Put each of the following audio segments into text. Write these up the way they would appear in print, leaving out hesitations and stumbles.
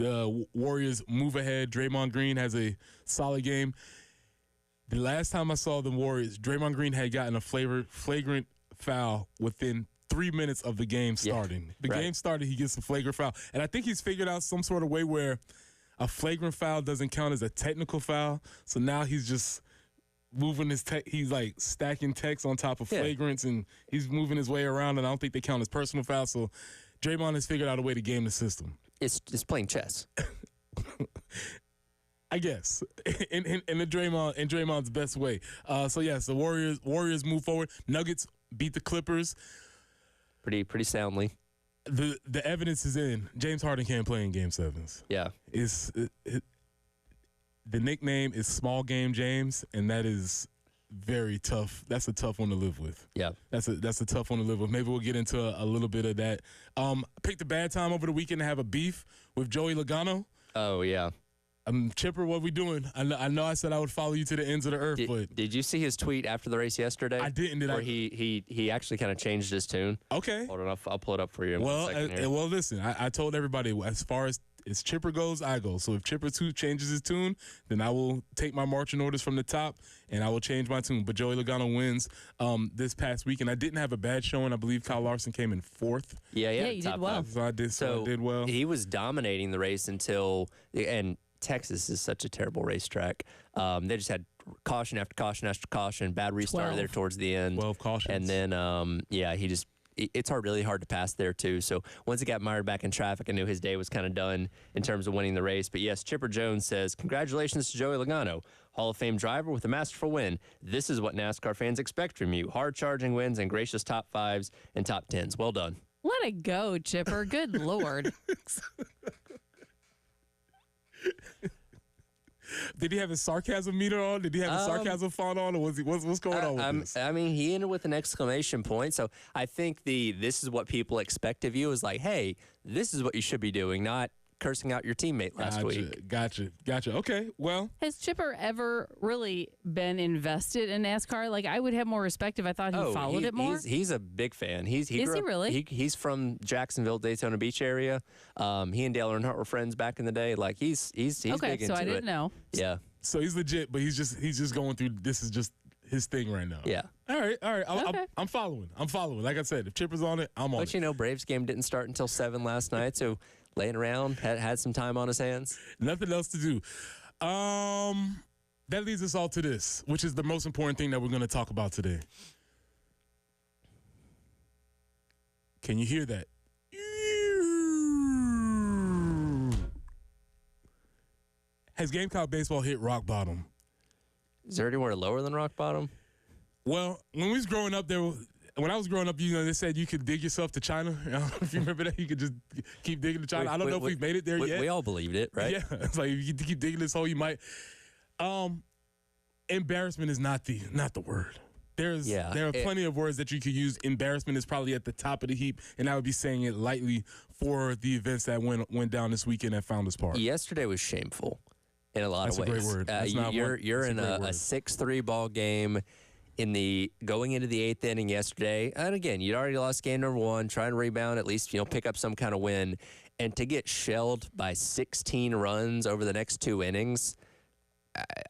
the Warriors move ahead. Draymond Green has a solid game. The last time I saw the Warriors, Draymond Green had gotten a flagrant foul within 3 minutes of the game starting. The game started, he gets a flagrant foul. And I think he's figured out some sort of way where a flagrant foul doesn't count as a technical foul. So now he's just moving he's like stacking techs on top of flagrants, and he's moving his way around, and I don't think they count as personal fouls. So Draymond has figured out a way to game the system. It's playing chess. I guess in Draymond's best way. So yes, the Warriors move forward. Nuggets beat the Clippers pretty soundly. The evidence is in. James Harden can't play in Game 7s. Yeah, the nickname is Small Game James, and that is very tough. That's a tough one to live with. Yeah, that's a tough one to live with. Maybe we'll get into a little bit of that. I picked a bad time over the weekend to have a beef with Joey Logano. Oh yeah. Chipper, what we doing? I know I said I would follow you to the ends of the earth, but did you see his tweet after the race yesterday? I didn't. Where he actually kind of changed his tune. Okay. Hold on, I'll pull it up for you. Well, listen, I told everybody as far as Chipper goes, I go. So if Chipper changes his tune, then I will take my marching orders from the top and I will change my tune. But Joey Logano wins this past weekend. I didn't have a bad showing. I believe Kyle Larson came in 4th. Yeah, you did well. So I did well. He was dominating the race until and Texas is such a terrible racetrack. They just had caution after caution after caution, bad restart there towards the end. 12 cautions. And then, it's really hard to pass there, too. So once he got mired back in traffic, I knew his day was kind of done in terms of winning the race. But, yes, Chipper Jones says, congratulations to Joey Logano, Hall of Fame driver with a masterful win. This is what NASCAR fans expect from you, hard-charging wins and gracious top 5s and top 10s. Well done. Let it go, Chipper. Good Lord. Did he have his sarcasm meter on? Did he have his sarcasm font on? Or what's going on with this? I mean, he ended with an exclamation point. So I think this is what people expect of you is like, hey, this is what you should be doing, not cursing out your teammate last week. Gotcha. Okay, well. Has Chipper ever really been invested in NASCAR? Like, I would have more respect if I thought he followed it more. He's a big fan. Is he really? He's from Jacksonville, Daytona Beach area. He and Dale Earnhardt were friends back in the day. Like, he's okay, big into it. So I didn't know. Yeah. So he's legit, but he's just going through, this is just his thing right now. Yeah. All right. Okay. I'm following. Like I said, if Chipper's on it, I'm on it. But, Braves game didn't start until 7 last night, so laying around, had some time on his hands. Nothing else to do. That leads us all to this, which is the most important thing that we're going to talk about today. Can you hear that? Has Gamecock baseball hit rock bottom? Is there anywhere lower than rock bottom? Well, when we was growing up, when I was growing up, they said you could dig yourself to China. I don't know if you remember that. You could just keep digging to China. I don't know if we've made it there yet. We all believed it, right? Yeah. It's like if you keep digging this hole, you might. Embarrassment is not the word. There are plenty of words that you could use. Embarrassment is probably at the top of the heap, and I would be saying it lightly for the events that went down this weekend at Founders Park. Yesterday was shameful in a lot of ways. That's a great word. You're in a 6-3 ball game going into the 8th inning yesterday. And again, you'd already lost game number 1, try and rebound, at least, pick up some kind of win. And to get shelled by 16 runs over the next 2 innings,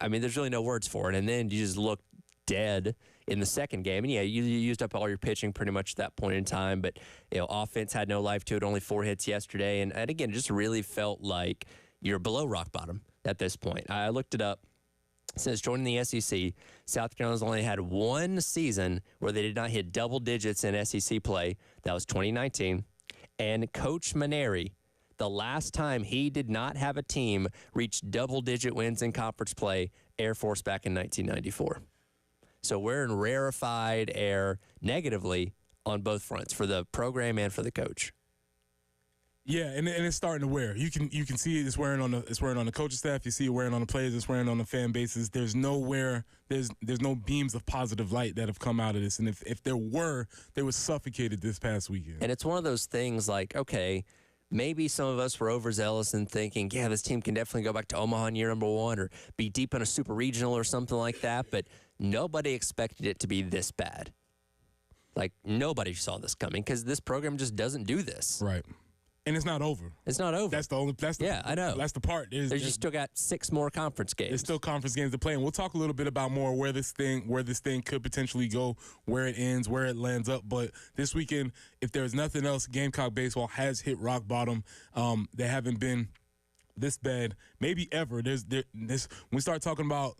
I mean, there's really no words for it. And then you just look dead in the second game. And yeah, you used up all your pitching pretty much at that point in time. But, offense had no life to it, only 4 hits yesterday. And again, it just really felt like you're below rock bottom at this point. I looked it up. Since joining the SEC, South Carolina's only had 1 season where they did not hit double digits in SEC play. That was 2019. And Coach Maneri, the last time he did not have a team reach double-digit wins in conference play, Air Force back in 1994. So we're in rarefied air negatively on both fronts, for the program and for the coach. Yeah, and it's starting to wear. You can see it. It's wearing on the coaching staff. You see it wearing on the players. It's wearing on the fan bases. There's no beams of positive light that have come out of this. And if there were, they were suffocated this past weekend. And it's one of those things like, okay, maybe some of us were overzealous in thinking, yeah, this team can definitely go back to Omaha in year number 1 or be deep in a super regional or something like that. But nobody expected it to be this bad. Like, nobody saw this coming because this program just doesn't do this. Right. And it's not over. It's not over. I know. That's the part. There's just still got 6 more conference games. There's still conference games to play, and we'll talk a little bit about more where this thing could potentially go, where it ends, where it lands up. But this weekend, if there's nothing else, Gamecock baseball has hit rock bottom. They haven't been this bad, maybe ever. When we start talking about,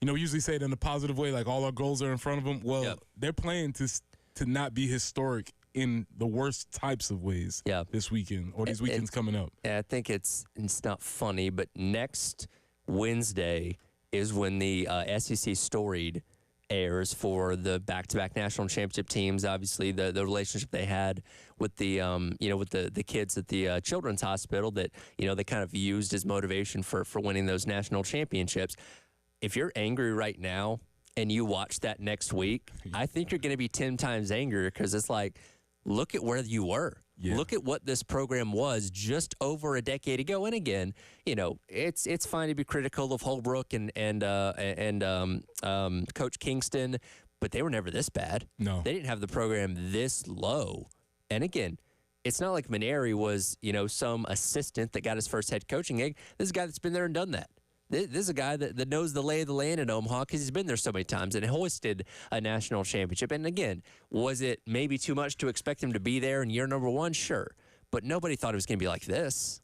we usually say it in a positive way, like all our goals are in front of them. Well, they're playing to not be historic in the worst types of ways this weekend or these weekends coming up. I think it's not funny, but next Wednesday is when the SEC Storied airs for the back-to-back national championship teams. Obviously, the relationship they had with the with the kids at the Children's Hospital that they kind of used as motivation for winning those national championships. If you're angry right now and you watch that next week, I think you're going to be 10 times angrier because it's like, look at where you were. Yeah. Look at what this program was just over a decade ago. And again, it's fine to be critical of Holbrook and Coach Kingston, but they were never this bad. No, they didn't have the program this low. And again, it's not like Maneri was some assistant that got his first head coaching gig. This is a guy that's been there and done that. This is a guy that knows the lay of the land in Omaha because he's been there so many times and hoisted a national championship. And again, was it maybe too much to expect him to be there in year number 1? Sure. But nobody thought it was going to be like this.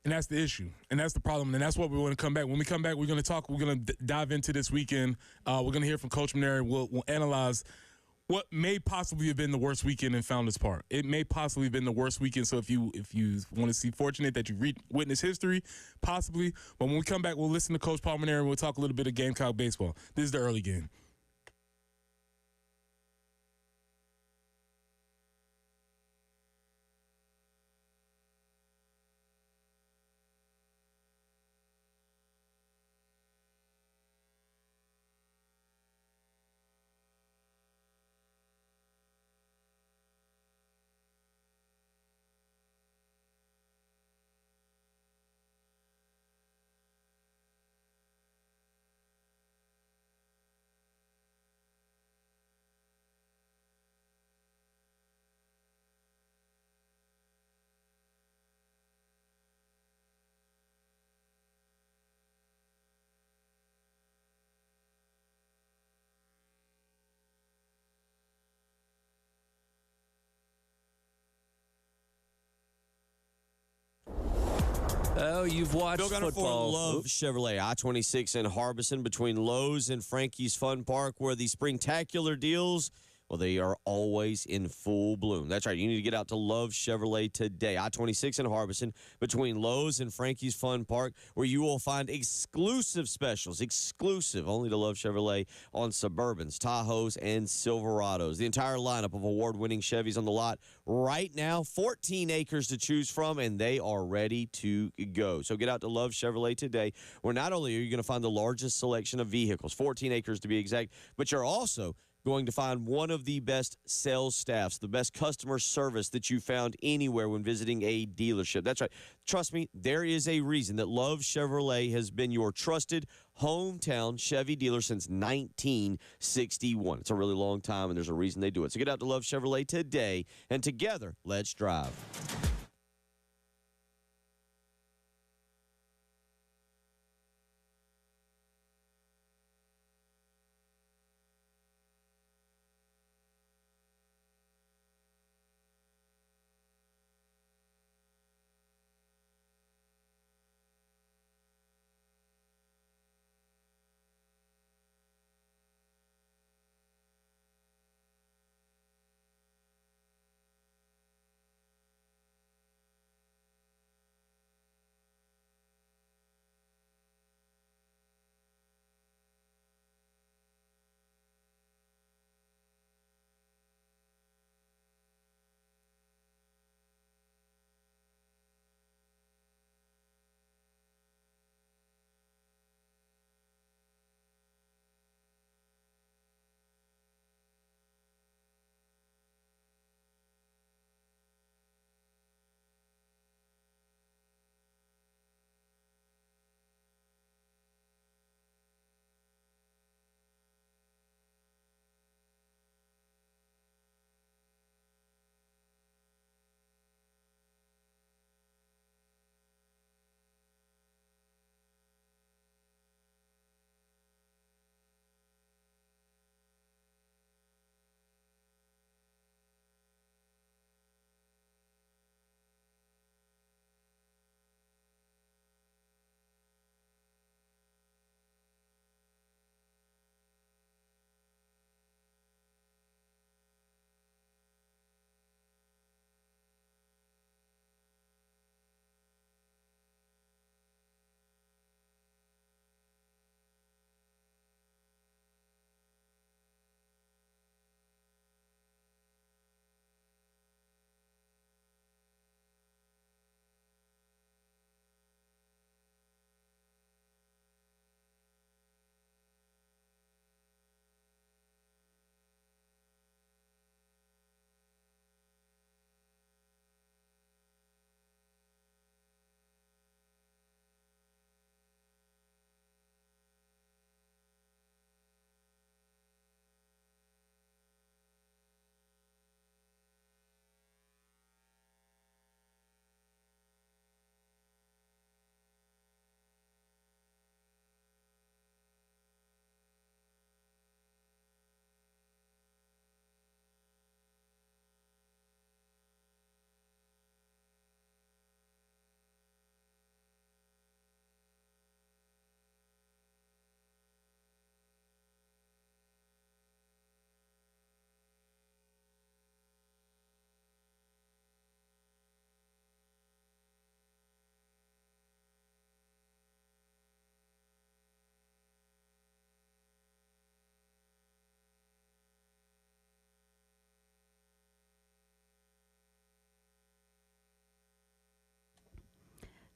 And that's the issue. And that's the problem. And that's what we want to come back. When we come back, we're going to dive into this weekend. We're going to hear from Coach Maneri. We'll analyze what may possibly have been the worst weekend in Founders Park. It may possibly have been the worst weekend. So if you want to see fortunate that you witness history, possibly. But when we come back, we'll listen to Coach Paul Maneri and we'll talk a little bit of Gamecock baseball. This is the early game. Oh, you've watched football. Love Chevrolet, I-26 in Harbison between Lowe's and Frankie's Fun Park, where the springtacular deals, well, they are always in full bloom. That's right. You need to get out to Love Chevrolet today. I-26 in Harbison between Lowe's and Frankie's Fun Park, where you will find exclusive specials, exclusive only to Love Chevrolet on Suburbans, Tahoes, and Silverados. The entire lineup of award-winning Chevys on the lot right now, 14 acres to choose from, and they are ready to go. So get out to Love Chevrolet today, where not only are you going to find the largest selection of vehicles, 14 acres to be exact, but you're also going to find one of the best sales staffs, the best customer service that you found anywhere when visiting a dealership. That's right. Trust me, there is a reason that Love Chevrolet has been your trusted hometown Chevy dealer since 1961. It's a really long time, and there's a reason they do it. So get out to Love Chevrolet today, and together, let's drive.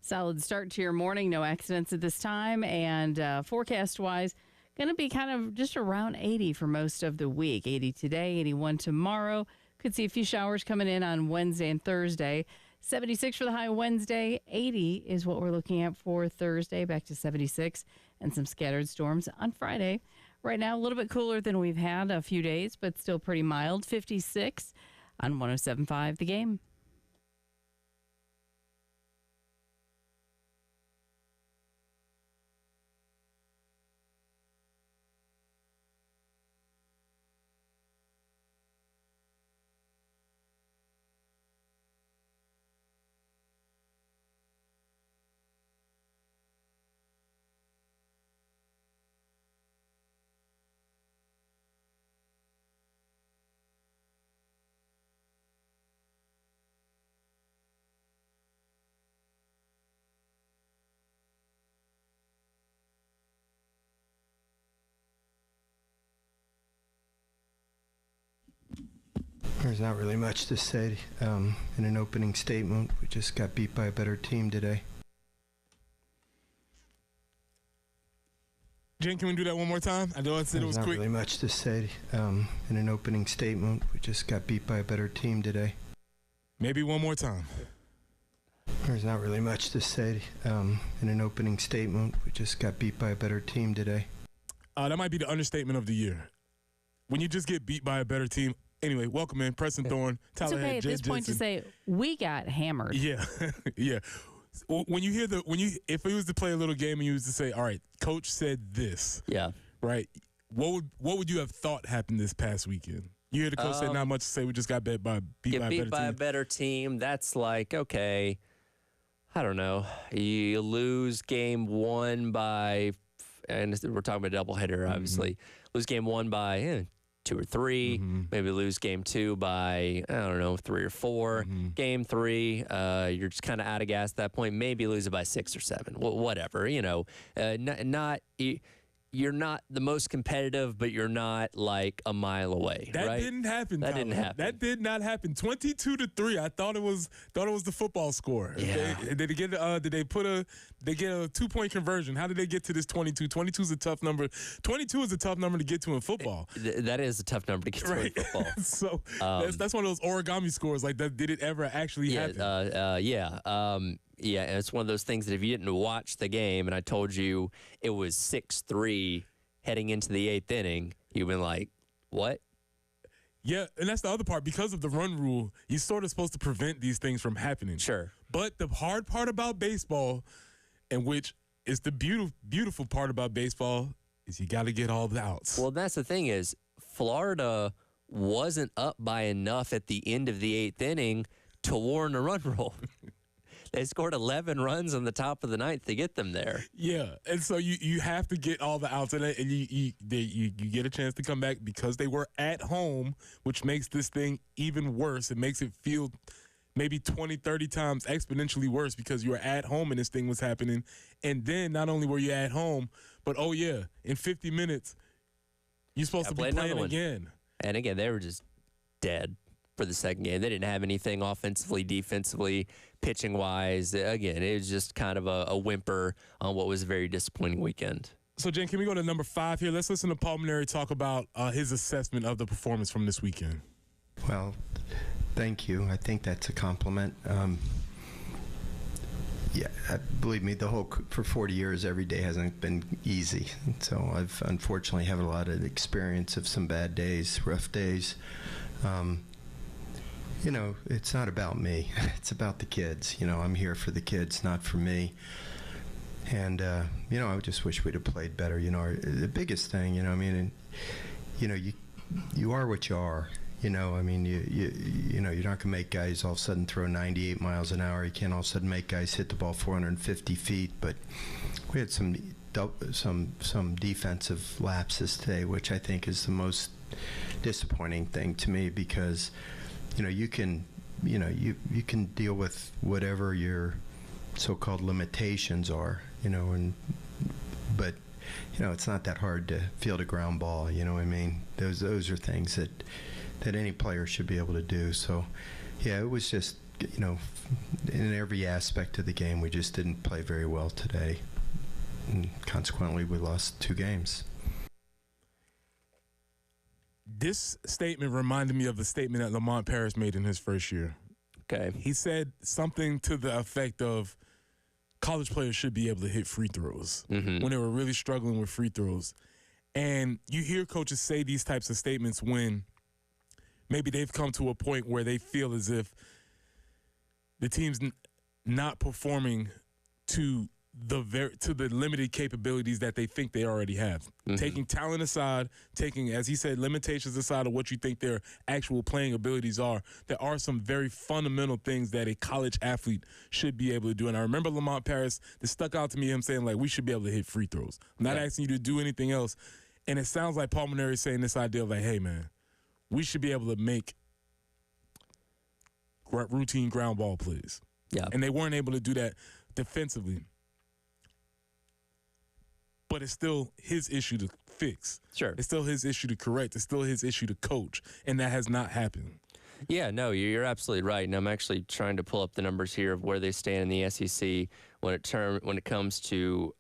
Solid start to your morning. No accidents at this time. And forecast-wise, going to be kind of just around 80 for most of the week. 80 today, 81 tomorrow. Could see a few showers coming in on Wednesday and Thursday. 76 for the high Wednesday. 80 is what we're looking at for Thursday. Back to 76 and some scattered storms on Friday. Right now, a little bit cooler than we've had a few days, but still pretty mild. 56 on 107.5 The Game. There's not really much to say in an opening statement. We just got beat by a better team today. Jen, can we do that one more time? I know I said it was quick. There's not really much to say in an opening statement. We just got beat by a better team today. Maybe one more time. There's not really much to say in an opening statement. We just got beat by a better team today. That might be the understatement of the year. When you just get beat by a better team. Anyway, welcome in, Preston Thorne, Tyler It's okay Head, at this point Jensen. to say we got hammered. Yeah, yeah. When you hear if it was to play a little game and you was to say, all right, coach said this. Yeah. Right. What would you have thought happened this past weekend? You hear the coach say not much to say. We just got beat by a better team. That's like, okay, I don't know. You lose game one by, and we're talking about a doubleheader, obviously. Lose game one by 2 or 3, maybe lose game 2 by, I don't know, 3 or 4. Game 3, you're just kind of out of gas at that point. Maybe lose it by 6 or 7, whatever. You're not the most competitive, but you're not like a mile away. That right? didn't happen. That Tyler. didn't happen. That did not happen. 22-3. I thought it was the football score. Yeah. Did they get a 2-point conversion? How did they get to this 22? 22 is a tough number. 22 is a tough number to get to in football. That is a tough number to get to in football. So that's one of those origami scores. Like that, did it ever actually happen? Yeah, and it's one of those things that if you didn't watch the game and I told you it was 6-3 heading into the 8th inning, you've been like, what? Yeah, and that's the other part. Because of the run rule, you're sort of supposed to prevent these things from happening. Sure. But the hard part about baseball, and which is the beautiful part about baseball, is you got to get all the outs. Well, that's the thing is Florida wasn't up by enough at the end of the 8th inning to warrant a run rule. They scored 11 runs on the top of the 9th to get them there. Yeah, and so you have to get all the outs, and you get a chance to come back because they were at home, which makes this thing even worse. It makes it feel maybe 20, 30 times exponentially worse because you were at home and this thing was happening. And then not only were you at home, but, in 50 minutes, you're supposed to be playing again. And again, they were just dead for the second game. They didn't have anything offensively, defensively, pitching-wise. Again, it was just kind of a whimper on what was a very disappointing weekend. So, Jen, can we go to number 5 here? Let's listen to Pulmonary talk about his assessment of the performance from this weekend. Well, thank you. I think that's a compliment. Believe me, for 40 years, every day hasn't been easy. So I've unfortunately have a lot of experience of some bad days, rough days. It's not about me. It's about the kids. I'm here for the kids, not for me. And, I just wish we'd have played better. The biggest thing, you are what you are. You're not going to make guys all of a sudden throw 98 miles an hour. You can't all of a sudden make guys hit the ball 450 feet. But we had some defensive lapses today, which I think is the most disappointing thing to me because, you can deal with whatever your so-called limitations are, but it's not that hard to field a ground ball. You know what I mean? Those are things that any player should be able to do. So, yeah, it was just in every aspect of the game, we just didn't play very well today. And consequently, we lost 2 games. This statement reminded me of the statement that Lamont Paris made in his first year. Okay. He said something to the effect of college players should be able to hit free throws when they were really struggling with free throws. And you hear coaches say these types of statements when maybe they've come to a point where they feel as if the team's not performing to the limited capabilities that they think they already have. Taking talent aside, taking, as he said, limitations aside of what you think their actual playing abilities are, there are some very fundamental things that a college athlete should be able to do. And I remember Lamont Paris, that stuck out to me, him saying, like, we should be able to hit free throws. I'm not asking you to do anything else. And it sounds like Paul Mainieri is saying this idea of, like, hey, man, we should be able to make routine ground ball plays. Yeah. And they weren't able to do that defensively. But it's still his issue to fix. Sure. It's still his issue to correct. It's still his issue to coach. And that has not happened. Yeah, no, you're absolutely right. And I'm actually trying to pull up the numbers here of where they stand in the SEC when it comes to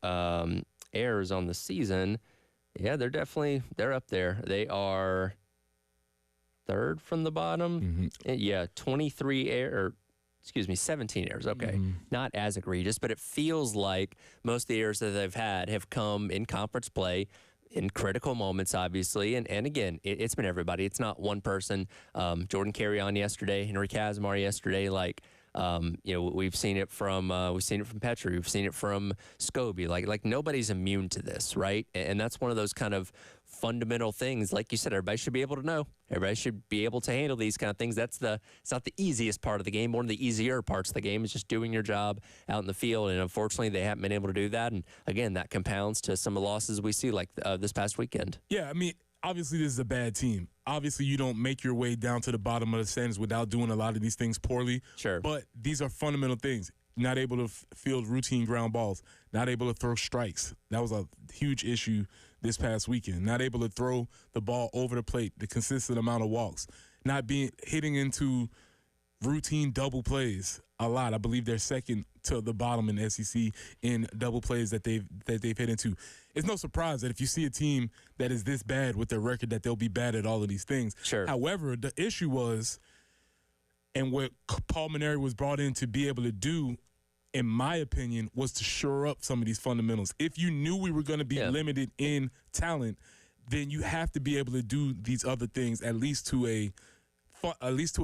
errors on the season. Yeah, they're up there. They are third from the bottom. Yeah, 17 errors. Okay. Not as egregious, but it feels like most of the errors that they've had have come in conference play in critical moments, obviously. And again, it's been everybody. It's not one person. Jordan Carrion yesterday, Henry Kazmar yesterday, we've seen it from Petrie, we've seen it from Scobie. Like nobody's immune to this, right? And that's one of those kind of fundamental things. Like you said, everybody should be able to know. Everybody should be able to handle these kind of things. It's not the easiest part of the game. One of the easier parts of the game is just doing your job out in the field. And unfortunately, they haven't been able to do that. And again, that compounds to some of the losses we see, like this past weekend. Yeah, I mean, obviously this is a bad team. Obviously, you don't make your way down to the bottom of the standings without doing a lot of these things poorly. Sure. But these are fundamental things. Not able to field routine ground balls. Not able to throw strikes. That was a huge issue this past weekend. Not able to throw the ball over the plate, the consistent amount of walks. Not hitting into routine double plays a lot. I believe they're second to the bottom in the SEC in double plays that they've hit into. It's no surprise that if you see a team that is this bad with their record, that they'll be bad at all of these things. Sure. However, the issue was, and what Paul Mainieri was brought in to be able to do, in my opinion, was to shore up some of these fundamentals. If you knew we were going to be limited in talent, then you have to be able to do these other things at least to a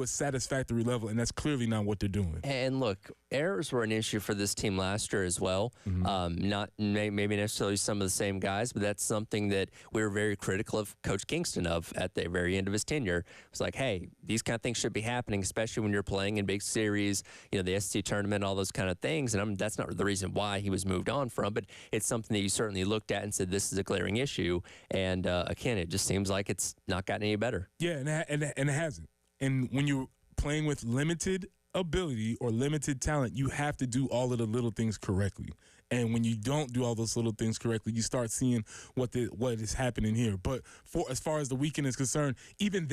satisfactory level, and that's clearly not what they're doing. And look, errors were an issue for this team last year as well. Not maybe necessarily some of the same guys, but that's something that we were very critical of Coach Kingston of at the very end of his tenure. It was like, hey, these kind of things should be happening, especially when you're playing in big series, the SEC tournament, all those kind of things. And that's not the reason why he was moved on from, but it's something that you certainly looked at and said, this is a glaring issue. And again, it just seems like it's not gotten any better. Yeah, and it hasn't. And when you're playing with limited ability or limited talent, you have to do all of the little things correctly. And when you don't do all those little things correctly, you start seeing what is happening here. But as far as the weekend is concerned, even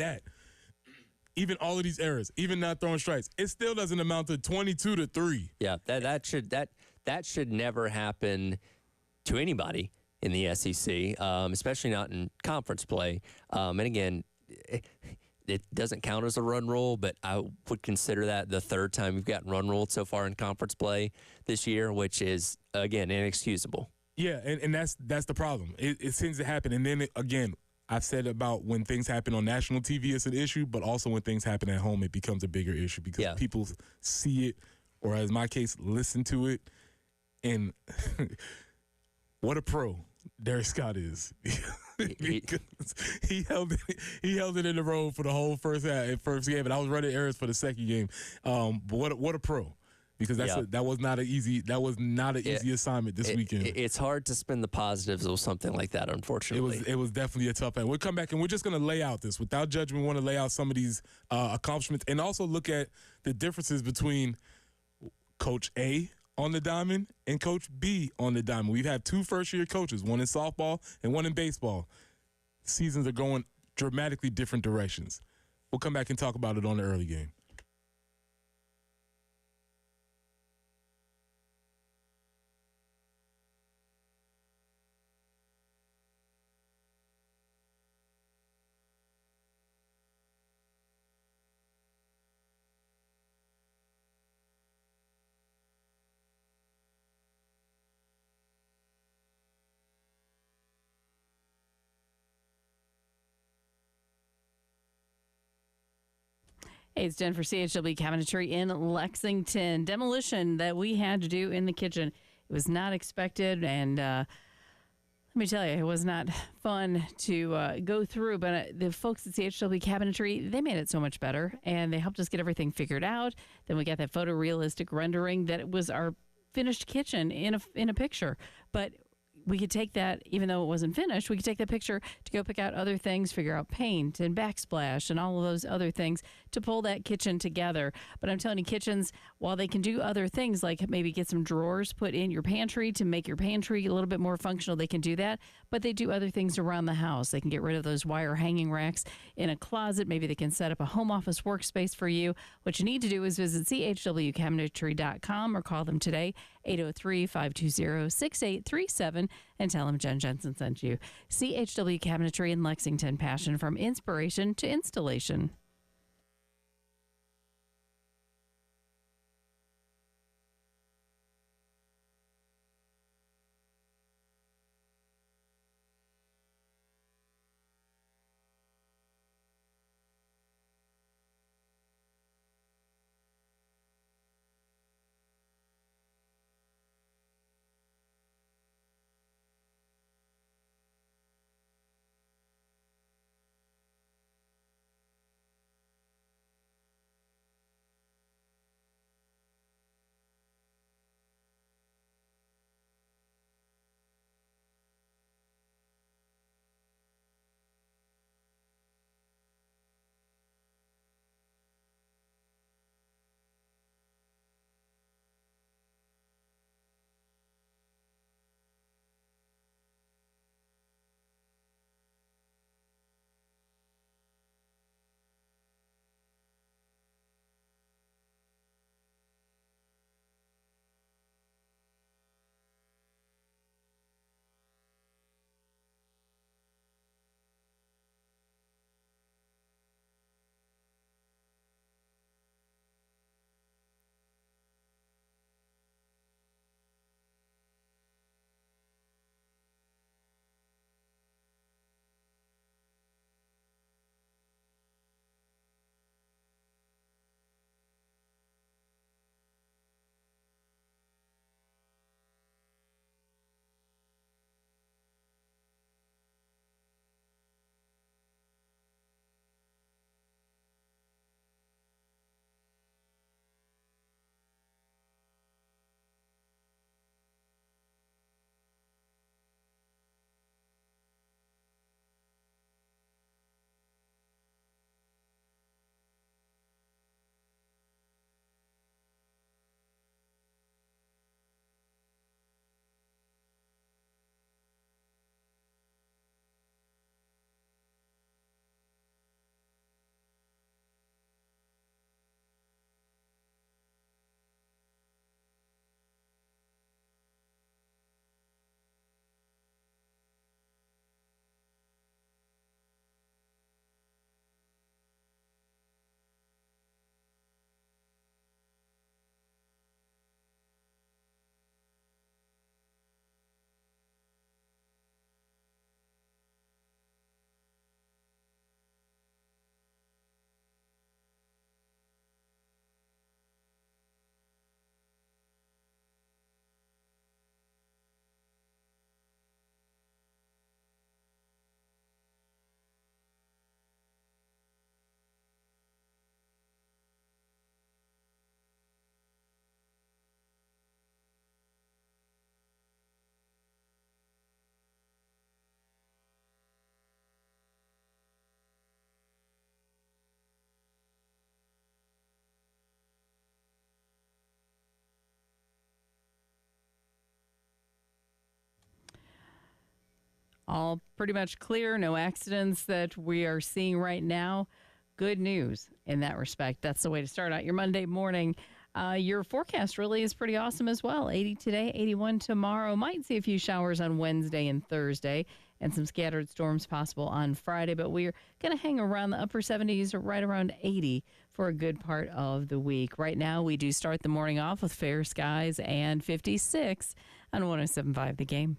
all of these errors, even not throwing strikes, it still doesn't amount to 22-3. Yeah, that should never happen to anybody in the SEC, especially not in conference play. And again, it doesn't count as a run rule, but I would consider that the third time we've gotten run ruled so far in conference play this year, which is, again, inexcusable. Yeah, and that's the problem. It seems to happen. And then, again, I've said about when things happen on national TV, it's an issue, but also when things happen at home, it becomes a bigger issue because people see it, or as my case, listen to it. And what a pro Derek Scott is. Because he held it in the road for the whole first game, and I was running errands for the second game. But what a pro, because that was not an easy assignment this weekend. It's hard to spin the positives of something like that, unfortunately. It was definitely a tough end. We'll come back and we're just going to lay out this without judgment. We want to lay out some of these accomplishments and also look at the differences between Coach A on the diamond and Coach B on the diamond. We've had 2 first-year coaches, one in softball and one in baseball. Seasons are going dramatically different directions. We'll come back and talk about it on the early game. Hey, it's Jen for CHW Cabinetry in Lexington. Demolition that we had to do in the kitchen. It was not expected, and let me tell you, it was not fun to go through. But the folks at CHW Cabinetry, they made it so much better, and they helped us get everything figured out. Then we got that photorealistic rendering that it was our finished kitchen in a picture. But we could take that, even though it wasn't finished, we could take that picture to go pick out other things, figure out paint and backsplash and all of those other things to pull that kitchen together. But I'm telling you, kitchens, while they can do other things, like maybe get some drawers put in your pantry to make your pantry a little bit more functional, they can do that. But they do other things around the house. They can get rid of those wire hanging racks in a closet. Maybe they can set up a home office workspace for you. What you need to do is visit chwcabinetry.com or call them today, 803-520-6837, and tell them Jen Jensen sent you. CHW Cabinetry in Lexington, passion from inspiration to installation. All pretty much clear, no accidents that we are seeing right now. Good news in that respect. That's the way to start out your Monday morning. Your forecast really is pretty awesome as well. 80 today, 81 tomorrow. Might see a few showers on Wednesday and Thursday and some scattered storms possible on Friday, but we're going to hang around the upper 70s or right around 80 for a good part of the week. Right now, we do start the morning off with fair skies and 56 on 107.5 The Game.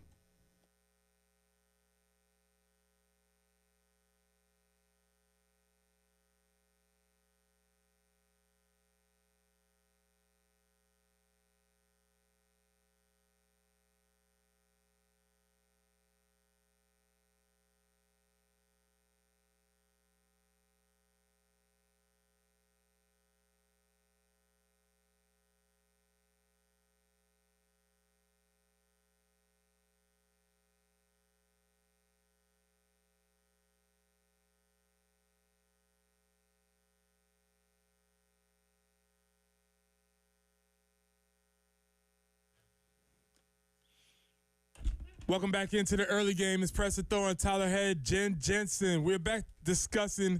Welcome back into the early game. It's Preston Thorne, Tyler Head, Jen Jensen. We're back discussing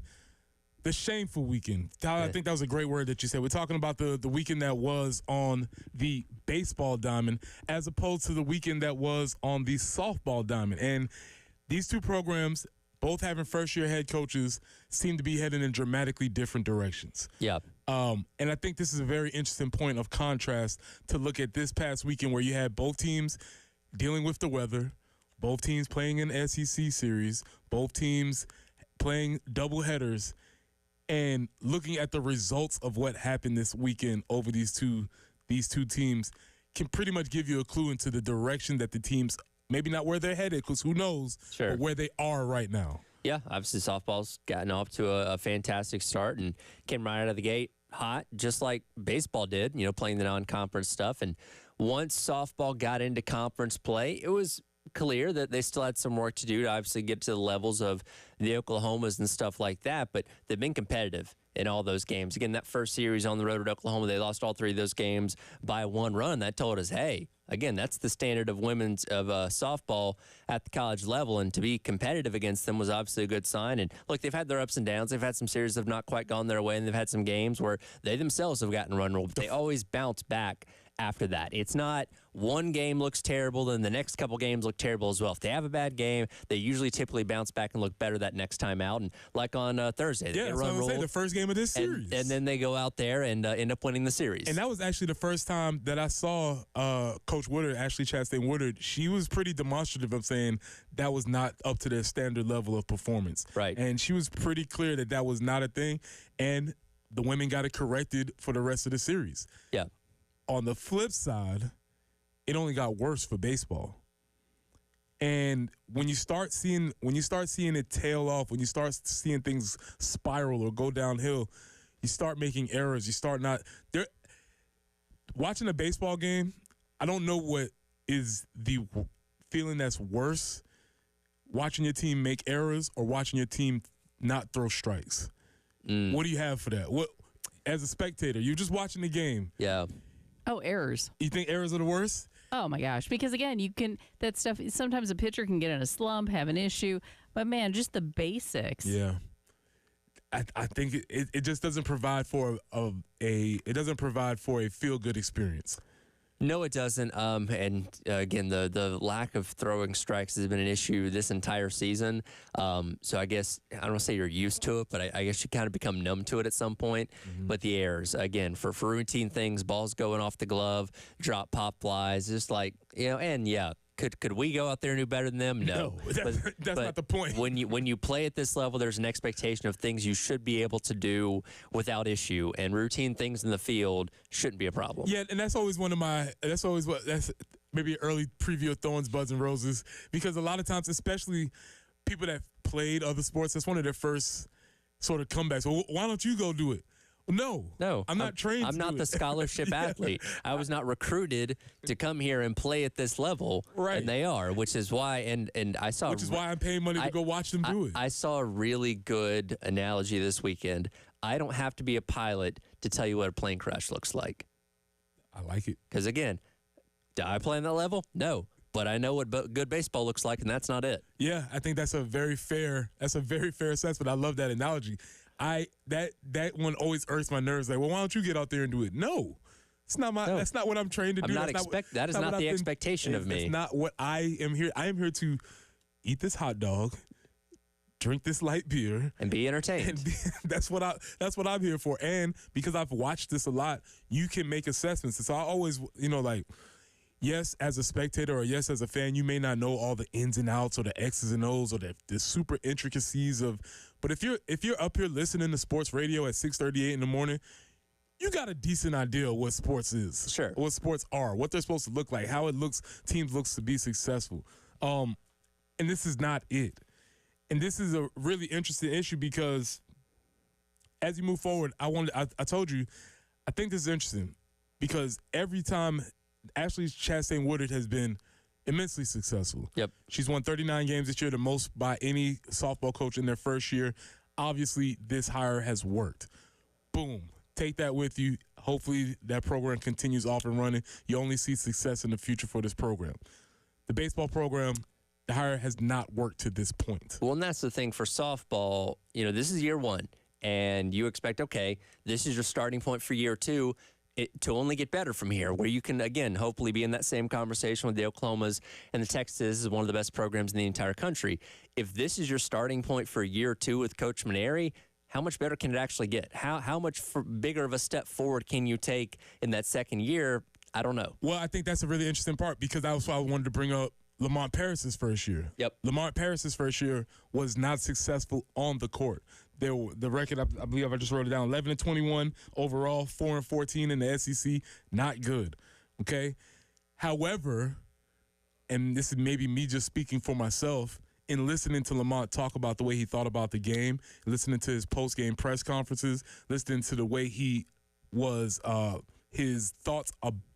the shameful weekend. Tyler, I think that was a great word that you said. We're talking about the weekend that was on the baseball diamond as opposed to the weekend that was on the softball diamond. And these two programs, both having first-year head coaches, seem to be heading in dramatically different directions. Yeah. And I think this is a very interesting point of contrast to look at this past weekend where you had both teams dealing with the weather, both teams playing an SEC series, both teams playing doubleheaders, and looking at the results of what happened this weekend over these two teams can pretty much give you a clue into the direction that the teams, maybe not where they're headed, because who knows, but where they are right now. Yeah, obviously softball's gotten off to a fantastic start and came right out of the gate hot, just like baseball did, playing the non-conference stuff. And once softball got into conference play, it was clear that they still had some work to do to obviously get to the levels of the Oklahomas and stuff like that, but they've been competitive in all those games. Again, that first series on the road at Oklahoma, they lost all three of those games by one run. That told us, hey, again, that's the standard of women's softball at the college level, and to be competitive against them was obviously a good sign. And look, they've had their ups and downs. They've had some series that have not quite gone their way, and they've had some games where they themselves have gotten run ruled, but they always bounce back after that. It's not one game looks terrible, then the next couple games look terrible as well. If they have a bad game, they usually typically bounce back and look better that next time out. And like on Thursday, they get that's run what I was saying, the first game of this series. And then they go out there and end up winning the series. And that was actually the first time that I saw Coach Woodard, Ashley Chastain Woodard. She was pretty demonstrative of saying that was not up to their standard level of performance. Right. And she was pretty clear that that was not a thing. And the women got it corrected for the rest of the series. Yeah. On the flip side, it only got worse for baseball. And when you start seeing it tail off, when you start seeing things spiral or go downhill, you start making errors. You start not there. Watching a baseball game, I don't know what is the feeling that's worse: watching your team make errors or watching your team not throw strikes. What do you have for that? What, as a spectator, you're just watching the game. Yeah. Oh, errors. You think errors are the worst? Oh, my gosh. Because, again, that stuff, sometimes a pitcher can get in a slump, have an issue. But, man, just the basics. Yeah. I think it just doesn't provide for a feel-good experience. No, it doesn't. And again, the lack of throwing strikes has been an issue this entire season. So I guess, I don't want to say you're used to it, but I guess you kind of become numb to it at some point. Mm-hmm. But the errors, again, for routine things, balls going off the glove, drop pop flies, just like, and yeah. Could we go out there and do better than them? No. That's not the point. When you play at this level, there's an expectation of things you should be able to do without issue, and routine things in the field shouldn't be a problem. Yeah, and that's always that's maybe an early preview of Thorns, Buds, and Roses, because a lot of times, especially people that played other sports, that's one of their first sort of comebacks. Well, why don't you go do it? No, I'm not trained. I'm not the scholarship athlete. I was not recruited to come here and play at this level, right? And they are, which is why. And I saw, which is why I'm paying money to go watch them do it. I saw a really good analogy this weekend. I don't have to be a pilot to tell you what a plane crash looks like. I like it because again, do I play on that level? No. But I know what good baseball looks like, and that's not it. Yeah, I think that's a very fair assessment. I love that analogy. That one always irks my nerves. Like, well, why don't you get out there and do it? No, it's not my. No. That's not what I'm trained to do. That is not the expectation of me. It's not what I am here. I am here to eat this hot dog, drink this light beer, and be entertained. That's what I'm here for. And because I've watched this a lot, you can make assessments. And so I always, yes, as a spectator or yes, as a fan, you may not know all the ins and outs or the X's and O's or the super intricacies of. But if you're up here listening to sports radio at 6:38 in the morning, you got a decent idea of what sports is. Sure. What sports are, what they're supposed to look like, how teams looks to be successful. And this is not it. And this is a really interesting issue because as you move forward, I told you, I think this is interesting because every time Ashley Chastain Woodard has been immensely successful. Yep. She's won 39 games this year, the most by any softball coach in their first year. Obviously, this hire has worked. Boom. Take that with you. Hopefully, that program continues off and running. You only see success in the future for this program. The baseball program, the hire has not worked to this point. Well, and that's the thing for softball. This is year one, and you expect, okay, this is your starting point for year two. To only get better from here, where you can, again, hopefully be in that same conversation with the Oklahomas and the Texas is one of the best programs in the entire country. If this is your starting point for year two with Coach Maneri, how much better can it actually get? How much bigger of a step forward can you take in that second year? I don't know. Well, I think that's a really interesting part because that's why I wanted to bring up Lamont Paris's first year. Yep. Lamont Paris's first year was not successful on the court. The record, I believe I just wrote it down, 11-21 overall, 4-14 in the SEC, not good, okay? However, and this is maybe me just speaking for myself, in listening to Lamont talk about the way he thought about the game, listening to his post-game press conferences, listening to the way he was, his thoughts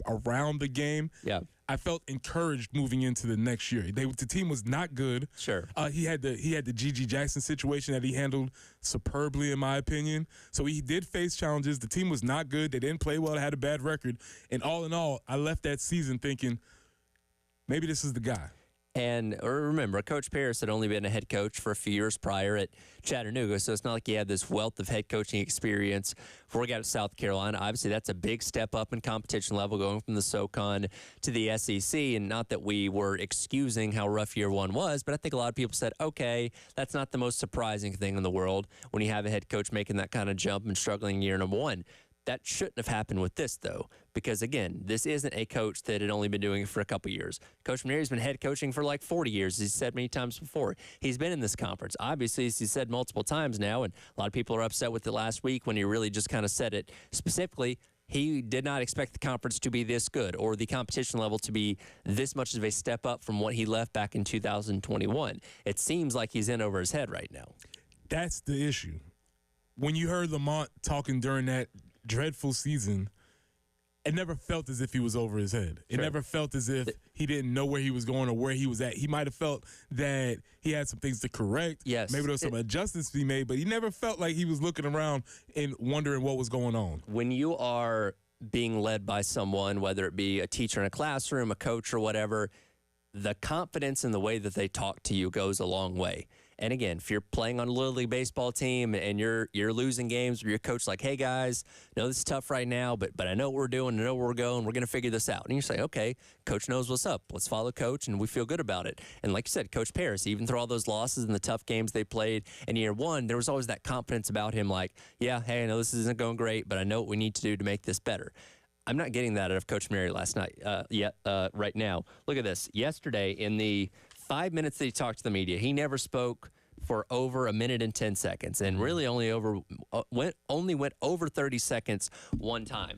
around the game, yeah, I felt encouraged moving into the next year. The team was not good. Sure. He had the G.G. Jackson situation that he handled superbly, in my opinion. So he did face challenges. The team was not good. They didn't play well. They had a bad record. And all in all, I left that season thinking, maybe this is the guy. And remember, Coach Paris had only been a head coach for a few years prior at Chattanooga, so it's not like he had this wealth of head coaching experience before he got to South Carolina. Obviously, that's a big step up in competition level going from the SoCon to the SEC, and not that we were excusing how rough year one was, but I think a lot of people said, okay, that's not the most surprising thing in the world when you have a head coach making that kind of jump and struggling in year number one. That shouldn't have happened with this, though, because, again, this isn't a coach that had only been doing it for a couple years. Coach Maneri's been head coaching for like 40 years, as he said many times before. He's been in this conference. Obviously, as he said multiple times now, and a lot of people are upset with it last week when he really just kind of said it specifically, he did not expect the conference to be this good or the competition level to be this much of a step up from what he left back in 2021. It seems like he's in over his head right now. That's the issue. When you heard Lamont talking during that dreadful season, it never felt as if he was over his head. It never felt as if he didn't know where he was going or where he was at. He might have felt that he had some things to correct. Yes. Maybe there was some adjustments to be made, but he never felt like he was looking around and wondering what was going on. When you are being led by someone, whether it be a teacher in a classroom, a coach, or whatever, the confidence in the way that they talk to you goes a long way. And again, if you're playing on a Little League baseball team and you're losing games where your coach's like, hey, guys, I know this is tough right now, but I know what we're doing, I know where we're going, we're going to figure this out. And you say, okay, coach knows what's up. Let's follow coach, and we feel good about it. And like you said, Coach Paris, even through all those losses and the tough games they played in year one, there was always that confidence about him like, yeah, hey, I know this isn't going great, but I know what we need to do to make this better. I'm not getting that out of Coach Maneri last night right now. Look at this. Yesterday, in the 5 minutes that he talked to the media, he never spoke for over a minute and 10 seconds, and really only went over 30 seconds one time.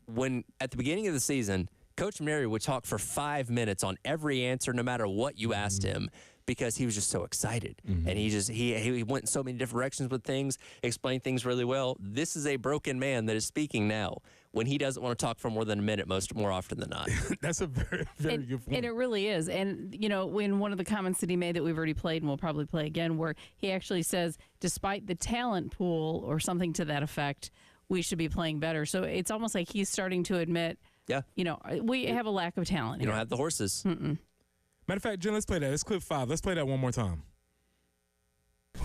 When at the beginning of the season, Coach Maneri would talk for 5 minutes on every answer, no matter what you asked him, because he was just so excited. And he went in so many different directions with things, explained things really well. This is a broken man that is speaking now when he doesn't want to talk for more than a minute more often than not. That's a very, very good point. And it really is. And, in one of the comments that he made that we've already played and we'll probably play again, where he actually says, despite the talent pool or something to that effect, we should be playing better. So it's almost like he's starting to admit, we have a lack of talent. You don't have the horses. Mm-mm. Matter of fact, Jen, let's play that. It's clip 5. Let's play that one more time.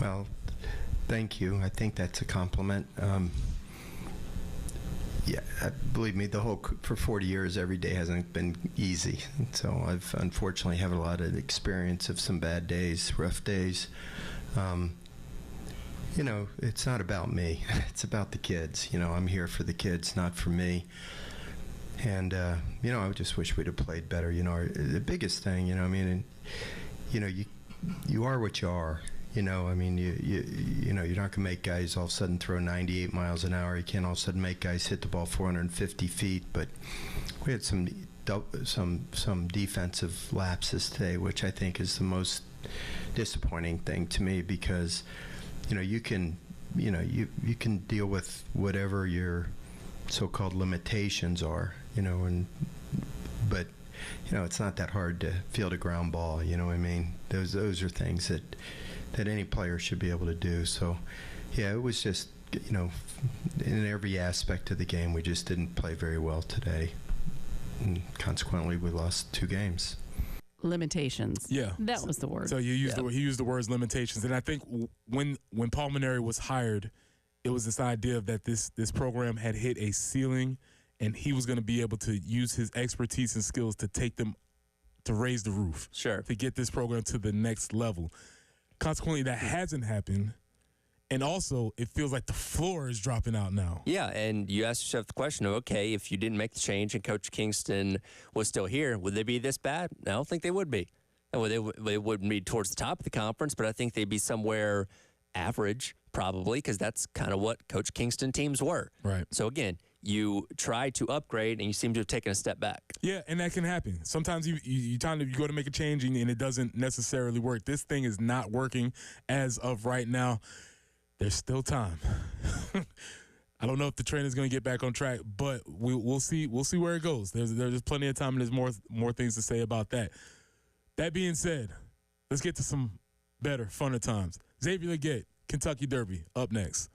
Well, thank you. I think that's a compliment. Believe me, for 40 years, every day hasn't been easy. So I've unfortunately have a lot of experience of some bad days, rough days. It's not about me. It's about the kids. I'm here for the kids, not for me. And, I just wish we'd have played better. The biggest thing, you are what you are. You're not going to make guys all of a sudden throw 98 miles an hour. You can't all of a sudden make guys hit the ball 450 feet. But we had some defensive lapses today, which I think is the most disappointing thing to me, because, you can deal with whatever your so-called limitations are, but it's not that hard to field a ground ball. Those are things that any player should be able to do. So, it was just, in every aspect of the game, we just didn't play very well today. And consequently, we lost 2 games. limitations. Yeah, that was the word. So he used the words limitations, and I think when Paul Maneri was hired, it was this idea that this program had hit a ceiling, and he was going to be able to use his expertise and skills to take them to raise the roof, to get this program to the next level. Consequently, that hasn't happened. And also, it feels like the floor is dropping out now. Yeah, and you ask yourself the question of, okay, if you didn't make the change and Coach Kingston was still here, would they be this bad? I don't think they would be. Well, they wouldn't be towards the top of the conference, but I think they'd be somewhere average, probably, because that's kind of what Coach Kingston teams were. Right. So, again, you try to upgrade, and you seem to have taken a step back. Yeah, and that can happen. Sometimes you go to make a change, and it doesn't necessarily work. This thing is not working as of right now. There's still time. I don't know if the train is going to get back on track, but we'll see. We'll see where it goes. There's plenty of time, and there's more things to say about that. That being said, let's get to some better, funner times. Xavier Legette, Kentucky Derby, up next.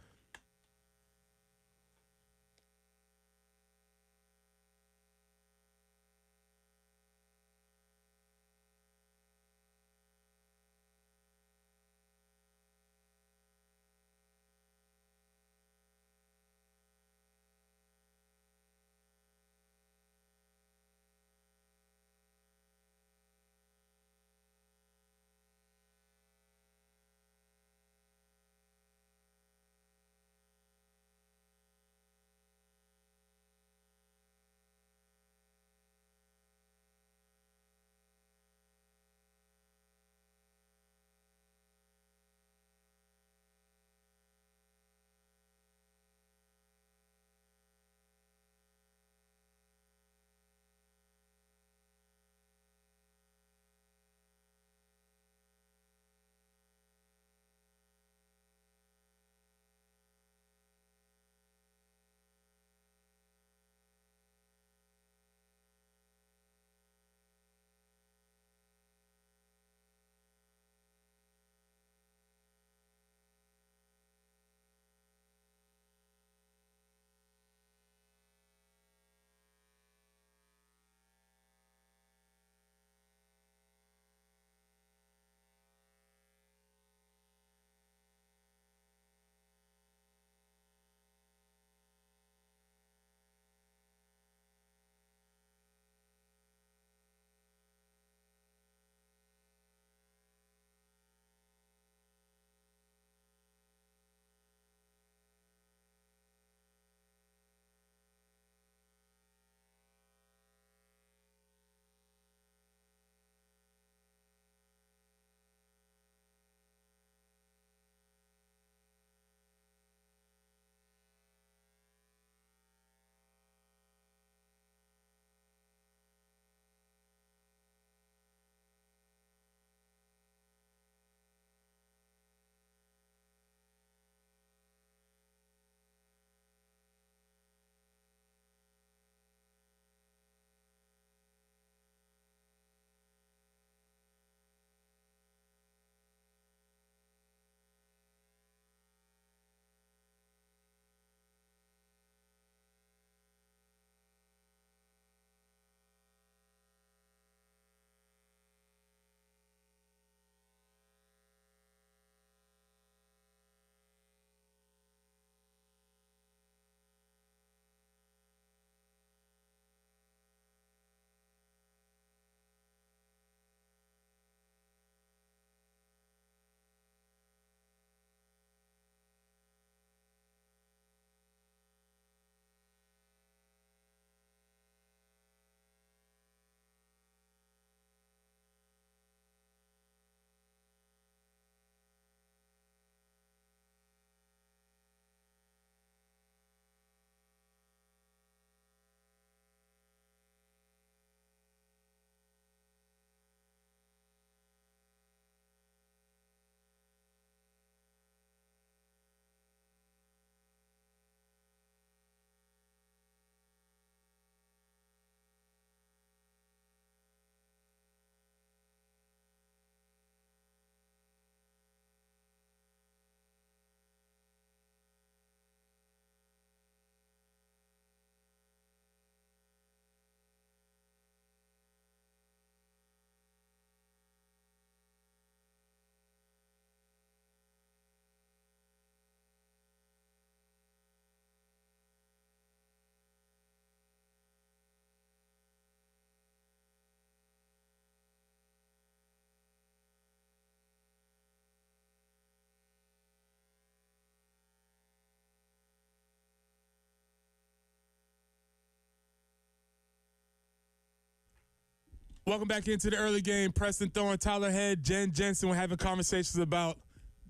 Welcome back into the early game. Preston Thorne, Tyler Head, Jen Jensen. We're having conversations about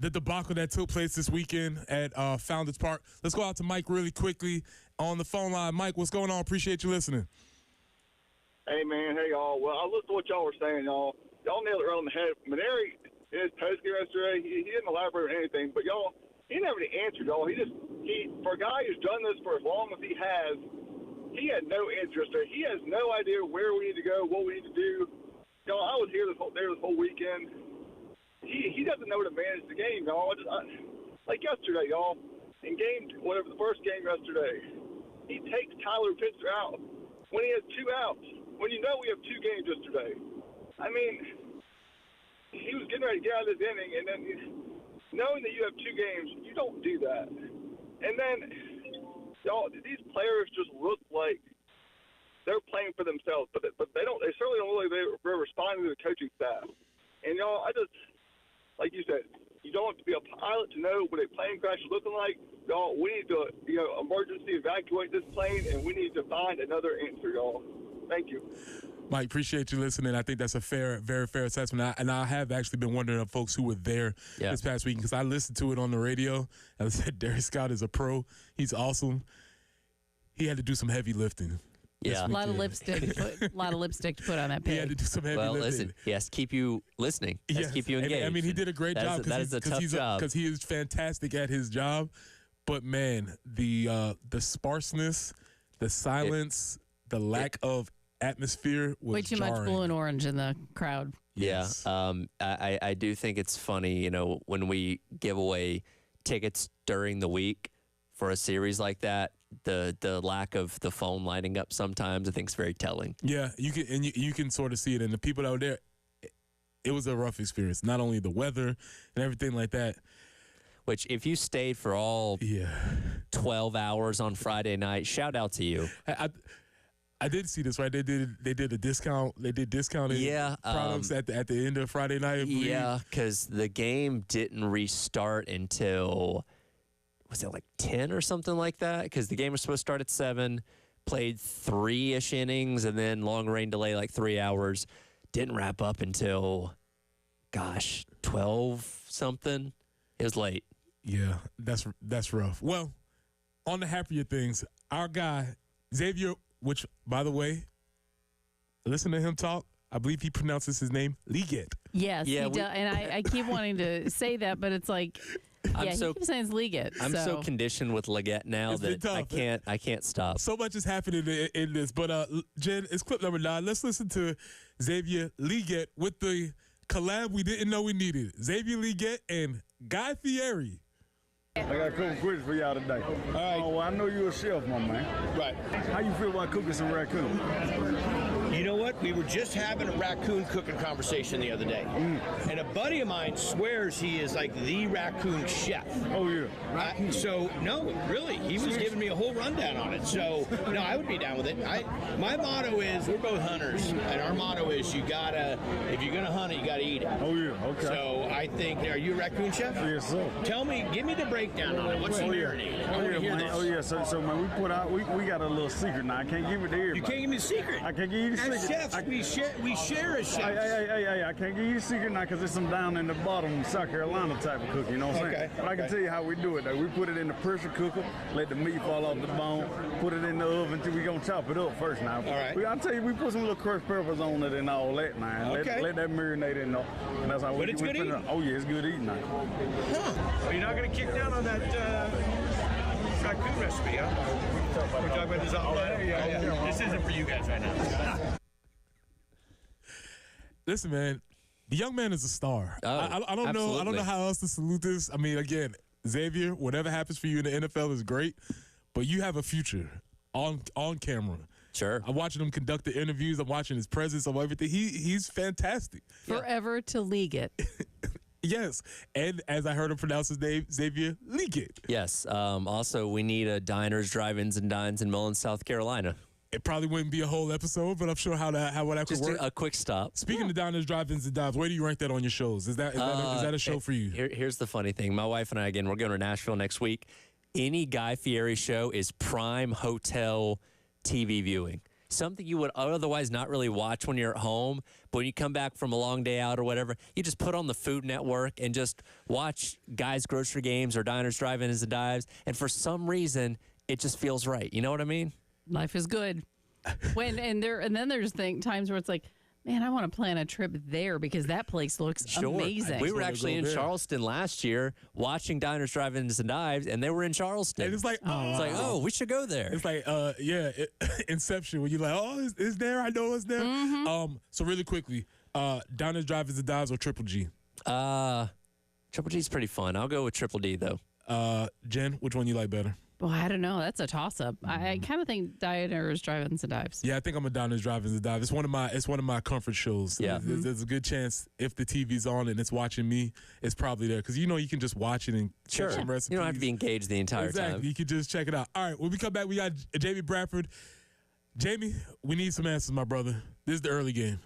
the debacle that took place this weekend at Founders Park. Let's go out to Mike really quickly on the phone line. Mike, what's going on? Appreciate you listening. Hey, man. Hey, y'all. Well, I listened to what y'all were saying, y'all. Y'all nailed it right on the head. Maneri, in his postgame yesterday, he didn't elaborate on anything. But, y'all, he never answered, y'all. For a guy who's done this for as long as he has, he had no interest there. He has no idea where we need to go, what we need to do. Y'all, I was here this whole weekend. He doesn't know how to manage the game, y'all. Like yesterday, y'all, in the first game yesterday, he takes Tyler Pitzer out when he has 2 outs. When you know we have 2 games yesterday. I mean, he was getting ready to get out of this inning, and then knowing that you have 2 games, you don't do that. And then, y'all, these players just look like they're playing for themselves, but they don't. They certainly don't look like they're responding to the coaching staff. And y'all, like you said, you don't have to be a pilot to know what a plane crash is looking like. Y'all, we need to, emergency evacuate this plane, and we need to find another answer, y'all. Thank you. Mike, appreciate you listening. I think that's a very fair assessment. And I have actually been wondering of folks who were there this past week because I listened to it on the radio. As I said, Darius Scott is a pro. He's awesome. He had to do some heavy lifting. Yeah. A lot of lipstick to put on that pig. He had to do some heavy lifting. Well, listen, he has to keep you listening. He has to keep you engaged. And, I mean, he did a great job. That is a tough job. Because he is fantastic at his job. But, man, the sparseness, the silence, the lack of atmosphere was way too jarring. much blue and orange in the crowd. Yes. Yeah. I do think it's funny, when we give away tickets during the week for a series like that, the lack of the phone lighting up sometimes I think is very telling. Yeah, you can sort of see it, and the people that were there, it was a rough experience. Not only the weather and everything like that. Which, if you stayed for all 12 hours on Friday night, shout out to you. I did see this, right? They did a discount. They did discounted products at the end of Friday night. Yeah, because the game didn't restart until, was it like 10 or something like that? Because the game was supposed to start at 7, played 3-ish innings, and then long rain delay like 3 hours. Didn't wrap up until, 12 something. It was late. Yeah, that's rough. Well, on the happier things, our guy Xavier, which, by the way, listen to him talk. I believe he pronounces his name Liget. Yes, he does. And I keep wanting to say that, but it's like, he keeps saying it's Liget. I'm so conditioned with Liget now that I can't stop. So much is happening in this. But, Jen, it's clip number 9. Let's listen to Xavier Liget with the collab we didn't know we needed. Xavier Liget and Guy Fieri. I got a couple questions for y'all today. All right. Oh, well, I know you're a chef, my man. Right. How you feel about cooking some raccoon? You know what? We were just having a raccoon cooking conversation the other day. And a buddy of mine swears he is like the raccoon chef. Oh, yeah. No, really. He was giving me a whole rundown on it. So, no, I would be down with it. My motto is, we're both hunters, and our motto is if you're going to hunt it, you got to eat it. Oh, yeah. Okay. So, I think, are you a raccoon chef? Yes, sir. Give me the breakdown on it. What's the marinade? I want to hear this. Oh, yeah. So man, we got a little secret now. I can't give it to everybody. You can't give me the secret. I can't give you the secret. As chefs, we share as chefs. Hey, I can't give you the secret now because there's some down in the bottom South Carolina type of cooking, you know what I'm saying? But I can tell you how we do it, though. We put it in the pressure cooker, let the meat fall off the bone, put it in the oven until we going to chop it up first now. All right. I'll tell you, we put some little crushed peppers on it and all that, man. Okay. Let that marinate in there. And that's how But it's good eating? Oh, yeah, it's good eating now. Well, you're not going to kick down on that raccoon recipe, huh? We're talking about this offline? Yeah. This isn't for you guys right now. Listen, man, the young man is a star. Oh, I don't know. I don't know how else to salute this. I mean, again, Xavier, whatever happens for you in the NFL is great, but you have a future on camera. Sure. I'm watching him conduct the interviews. I'm watching his presence of everything. He's fantastic. Forever to Liget. Yes, and as I heard him pronounce his name, Xavier Liget. Yes. Also, we need a diners, drive-ins, and dines in Mullins, South Carolina. It probably wouldn't be a whole episode, but I'm sure how that could Just work. a quick stop. Speaking of diners, drive-ins, and dives, where do you rank that on your shows? Is that a show for you? Here's the funny thing. My wife and I, again, we're going to Nashville next week. Any Guy Fieri show is prime hotel TV viewing. something you would otherwise not really watch when you're at home. But when you come back from a long day out or whatever, you just put on the Food Network and just watch guys' grocery games or diners, drive-ins, and dives. And for some reason, it just feels right. You know what I mean? Life is good. And then there's times where it's like, man, I want to plan a trip there because that place looks amazing. We were actually in Charleston last year watching diners, drive-ins, and dives, and they were in Charleston. And it's like, we should go there. It's like, Inception, when you're like, oh, it's there. I know it's there. Mm-hmm. So really quickly, diners, drive-ins, and dives or Triple G? Triple G's pretty fun. I'll go with Triple D, though. Jen, which one you like better? Boy, I don't know. That's a toss-up. I kind of think diners, drive-ins, and dives. Yeah, I think I'm a diners, drive-ins, and dives. It's one of my comfort shows. Yeah. There's a good chance if the TV's on and it's watching me, it's probably there. Because, you can just watch it and check some recipes. You don't have to be engaged the entire time. You can just check it out. All right, when we come back, we got Jamie Bradford. Jamie, we need some answers, my brother. This is the early game.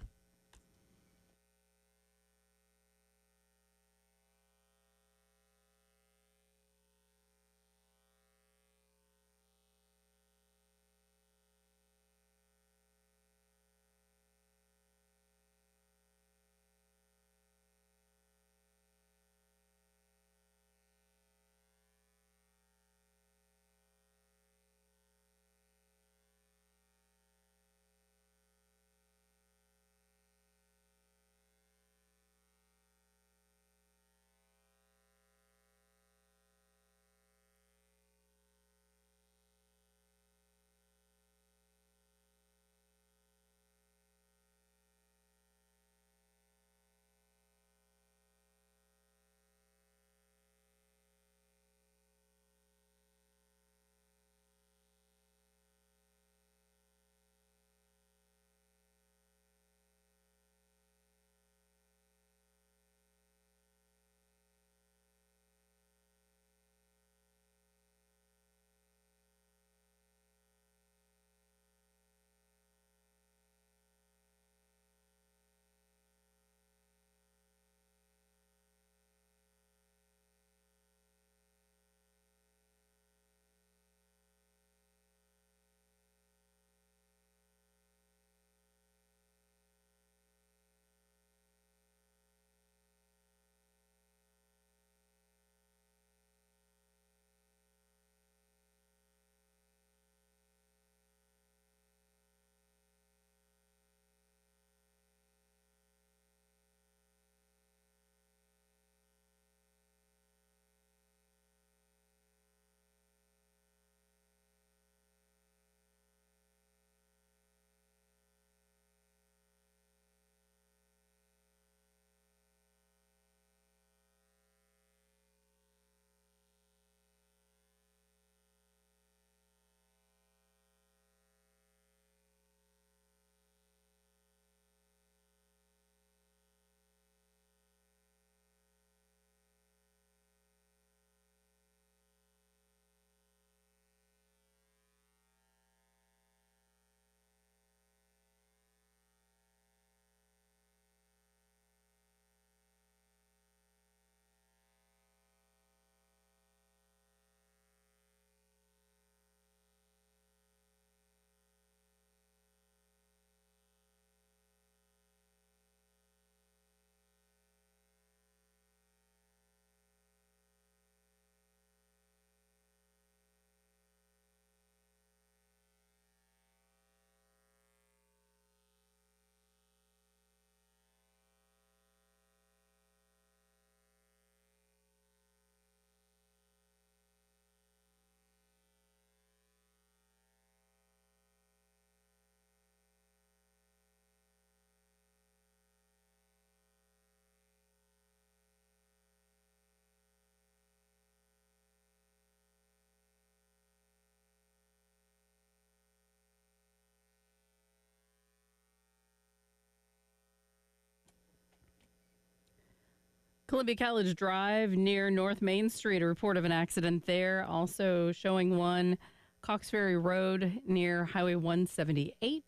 Columbia College Drive near North Main Street, a report of an accident there. Also showing one, Cox Ferry Road near Highway 178.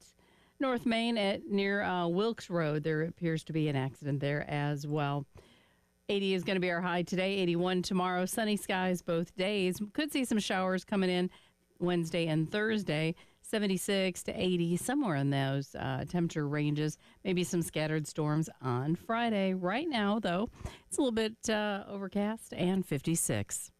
North Main near Wilkes Road, there appears to be an accident there as well. 80 is going to be our high today, 81 tomorrow. Sunny skies both days. Could see some showers coming in Wednesday and Thursday. 76 to 80, somewhere in those temperature ranges. Maybe some scattered storms on Friday. Right now, though, it's a little bit overcast and 56.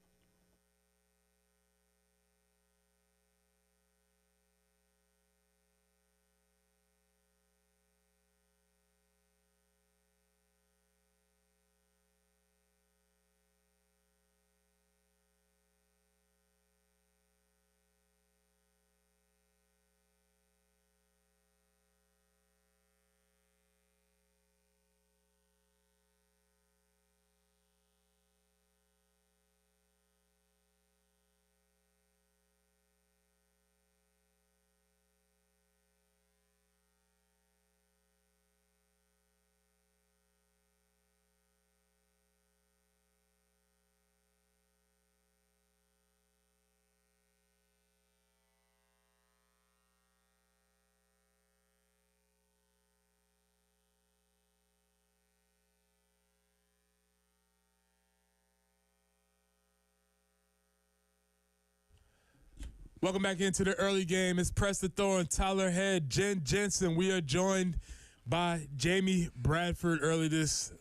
Welcome back into the early game. It's Preston Thorne, Tyler Head, Jen Jensen. We are joined by Jamie Bradford early this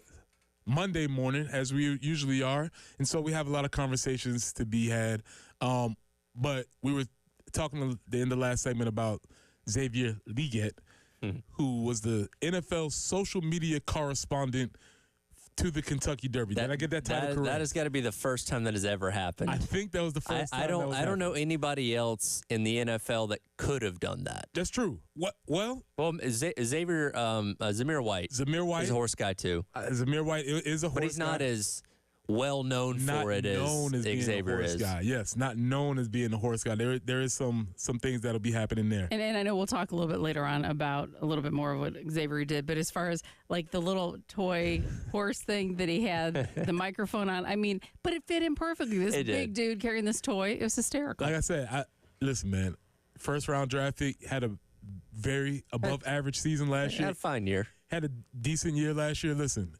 Monday morning, as we usually are. And so we have a lot of conversations to be had. But we were talking at the end of the last segment about Xavier Leggett, who was the NFL social media correspondent to the Kentucky Derby. Did I get that title correct? That has got to be the first time that has ever happened. I think that was the first time. I don't know anybody else in the NFL that could have done that. That's true. What? Well, Zamir White. Zamir White is a horse guy too. Zamir White is a horse guy. But he's not as well known for it as Xavier is. Guy. Yes, not known as being a horse guy. There is some things that'll be happening there. And I know we'll talk a little bit later on about a little bit more of what Xavier did. But as far as like the little toy horse thing that he had the microphone on, I mean, but it fit him perfectly. This big dude carrying this toy, it was hysterical. Like I said, listen, man, first round draft pick, had a very above average season last year. Had a fine year. Had a decent year last year. Listen,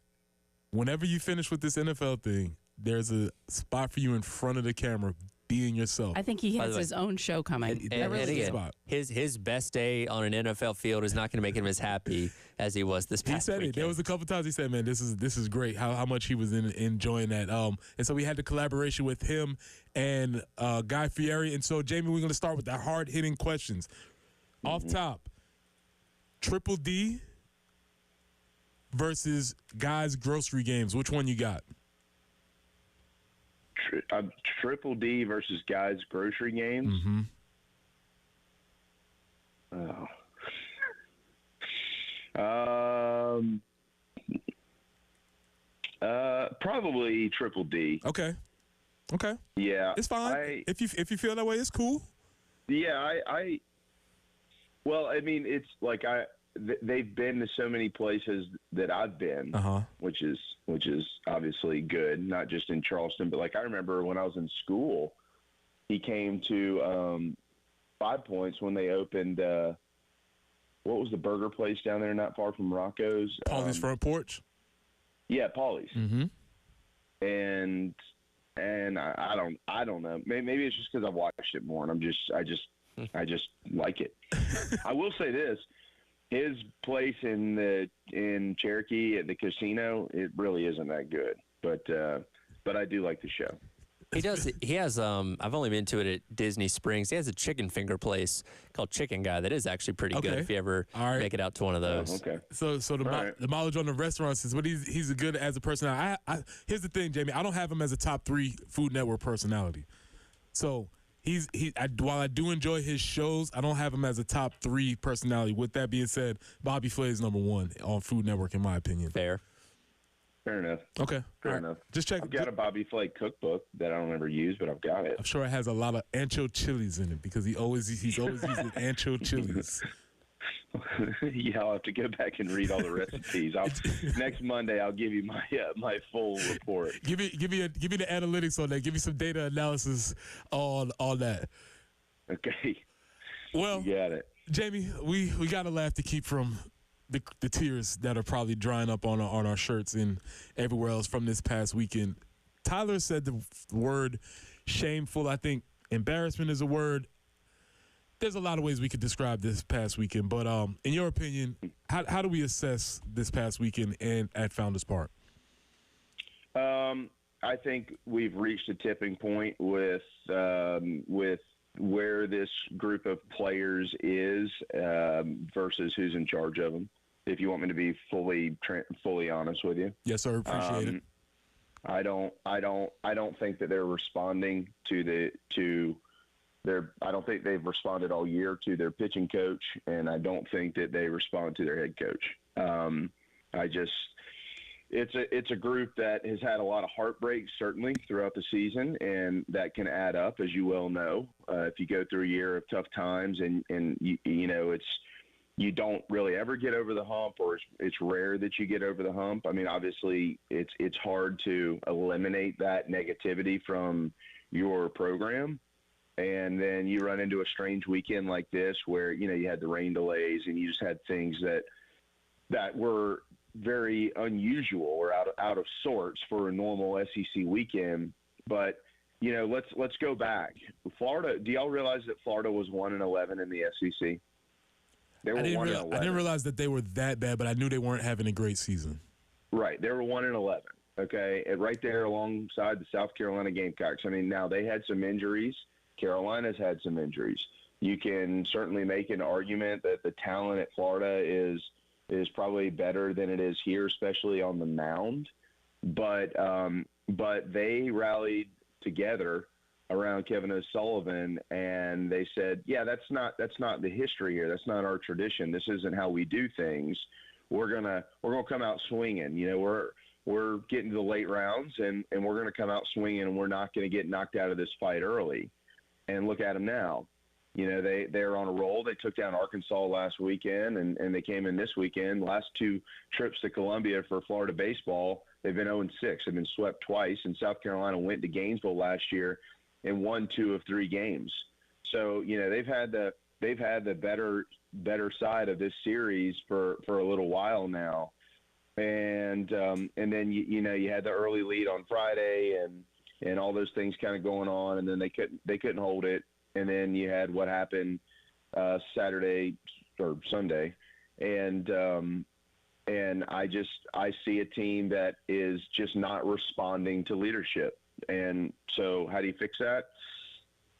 whenever you finish with this NFL thing, there's a spot for you in front of the camera being yourself. I think he has his own show coming. And again, his best day on an NFL field is not going to make him as happy as he was this past weekend. He said it. There was a couple times he said, man, this is great, how much he was enjoying that. And so we had the collaboration with him and Guy Fieri. And so, Jamie, we're going to start with the hard-hitting questions. Off top, Triple D versus Guy's grocery games. Which one you got? Triple D versus Guy's grocery games. Mm-hmm. Probably Triple D. Okay. Yeah, it's fine. If you feel that way, it's cool. Yeah, well, I mean, it's like they've been to so many places that I've been, which is obviously good, not just in Charleston, but like I remember when I was in school, he came to 5 Points when they opened. What was the burger place down there, not far from Rocco's? Paulie's Front Porch. Yeah, Paulie's. Mm-hmm. And I don't know. Maybe it's just because I've watched it more, and I just like it. I will say this. His place in Cherokee at the casino, it really isn't that good, but I do like the show. He has. I've only been to it at Disney Springs. He has a chicken finger place called Chicken Guy that is actually pretty good if you ever make it out to one of those. Okay. So the mileage on the restaurants is what he's a good as a personality. Here's the thing, Jamie. I don't have him as a top 3 Food Network personality. So while I do enjoy his shows, I don't have him as a top 3 personality. With that being said, Bobby Flay is number 1 on Food Network, in my opinion. Fair enough. Okay. Fair enough. Just check. I've got a Bobby Flay cookbook that I don't ever use, but I've got it. I'm sure it has a lot of ancho chilies in it because he's always using ancho chilies. Yeah, I'll have to go back and read all the recipes. Next Monday I'll give you my full report. Give me the analytics on that. Give me some data analysis on all that. Okay. Well, you got it. Jamie, we got to laugh to keep from the tears that are probably drying up on our shirts and everywhere else from this past weekend. Tyler said the word shameful. I think embarrassment is a word. there's a lot of ways we could describe this past weekend, but in your opinion, how do we assess this past weekend at Founders Park? I think we've reached a tipping point with where this group of players is versus who's in charge of them. If you want me to be fully honest with you. Yes, sir. Appreciate it. I don't think that they're responding I don't think they've responded all year to their pitching coach, and I don't think that they respond to their head coach. It's a group that has had a lot of heartbreak, certainly, throughout the season, and that can add up, as you well know. If you go through a year of tough times and you don't really ever get over the hump, or it's rare that you get over the hump. I mean, obviously, it's hard to eliminate that negativity from your program. And then you run into a strange weekend like this where, you had the rain delays and you just had things that were very unusual or out of sorts for a normal SEC weekend. But, let's go back. Florida, do y'all realize that Florida was 1-11 in the SEC? They were 1-11. I didn't realize that they were that bad, but I knew they weren't having a great season. Right. They were 1-11. Okay. And right there alongside the South Carolina Gamecocks. I mean, now they had some injuries. Carolina's had some injuries. You can certainly make an argument that the talent at Florida is probably better than it is here, especially on the mound. But they rallied together around Kevin O'Sullivan, and they said, "Yeah, that's not the history here. That's not our tradition. This isn't how we do things. We're gonna come out swinging. We're getting to the late rounds, and we're gonna come out swinging, and we're not gonna get knocked out of this fight early." And look at them now. They're on a roll. They took down Arkansas last weekend, and they came in this weekend. Last two trips to Columbia for Florida baseball, they've been 0-6. They've been swept twice, and South Carolina went to Gainesville last year and won 2 of 3 games. So, they've had the better side of this series for a little while now. And then, you had the early lead on Friday and all those things kind of going on, and then they couldn't hold it. And then you had what happened Saturday or Sunday, and I see a team that is just not responding to leadership. And so, how do you fix that?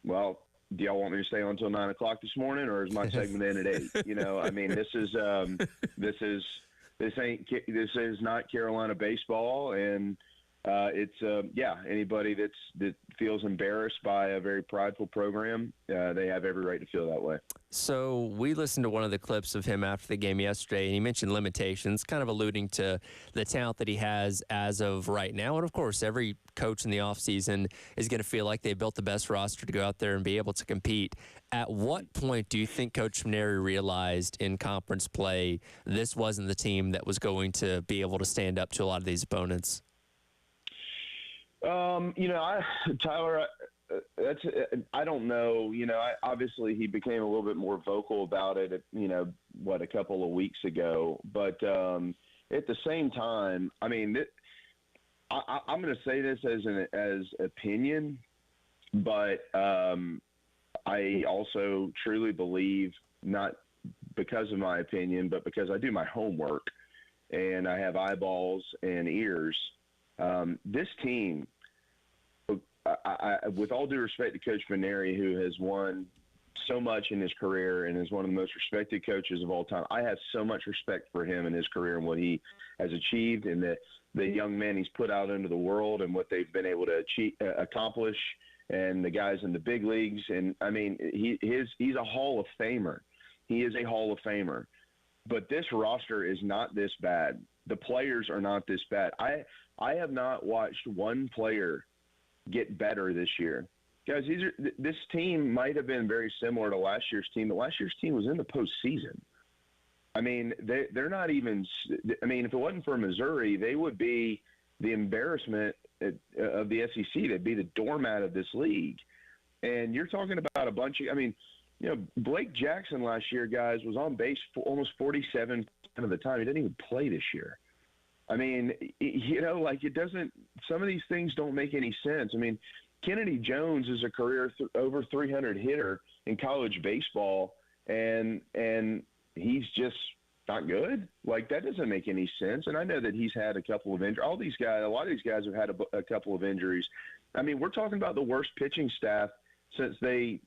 Well, do y'all want me to stay on until 9:00 this morning, or is my segment in at 8? I mean, this is not Carolina baseball, and anybody that feels embarrassed by a very prideful program, they have every right to feel that way. So we listened to one of the clips of him after the game yesterday, and he mentioned limitations, kind of alluding to the talent that he has as of right now. And, of course, every coach in the offseason is going to feel like they built the best roster to go out there and be able to compete. At what point do you think Coach Maneri realized in conference play this wasn't the team that was going to be able to stand up to a lot of these opponents? Tyler, I don't know. Obviously he became a little bit more vocal about it, a couple of weeks ago. But at the same time, I mean, I'm going to say this as opinion, but I also truly believe, not because of my opinion, but because I do my homework and I have eyeballs and ears. This team, with all due respect to Coach Maneri, who has won so much in his career and is one of the most respected coaches of all time, I have so much respect for him and his career and what he has achieved and the young men he's put out into the world and what they've been able to accomplish, and the guys in the big leagues. And, I mean, he's a Hall of Famer. He is a Hall of Famer. But this roster is not this bad. The players are not this bad. I have not watched one player get better this year. Guys, this team might have been very similar to last year's team, but last year's team was in the postseason. I mean, they're not even – I mean, if it wasn't for Missouri, they would be the embarrassment of the SEC. They'd be the doormat of this league. And you're talking about a bunch of – I mean, Blake Jackson last year, guys, was on base for almost 47% of the time. He didn't even play this year. I mean, it doesn't – some of these things don't make any sense. I mean, Kennedy Jones is a career over 300 hitter, in college baseball, and he's just not good. Like, that doesn't make any sense. And I know that he's had a couple of injuries. A lot of these guys have had a couple of injuries. I mean, we're talking about the worst pitching staff since the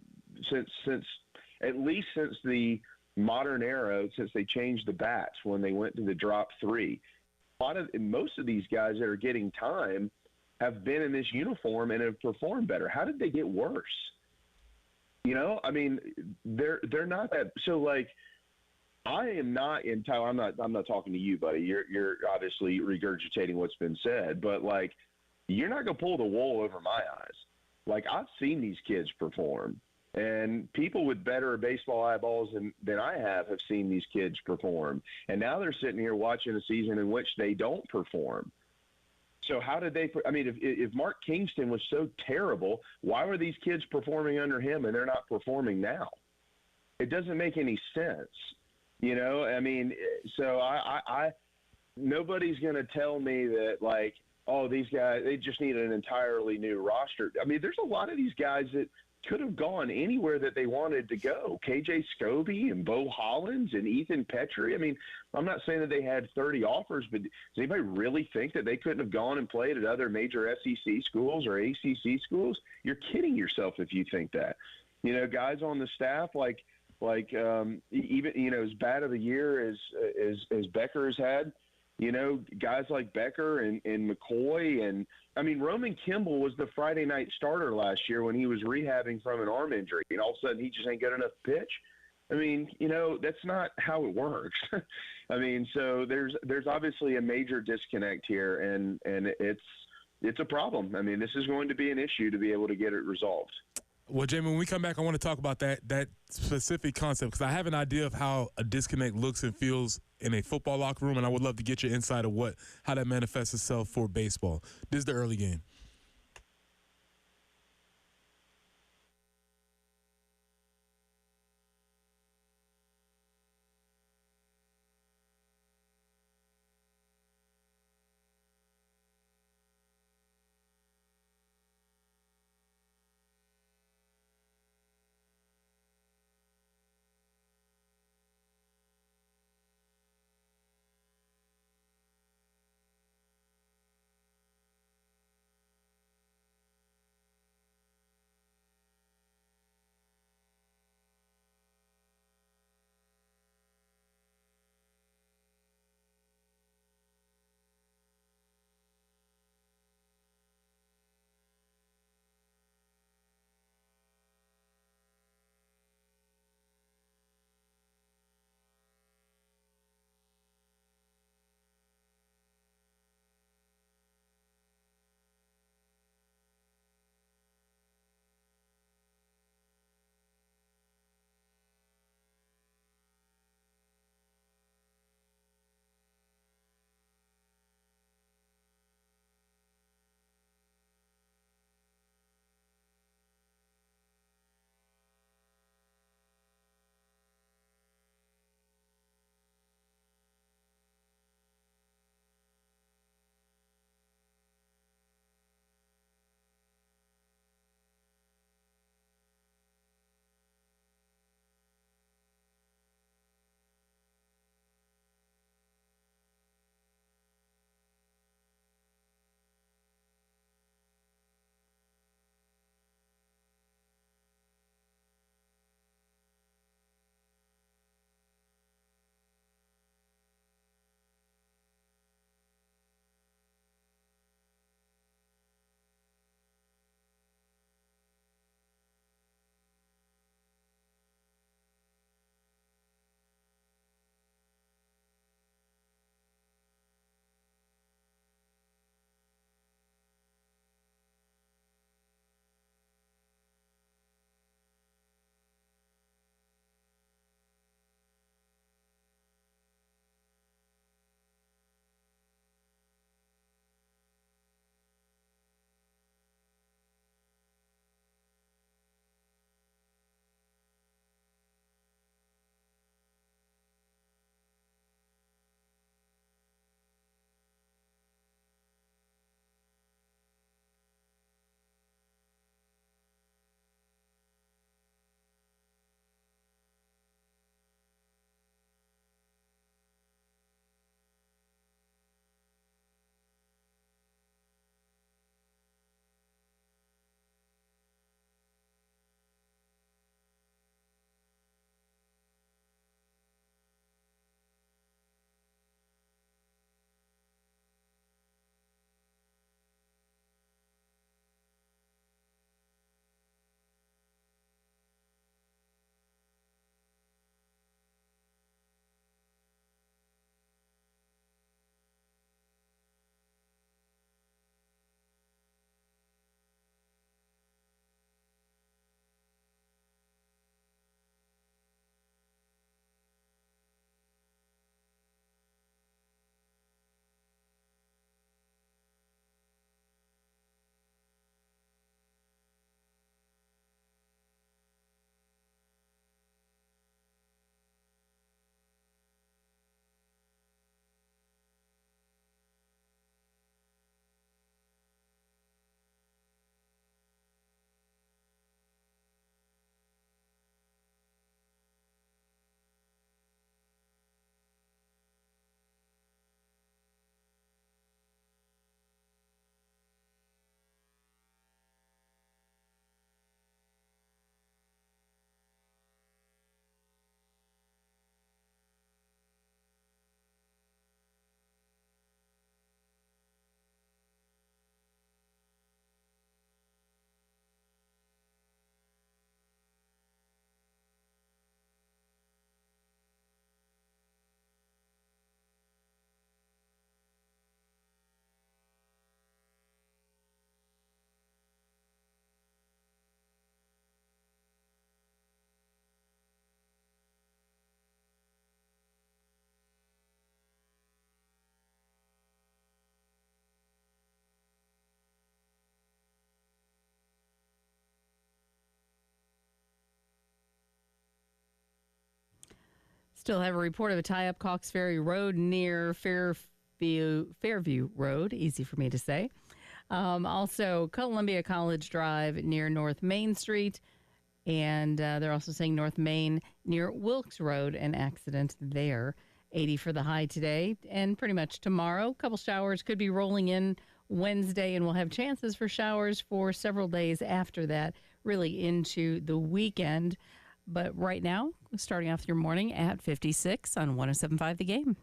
modern era, since they changed the bats when they went to the drop 3. Most of these guys that are getting time have been in this uniform and have performed better. How did they get worse? You know, I mean, they're not that. So, like, I am not in Tyler. I'm not talking to you, buddy. You're obviously regurgitating what's been said, but like, you're not gonna pull the wool over my eyes. Like, I've seen these kids perform, and people with better baseball eyeballs than I have seen these kids perform. And now they're sitting here watching a season in which they don't perform. So how did they – I mean, if Mark Kingston was so terrible, why were these kids performing under him and they're not performing now? It doesn't make any sense. You know, I mean, so I nobody's going to tell me that, like, oh, these guys, they just need an entirely new roster. I mean, there's a lot of these guys that could have gone anywhere that they wanted to go. KJ Scobie and Bo Hollins and Ethan Petrie. I mean, I'm not saying that they had 30 offers, but does anybody really think that they couldn't have gone and played at other major SEC schools or ACC schools? You're kidding yourself if you think that. You know, guys on the staff like even, you know, as bad of a year as Becker has had, you know, guys like Becker and McCoy and, I mean, Roman Kimball was the Friday night starter last year when he was rehabbing from an arm injury, and all of a sudden he just ain't good enough to pitch. I mean, you know, that's not how it works. I mean, so there's obviously a major disconnect here, and it's a problem. I mean, this is going to be an issue to be able to get it resolved. Well, Jamie, when we come back, I want to talk about that specific concept because I have an idea of how a disconnect looks and feels in a football locker room, and I would love to get your insight of how that manifests itself for baseball. This is the early game. Still have a report of a tie-up Cox Ferry Road near Fairview Road. Easy for me to say. Also, Columbia College Drive near North Main Street. And they're also saying North Main near Wilkes Road, an accident there. 80 for the high today and pretty much tomorrow. A couple showers could be rolling in Wednesday, and we'll have chances for showers for several days after that, really into the weekend. But right now, starting off your morning at 56 on 107.5 The Game.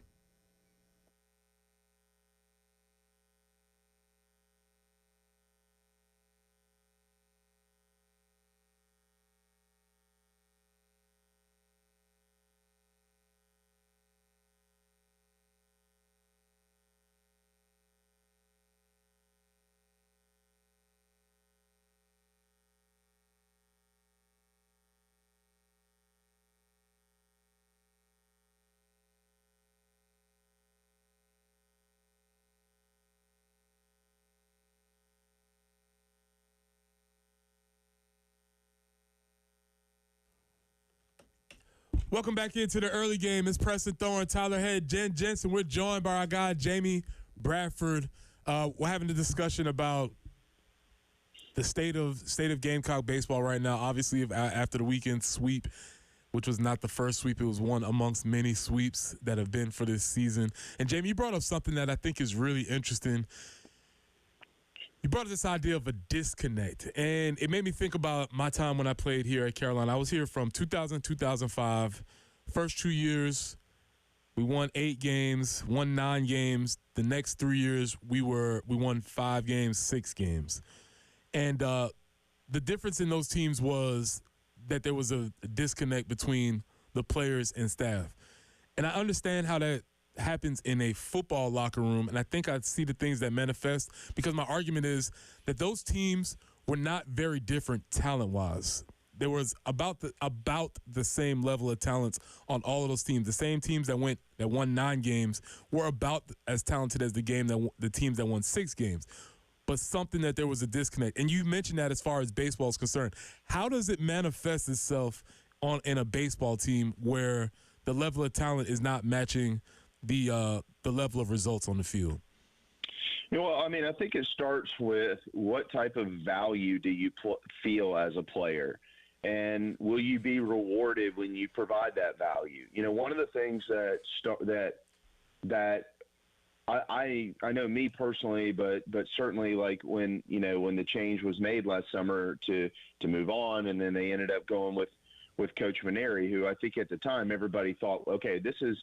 Welcome back into the early game. It's Preston Thorne, Tyler Head, Jen Jensen. We're joined by our guy, Jamie Bradford. We're having a discussion about the state of Gamecock baseball right now. Obviously, after the weekend sweep, which was not the first sweep, it was one amongst many sweeps that have been for this season. And, Jamie, you brought up something that I think is really interesting. You brought up this idea of a disconnect, and it made me think about my time when I played here at Carolina. I was here from 2000 2005. First 2 years, we won 8 games, won 9 games. The next 3 years, we won 5 games, 6 games. And the difference in those teams was that there was a disconnect between the players and staff. And I understand how that happens in a football locker room, and I think I see the things that manifest, because my argument is that those teams were not very different talent-wise. There was about the same level of talents on all of those teams. The same teams that won 9 games were about as talented as the teams that won 6 games. But something that there was a disconnect. And you mentioned that as far as baseball is concerned. How does it manifest itself in a baseball team where the level of talent is not matching the level of results on the field? Well, I mean, I think it starts with what type of value do you feel as a player, and will you be rewarded when you provide that value? You know, one of the things that I know me personally, but certainly like when the change was made last summer to move on, and then they ended up going with Coach Maneri, who I think at the time everybody thought, okay, this is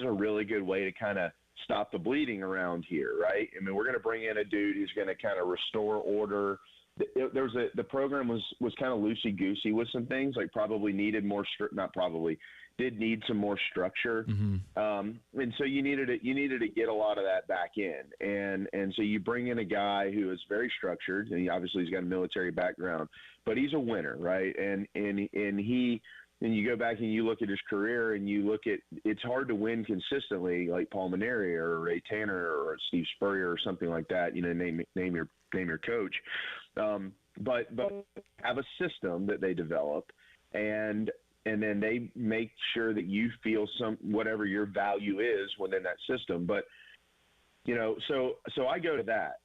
a really good way to kind of stop the bleeding around here, right? I mean, we're going to bring in a dude who's going to kind of restore order. The program was kind of loosey-goosey with some things, like probably needed more did need some more structure. Mm-hmm. And so you needed to get a lot of that back in. And so you bring in a guy who is very structured, and obviously he's got a military background, but he's a winner, right? And you go back and you look at his career, and you look at, it's hard to win consistently like Paul Maneri or Ray Tanner or Steve Spurrier or something like that. You know, name your coach, but have a system that they develop, and then they make sure that you feel whatever your value is within that system. But so I go to that.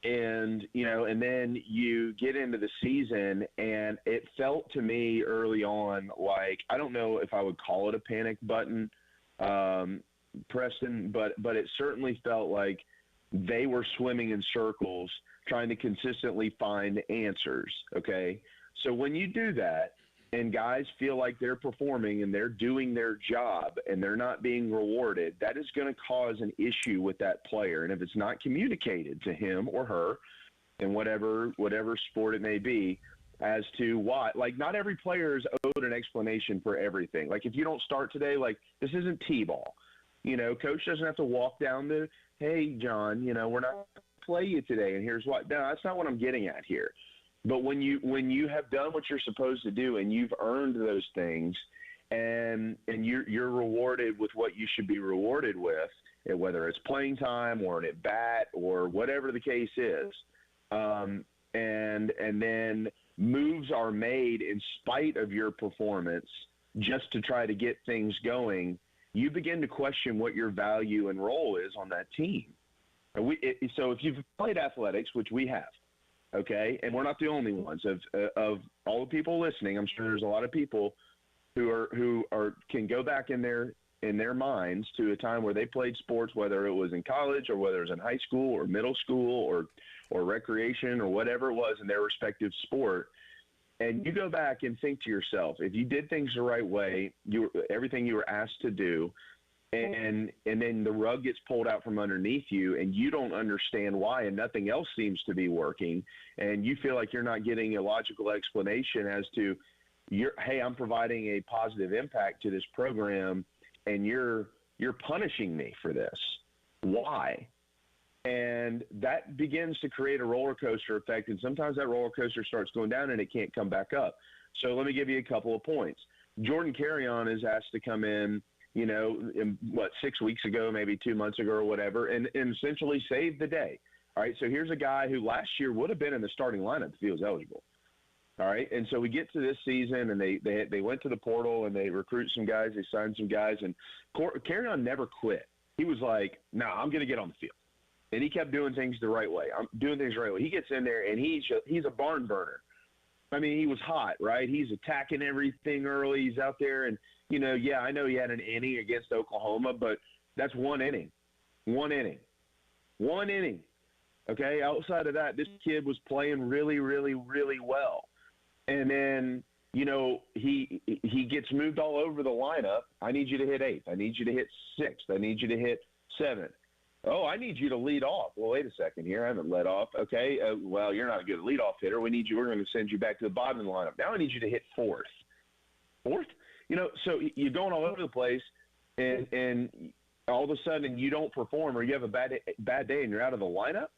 And, and then you get into the season, and it felt to me early on like, I don't know if I would call it a panic button, Preston, but it certainly felt like they were swimming in circles trying to consistently find answers, okay? So when you do that and guys feel like they're performing and they're doing their job and they're not being rewarded, that is going to cause an issue with that player. And if it's not communicated to him or her in whatever sport it may be as to why, like not every player is owed an explanation for everything. Like if you don't start today, like this isn't T-ball. Coach doesn't have to walk down to, hey, John, we're not going to play you today, and here's why. No, that's not what I'm getting at here. But when you have done what you're supposed to do and you've earned those things, and you're rewarded with what you should be rewarded with, whether it's playing time or an at bat or whatever the case is, and then moves are made in spite of your performance just to try to get things going, you begin to question what your value and role is on that team. So if you've played athletics, which we have, okay, and we're not the only ones, of all the people listening, I'm sure there's a lot of people who can go back in their minds to a time where they played sports, whether it was in college or whether it was in high school or middle school or recreation or whatever it was in their respective sport. And you go back and think to yourself, if you did things the right way, everything you were asked to do, and then the rug gets pulled out from underneath you and you don't understand why and nothing else seems to be working, and you feel like you're not getting a logical explanation as to, hey, I'm providing a positive impact to this program and you're punishing me for this. Why? And that begins to create a roller coaster effect, and sometimes that roller coaster starts going down and it can't come back up. So let me give you a couple of points. Jordan Carrion is asked to come in, 6 weeks ago, maybe 2 months ago or whatever, and essentially save the day. All right, so here's a guy who last year would have been in the starting lineup if he was eligible. All right, and so we get to this season, and they went to the portal, and they recruit some guys, they signed some guys, and Carrion never quit. He was like, no, I'm going to get on the field. And he kept doing things the right way. I'm doing things the right way. He gets in there, and he's a barn burner. I mean, he was hot, right? He's attacking everything early. He's out there, and, I know he had an inning against Oklahoma, but that's one inning. One inning. Okay? Outside of that, this kid was playing really, really, really well. And then, he gets moved all over the lineup. I need you to hit 8th. I need you to hit 6th. I need you to hit 7th. Oh, I need you to lead off. Well, wait a second here. I haven't led off. Okay. Well, you're not a good leadoff hitter. We're going to send you back to the bottom of the lineup. Now I need you to hit 4th. 4th? So you're going all over the place, and all of a sudden you don't perform or you have a bad day and you're out of the lineup?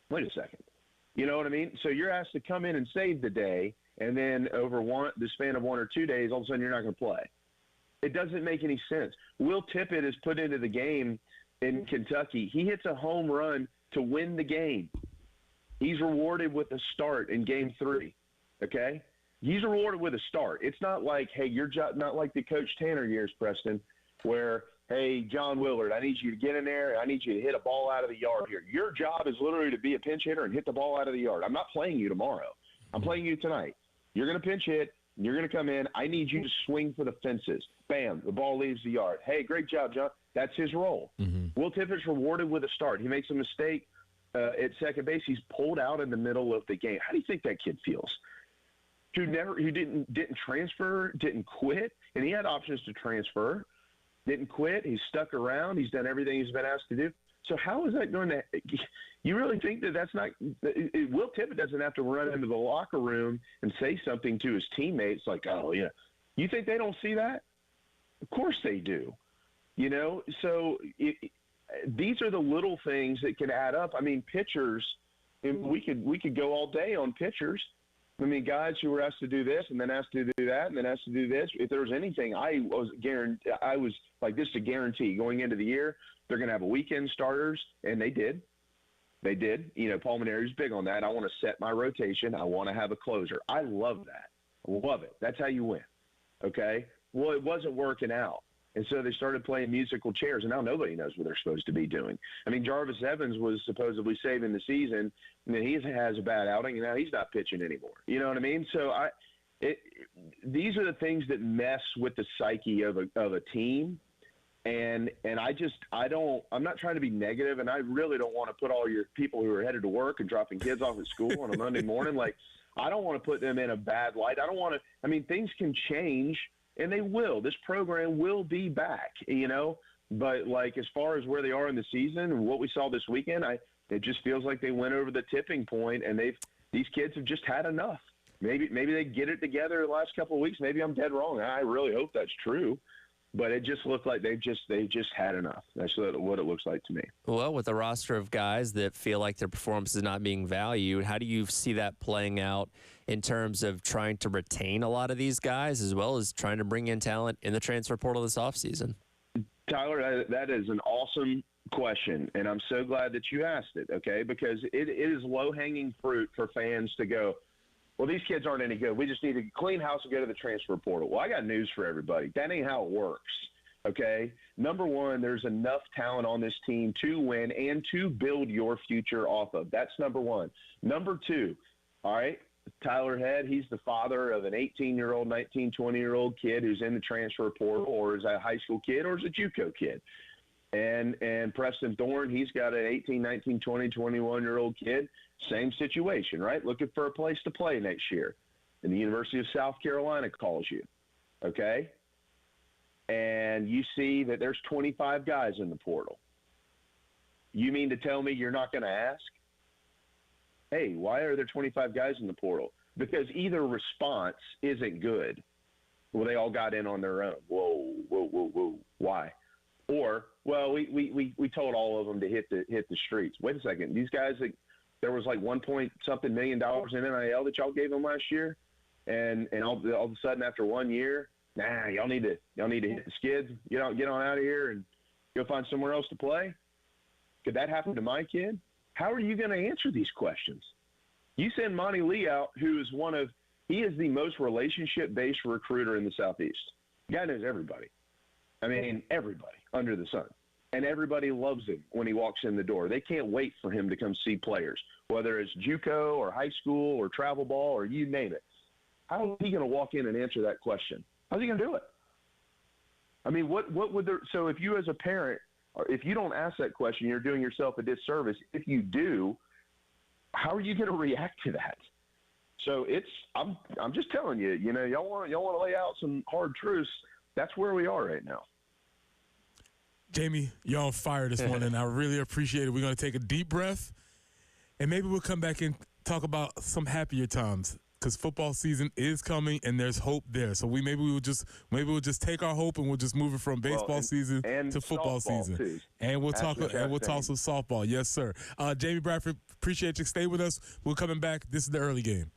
Wait a second. You know what I mean? So you're asked to come in and save the day, and then over the span of 1 or 2 days, all of a sudden you're not going to play. It doesn't make any sense. Will Tippett is put into the game in Kentucky. He hits a home run to win the game. He's rewarded with a start in Game 3, okay? He's rewarded with a start. It's not like, hey, your job, not like the Coach Tanner years, Preston, where, hey, John Willard, I need you to get in there. I need you to hit a ball out of the yard here. Your job is literally to be a pinch hitter and hit the ball out of the yard. I'm not playing you tomorrow. I'm playing you tonight. You're going to pinch hit. You're going to come in. I need you to swing for the fences. Bam, the ball leaves the yard. Hey, great job, John. That's his role. Mm-hmm. Will Tippett's rewarded with a start. He makes a mistake at second base. He's pulled out in the middle of the game. How do you think that kid feels? Who didn't transfer, didn't quit, and he had options to transfer. Didn't quit. He's stuck around. He's done everything he's been asked to do. So how is that going to – you really think that's not – Will Tippett doesn't have to run into the locker room and say something to his teammates like, oh, yeah. You think they don't see that? Of course they do. So these are the little things that can add up. I mean, pitchers, we could go all day on pitchers. I mean, guys who were asked to do this and then asked to do that and then asked to do this. If there was anything, I was like, this is a guarantee going into the year. They're going to have a weekend starters, and they did. They did. Paul Maneri's big on that. I want to set my rotation. I want to have a closer. I love that. I love it. That's how you win. Okay? Well, it wasn't working out. And so they started playing musical chairs, and now nobody knows what they're supposed to be doing. I mean, Jarvis Evans was supposedly saving the season, and then he has a bad outing, and now he's not pitching anymore. You know what I mean? So these are the things that mess with the psyche of a team. And I'm not trying to be negative, and I really don't want to put all your people who are headed to work and dropping kids off at school on a Monday morning. Like, I don't want to put them in a bad light. Things can change. And they will. This program will be back, But, like, as far as where they are in the season and what we saw this weekend, it just feels like they went over the tipping point, and these kids have just had enough. Maybe they get it together the last couple of weeks. Maybe I'm dead wrong. I really hope that's true. But it just looked like they just had enough. That's what it looks like to me. Well, with a roster of guys that feel like their performance is not being valued, how do you see that playing out in terms of trying to retain a lot of these guys as well as trying to bring in talent in the transfer portal this offseason? Tyler, that is an awesome question, and I'm so glad that you asked it, okay, because it is low-hanging fruit for fans to go, well, these kids aren't any good. We just need to clean house and go to the transfer portal. Well, I got news for everybody. That ain't how it works, okay? Number one, there's enough talent on this team to win and to build your future off of. That's number one. Number two, all right, Tyler Head, he's the father of an 18-year-old, 19, 20-year-old kid who's in the transfer portal, or is a high school kid, or is a JUCO kid. And Preston Thorne, he's got an 18, 19, 20, 21-year-old kid. Same situation, right? Looking for a place to play next year. And the University of South Carolina calls you, okay? And you see that there's 25 guys in the portal. You mean to tell me you're not going to ask? Hey, why are there 25 guys in the portal? Because either response isn't good. Well, they all got in on their own. Whoa. Why? Or, well, we told all of them to hit the streets. Wait a second. These guys, there was like $1.something million in NIL that y'all gave them last year, and all of a sudden after 1 year, y'all need to hit the skids. Get on out of here and go find somewhere else to play. Could that happen to my kid? How are you going to answer these questions? You send Monty Lee out, who is he is the most relationship-based recruiter in the Southeast. The guy knows everybody. I mean, everybody under the sun. And everybody loves him when he walks in the door. They can't wait for him to come see players, whether it's JUCO or high school or travel ball or you name it. How is he going to walk in and answer that question? How's he going to do it? I mean, what would there – so if you as a parent, or if you don't ask that question, you're doing yourself a disservice. If you do, how are you going to react to that? So I'm just telling you, y'all want to lay out some hard truths. That's where we are right now. Jamie, you're on fire this morning. I really appreciate it. We're going to take a deep breath, and maybe we'll come back and talk about some happier times because football season is coming and there's hope there. So maybe we'll just take our hope and we'll just move it from baseball season to football season, too. and we'll talk some softball. Yes, sir. Jamie Bradford, appreciate you. Stay with us. We're coming back. This is the early game.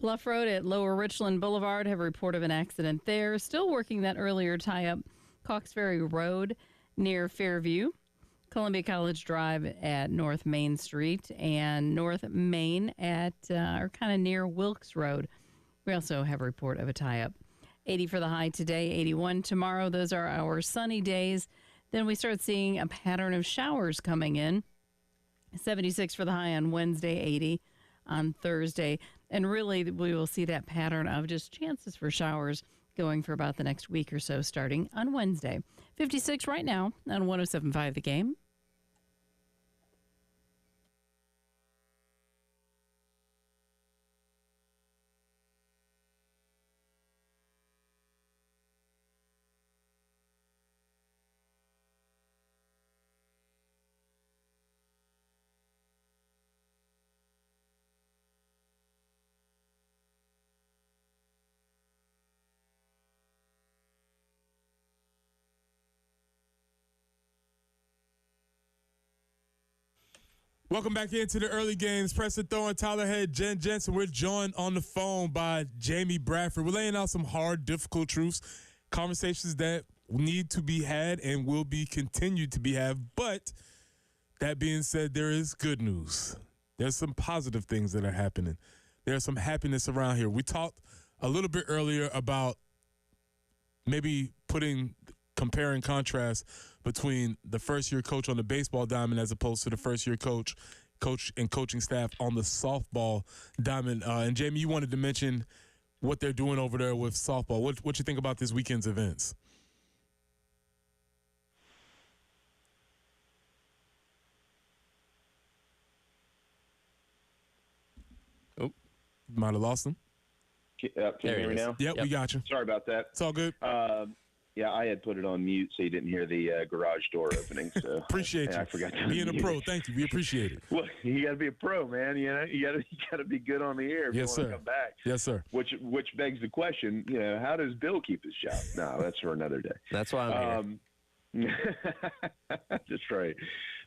Bluff Road at Lower Richland Boulevard have a report of an accident there. Still working that earlier tie-up. Cox Ferry Road near Fairview. Columbia College Drive at North Main Street and North Main at or kind of near Wilkes Road. We also have a report of a tie-up. 80 for the high today, 81 tomorrow. Those are our sunny days. Then we start seeing a pattern of showers coming in. 76 for the high on Wednesday, 80 on Thursday. And really, we will see that pattern of just chances for showers going for about the next week or so, starting on Wednesday. 56 right now on 107.5 The Game. Welcome back into the early games. Preston Thorne, Tyler Head, Jen Jensen. We're joined on the phone by Jamie Bradford. We're laying out some hard, difficult truths, conversations that need to be had and will be continued to be had. But that being said, there is good news. There's some positive things that are happening. There's some happiness around here. We talked a little bit earlier about maybe compare and contrast between the first-year coach on the baseball diamond as opposed to the first-year coach and coaching staff on the softball diamond. And Jamie, you wanted to mention what they're doing over there with softball. What you think about this weekend's events? Oh, might have lost him. Can you hear me now? Yep, we got you. Sorry about that. It's all good. Yeah, I had put it on mute so you didn't hear the garage door opening. So appreciate you. I forgot to being a pro. Thank you. We appreciate it. Well, you got to be a pro, man. You know, you got to be good on the air if you want to come back. Yes, sir. Which begs the question, how does Bill keep his job? No, that's for another day. That's why I'm here. That's right.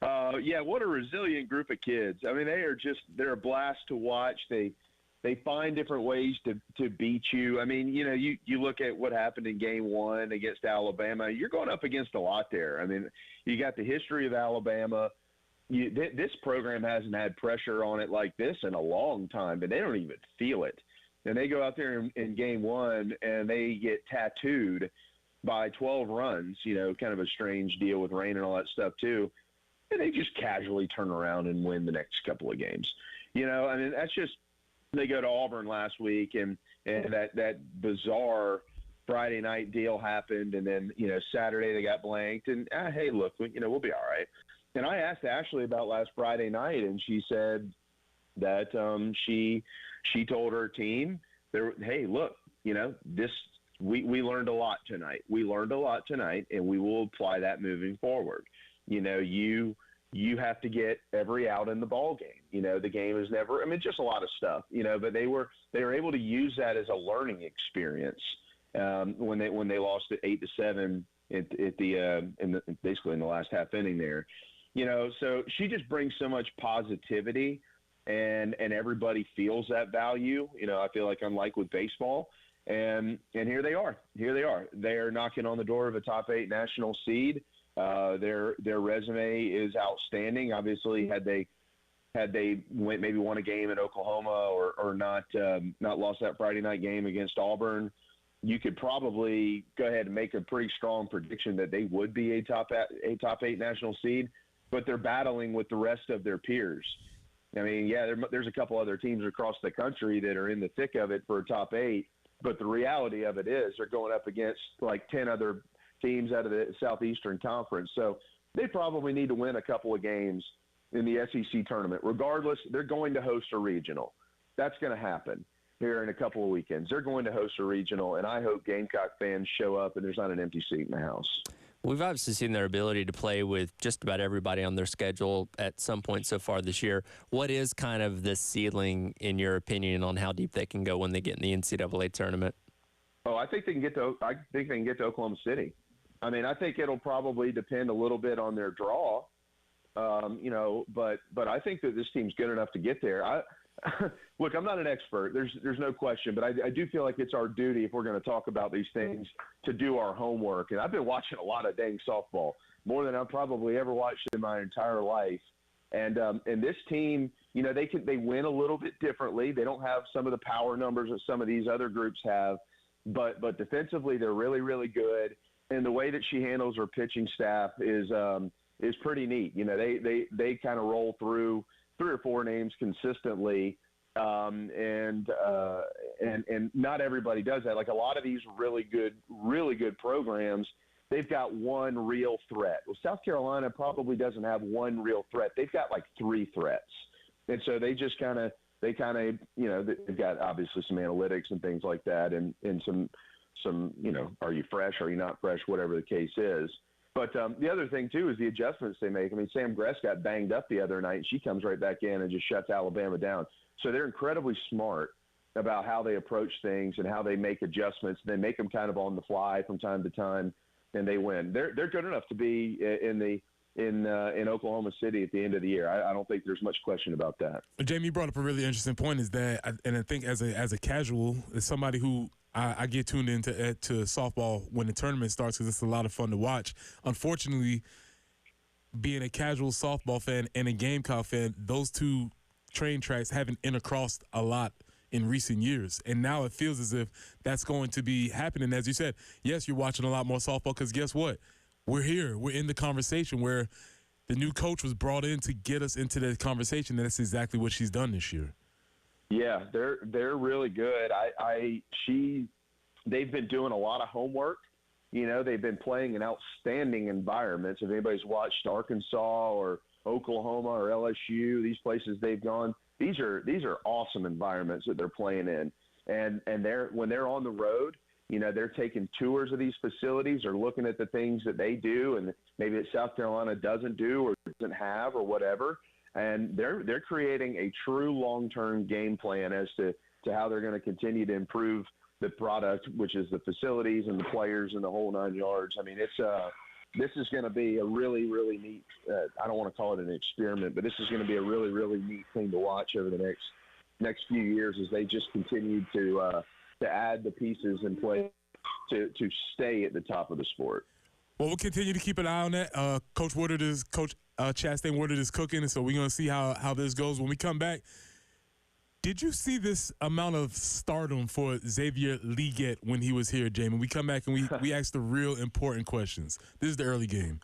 Yeah, what a resilient group of kids. I mean, they're a blast to watch. They find different ways to beat you. I mean, you look at what happened in game 1 against Alabama. You're going up against a lot there. I mean, you got the history of Alabama. This program hasn't had pressure on it like this in a long time, but they don't even feel it. And they go out there in game 1 and they get tattooed by 12 runs, kind of a strange deal with rain and all that stuff too. And they just casually turn around and win the next couple of games. I mean, that's just – they go to Auburn last week, and that bizarre Friday night deal happened, and then Saturday they got blanked, and hey, look, we'll be all right. And I asked Ashley about last Friday night, and she said that she told her team, hey, look, this we learned a lot tonight. We learned a lot tonight, and we will apply that moving forward. You have to get every out in the ball game. The game is never. I mean, just a lot of stuff. But they were able to use that as a learning experience when they lost it 8-7 basically in the last half inning there. So she just brings so much positivity, and everybody feels that value. I feel like unlike with baseball, and here they are. They are knocking on the door of a top 8 national seed. Their resume is outstanding. Obviously, had they maybe won a game in Oklahoma or not lost that Friday night game against Auburn, you could probably go ahead and make a pretty strong prediction that they would be a top 8 national seed. But they're battling with the rest of their peers. I mean, yeah, there's a couple other teams across the country that are in the thick of it for a top 8. But the reality of it is they're going up against like 10 other teams out of the Southeastern Conference. So they probably need to win a couple of games in the SEC tournament. Regardless, they're going to host a regional. That's going to happen here in a couple of weekends. They're going to host a regional, and I hope Gamecock fans show up and there's not an empty seat in the house. We've obviously seen their ability to play with just about everybody on their schedule at some point so far this year. What is kind of the ceiling, in your opinion, on how deep they can go when they get in the NCAA tournament? Oh, I think they can get to Oklahoma City. I mean, I think it'll probably depend a little bit on their draw, but I think that this team's good enough to get there. look, I'm not an expert. There's no question, but I do feel like it's our duty if we're going to talk about these things to do our homework. And I've been watching a lot of dang softball, more than I've probably ever watched in my entire life. And this team, you know, they win a little bit differently. They don't have some of the power numbers that some of these other groups have, but defensively they're really, really good. And the way that she handles her pitching staff is pretty neat. You know, they kind of roll through 3 or 4 names consistently, and not everybody does that. Like a lot of these really good programs, they've got one real threat. Well, South Carolina probably doesn't have one real threat. They've got like 3 threats, and so they you know, they've got obviously some analytics and things like that, and some you know, are you fresh, are you not fresh, whatever the case is. But the other thing, too, is the adjustments they make. I mean, Sam Gress got banged up the other night, and she comes right back in and just shuts Alabama down. So they're incredibly smart about how they approach things and how they make adjustments. They make them kind of on the fly from time to time, and they win. They're good enough to be in Oklahoma City at the end of the year. I don't think there's much question about that. Jamie, you brought up a really interesting point. Is that, and I think as a casual, as somebody who I get tuned into softball when the tournament starts because it's a lot of fun to watch. Unfortunately, being a casual softball fan and a Gamecock fan, those two train tracks haven't intercrossed a lot in recent years. And now it feels as if that's going to be happening. As you said, yes, you're watching a lot more softball because guess what? We're here. We're in the conversation where the new coach was brought in to get us into that conversation. And that's exactly what she's done this year. Yeah, they're really good. They've been doing a lot of homework. You know, they've been playing in outstanding environments. If anybody's watched Arkansas or Oklahoma or LSU, these places they've gone, these are awesome environments that they're playing in. And when they're on the road, you know, they're taking tours of these facilities or looking at the things that they do and maybe that South Carolina doesn't do or doesn't have or whatever. And they're creating a true long-term game plan as to how they're going to continue to improve the product, which is the facilities and the players and the whole 9 yards. I mean, this is going to be a really, really neat. I don't want to call it an experiment, but this is going to be a really, really neat thing to watch over the next few years as they just continue to add the pieces and play to stay at the top of the sport. Well, we'll continue to keep an eye on that. Coach Chastain Woodard is cooking, and so we're going to see how this goes. When we come back, did you see this amount of stardom for Xavier Leggett when he was here, Jamie? We come back and we ask the real important questions. This is the early game.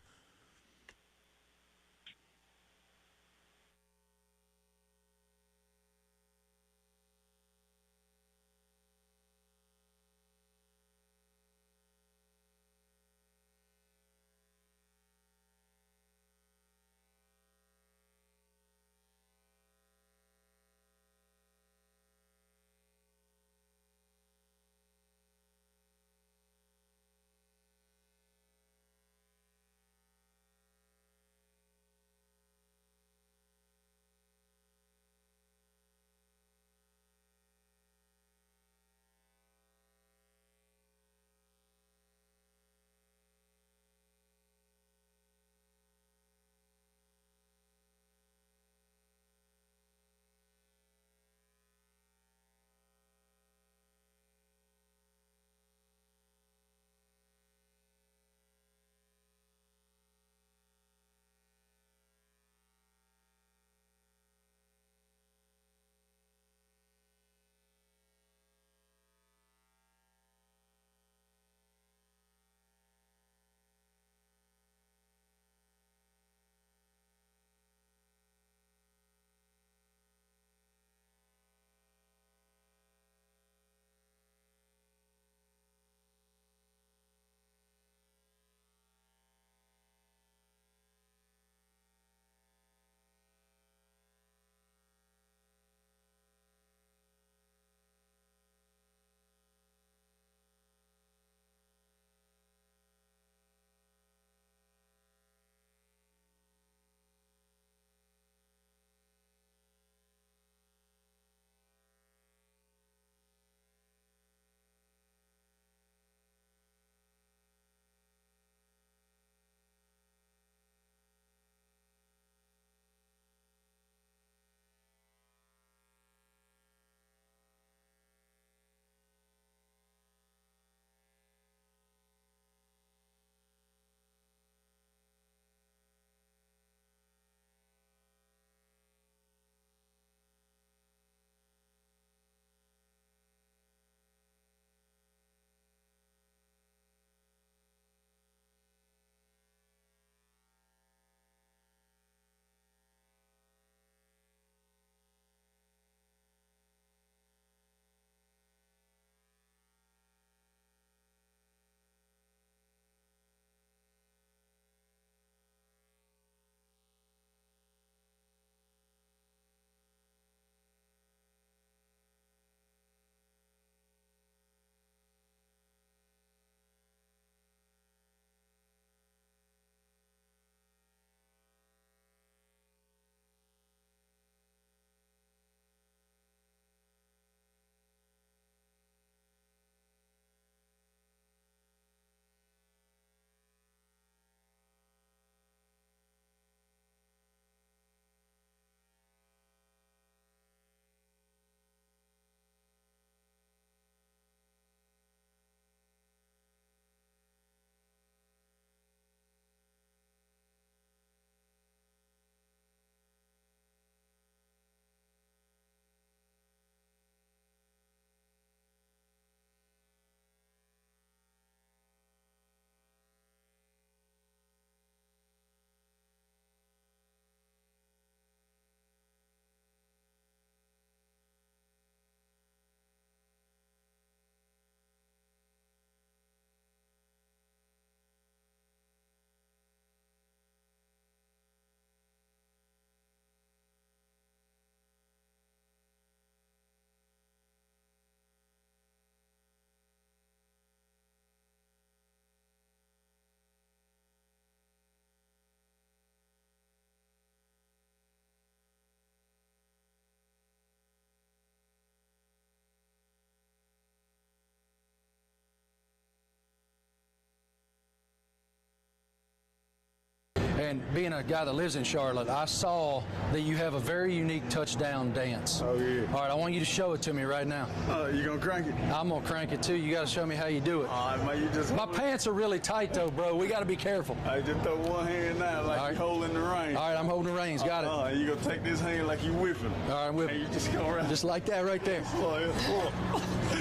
man, being a guy that lives in Charlotte, I saw that you have a very unique touchdown dance. Oh, yeah. All right, I want you to show it to me right now. You gonna crank it? I'm gonna crank it too. You gotta show me how you do it. All right, man, you just... My pants are really tight though, bro. We gotta be careful. I just throw one hand down like you're holding the reins. All right, I'm holding the reins. Got it. You gonna take this hand like you whipping. All right, I'm whipping. And you just go around. Just like that right there.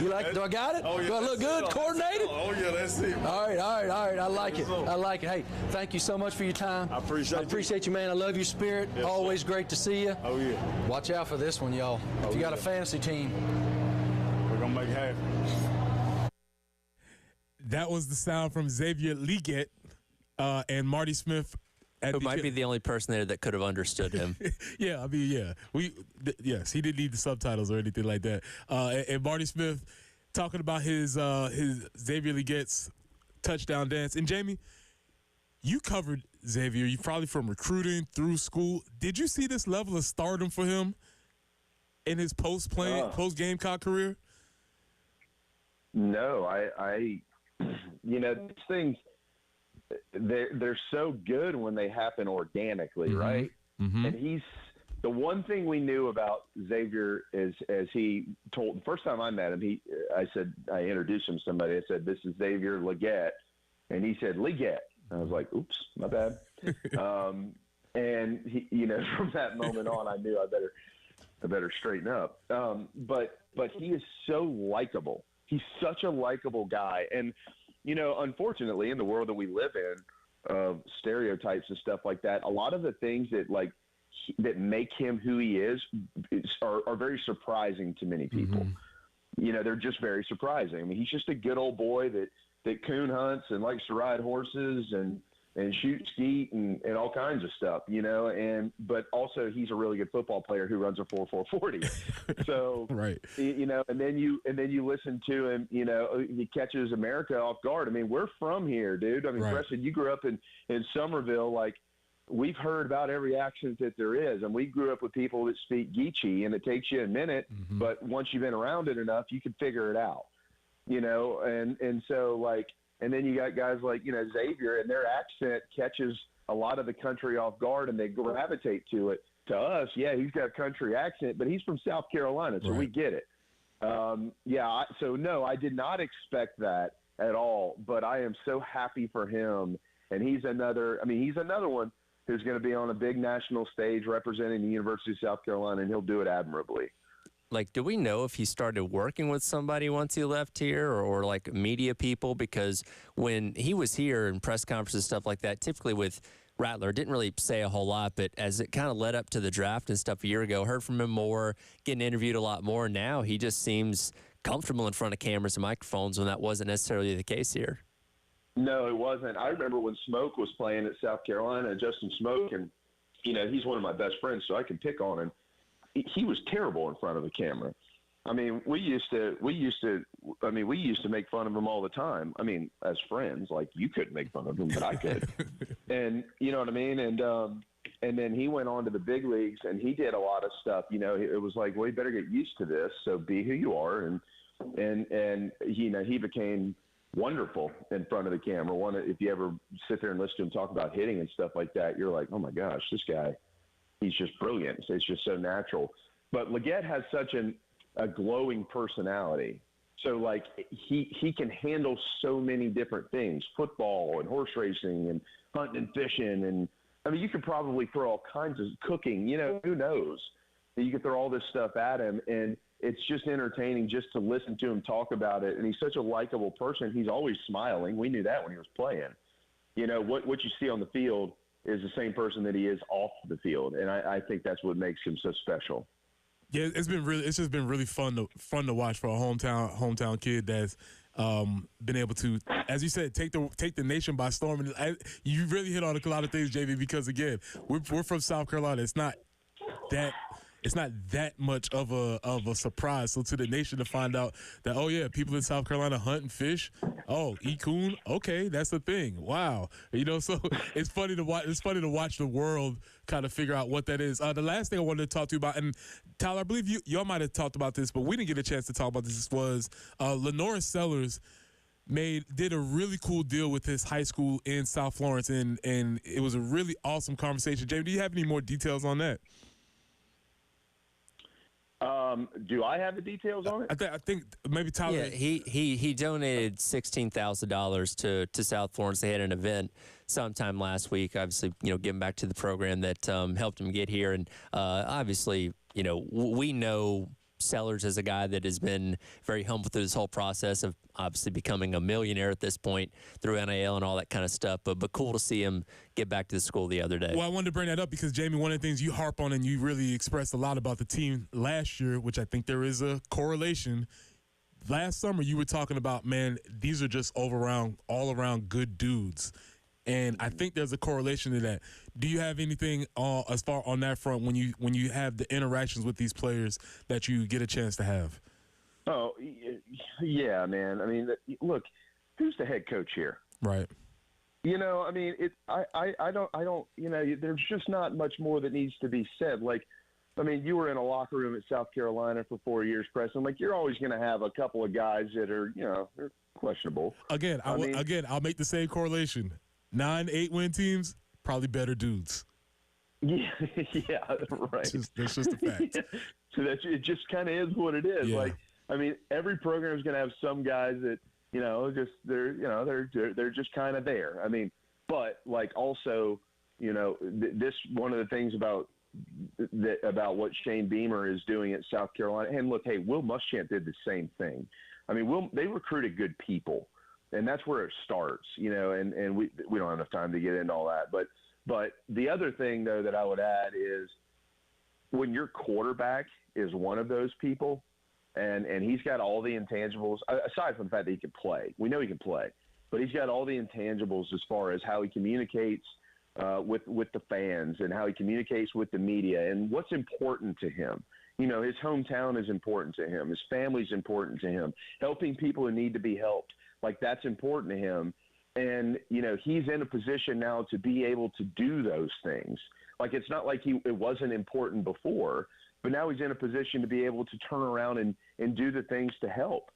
You like it? Do I got it? Oh, yeah. Do I look good? Coordinated? Oh, yeah, that's it. All right. I like it. I like it. Hey, thank you so much for your time. I appreciate you, man. I love your spirit. Yes, Always sir. great to see you. Oh, yeah. Watch out for this one, y'all. If you got a fantasy team. We're going to make it happen. That was the sound from Xavier Leggett and Marty Smith. Who might be the only person there that could have understood him. Yeah, I mean, yeah. Yes, he didn't need the subtitles or anything like that. And Marty Smith talking about his Xavier Leggett's touchdown dance. And Jamie, you covered Xavier. You probably from recruiting through school. Did you see this level of stardom for him in his post Gamecock career? No, I these things, they're so good when they happen organically, right? Mm-hmm. And the one thing we knew about Xavier is, as he told the first time I met him, I introduced him to somebody. I said, "This is Xavier Leggett," and he said, "Leggett." I was like, "Oops, my bad." And he, from that moment on, I knew I better straighten up. But he is so likable. He's such a likable guy, and unfortunately, in the world that we live in, stereotypes and stuff like that, a lot of the things that make him who he is are very surprising to many people. Mm-hmm. They're just very surprising. I mean, he's just a good old boy that coon hunts and likes to ride horses and shoot skeet and all kinds of stuff, but also he's a really good football player who runs a 4.40. So, right. And then you listen to him, he catches America off guard. I mean, we're from here, dude. I mean, right. Preston, you grew up in Somerville. Like, we've heard about every accent that there is, and we grew up with people that speak Geechee, and it takes you a minute, mm-hmm. but once you've been around it enough, you can figure it out, and so like, and then you got guys like, Xavier, and their accent catches a lot of the country off guard, and they gravitate to it. To us, yeah, he's got a country accent, but he's from South Carolina, so right. We get it. So no, I did not expect that at all, but I am so happy for him, and he's another one who's going to be on a big national stage representing the University of South Carolina, and he'll do it admirably. Like, do we know if he started working with somebody once he left here or like media people? Because when he was here in press conferences, stuff like that, typically with Rattler, didn't really say a whole lot, but as it kind of led up to the draft and stuff a year ago, heard from him more, getting interviewed a lot more. Now he just seems comfortable in front of cameras and microphones when that wasn't necessarily the case here. No, it wasn't. I remember when Smoke was playing at South Carolina, Justin Smoke, and, he's one of my best friends, so I can pick on him. He was terrible in front of the camera. I mean, we used to make fun of him all the time. I mean, as friends, like, you couldn't make fun of him, but I could. And you know what I mean? And then he went on to the big leagues, and he did a lot of stuff. It was like, well, you better get used to this. So be who you are. And he became wonderful in front of the camera. If you ever sit there and listen to him talk about hitting and stuff like that, you're like, oh my gosh, this guy, he's just brilliant. It's just so natural. But Leggett has such a glowing personality. So, like, he can handle so many different things, football and horse racing and hunting and fishing. And, I mean, you could probably throw all kinds of cooking. Who knows? You could throw all this stuff at him, and it's just entertaining just to listen to him talk about it. And he's such a likable person. He's always smiling. We knew that when he was playing. What you see on the field is the same person that he is off the field, and I think that's what makes him so special. Yeah, it's just been really fun to watch for a hometown kid that's been able to, as you said, take the nation by storm. And you really hit on a lot of things, JV, because again, we're from South Carolina. It's not that much of a surprise. So to the nation to find out that, oh yeah, people in South Carolina hunt and fish. Oh, eat coon. Okay, that's the thing. Wow. So it's funny to watch. It's funny to watch the world kind of figure out what that is. The last thing I wanted to talk to you about, and Tyler, I believe y'all might have talked about this, but we didn't get a chance to talk about this. Was Lenora Sellers did a really cool deal with his high school in South Florence, and it was a really awesome conversation. Jamie, do you have any more details on that? Do I have the details on it? I think maybe Tyler. Yeah, he donated $16,000 to South Florence. They had an event sometime last week. Obviously, giving back to the program that helped him get here, and obviously, we know Sellers as a guy that has been very humble through this whole process of obviously becoming a millionaire at this point through NIL and all that kind of stuff. But cool to see him get back to the school the other day. Well, I wanted to bring that up because, Jamie, one of the things you harp on and you really expressed a lot about the team last year, which I think there is a correlation. Last summer, you were talking about, man, these are just all around good dudes. And I think there's a correlation to that. Do you have anything as far on that front when you have the interactions with these players that you get a chance to have? Oh, yeah, man. I mean, look, who's the head coach here? Right. I mean, I don't. There's just not much more that needs to be said. Like, I mean, you were in a locker room at South Carolina for 4 years, Preston. Like, you're always going to have a couple of guys that are, they're questionable. Again, I'll make the same correlation. 9-8 win teams, probably better dudes. Yeah, right. That's just a fact. Yeah. So it just kind of is what it is. Yeah. Like, I mean, every program is going to have some guys that they're just kind of there. I mean, but like also, this one of the things about what Shane Beamer is doing at South Carolina. And look, hey, Will Muschamp did the same thing. I mean, they recruited good people. And that's where it starts, and we don't have enough time to get into all that. But the other thing, though, that I would add is when your quarterback is one of those people and he's got all the intangibles, aside from the fact that he can play. We know he can play. But he's got all the intangibles as far as how he communicates with the fans and how he communicates with the media and what's important to him. His hometown is important to him. His family's important to him. Helping people who need to be helped. Like, that's important to him. And, he's in a position now to be able to do those things. Like, it's not like it wasn't important before, but now he's in a position to be able to turn around and do the things to help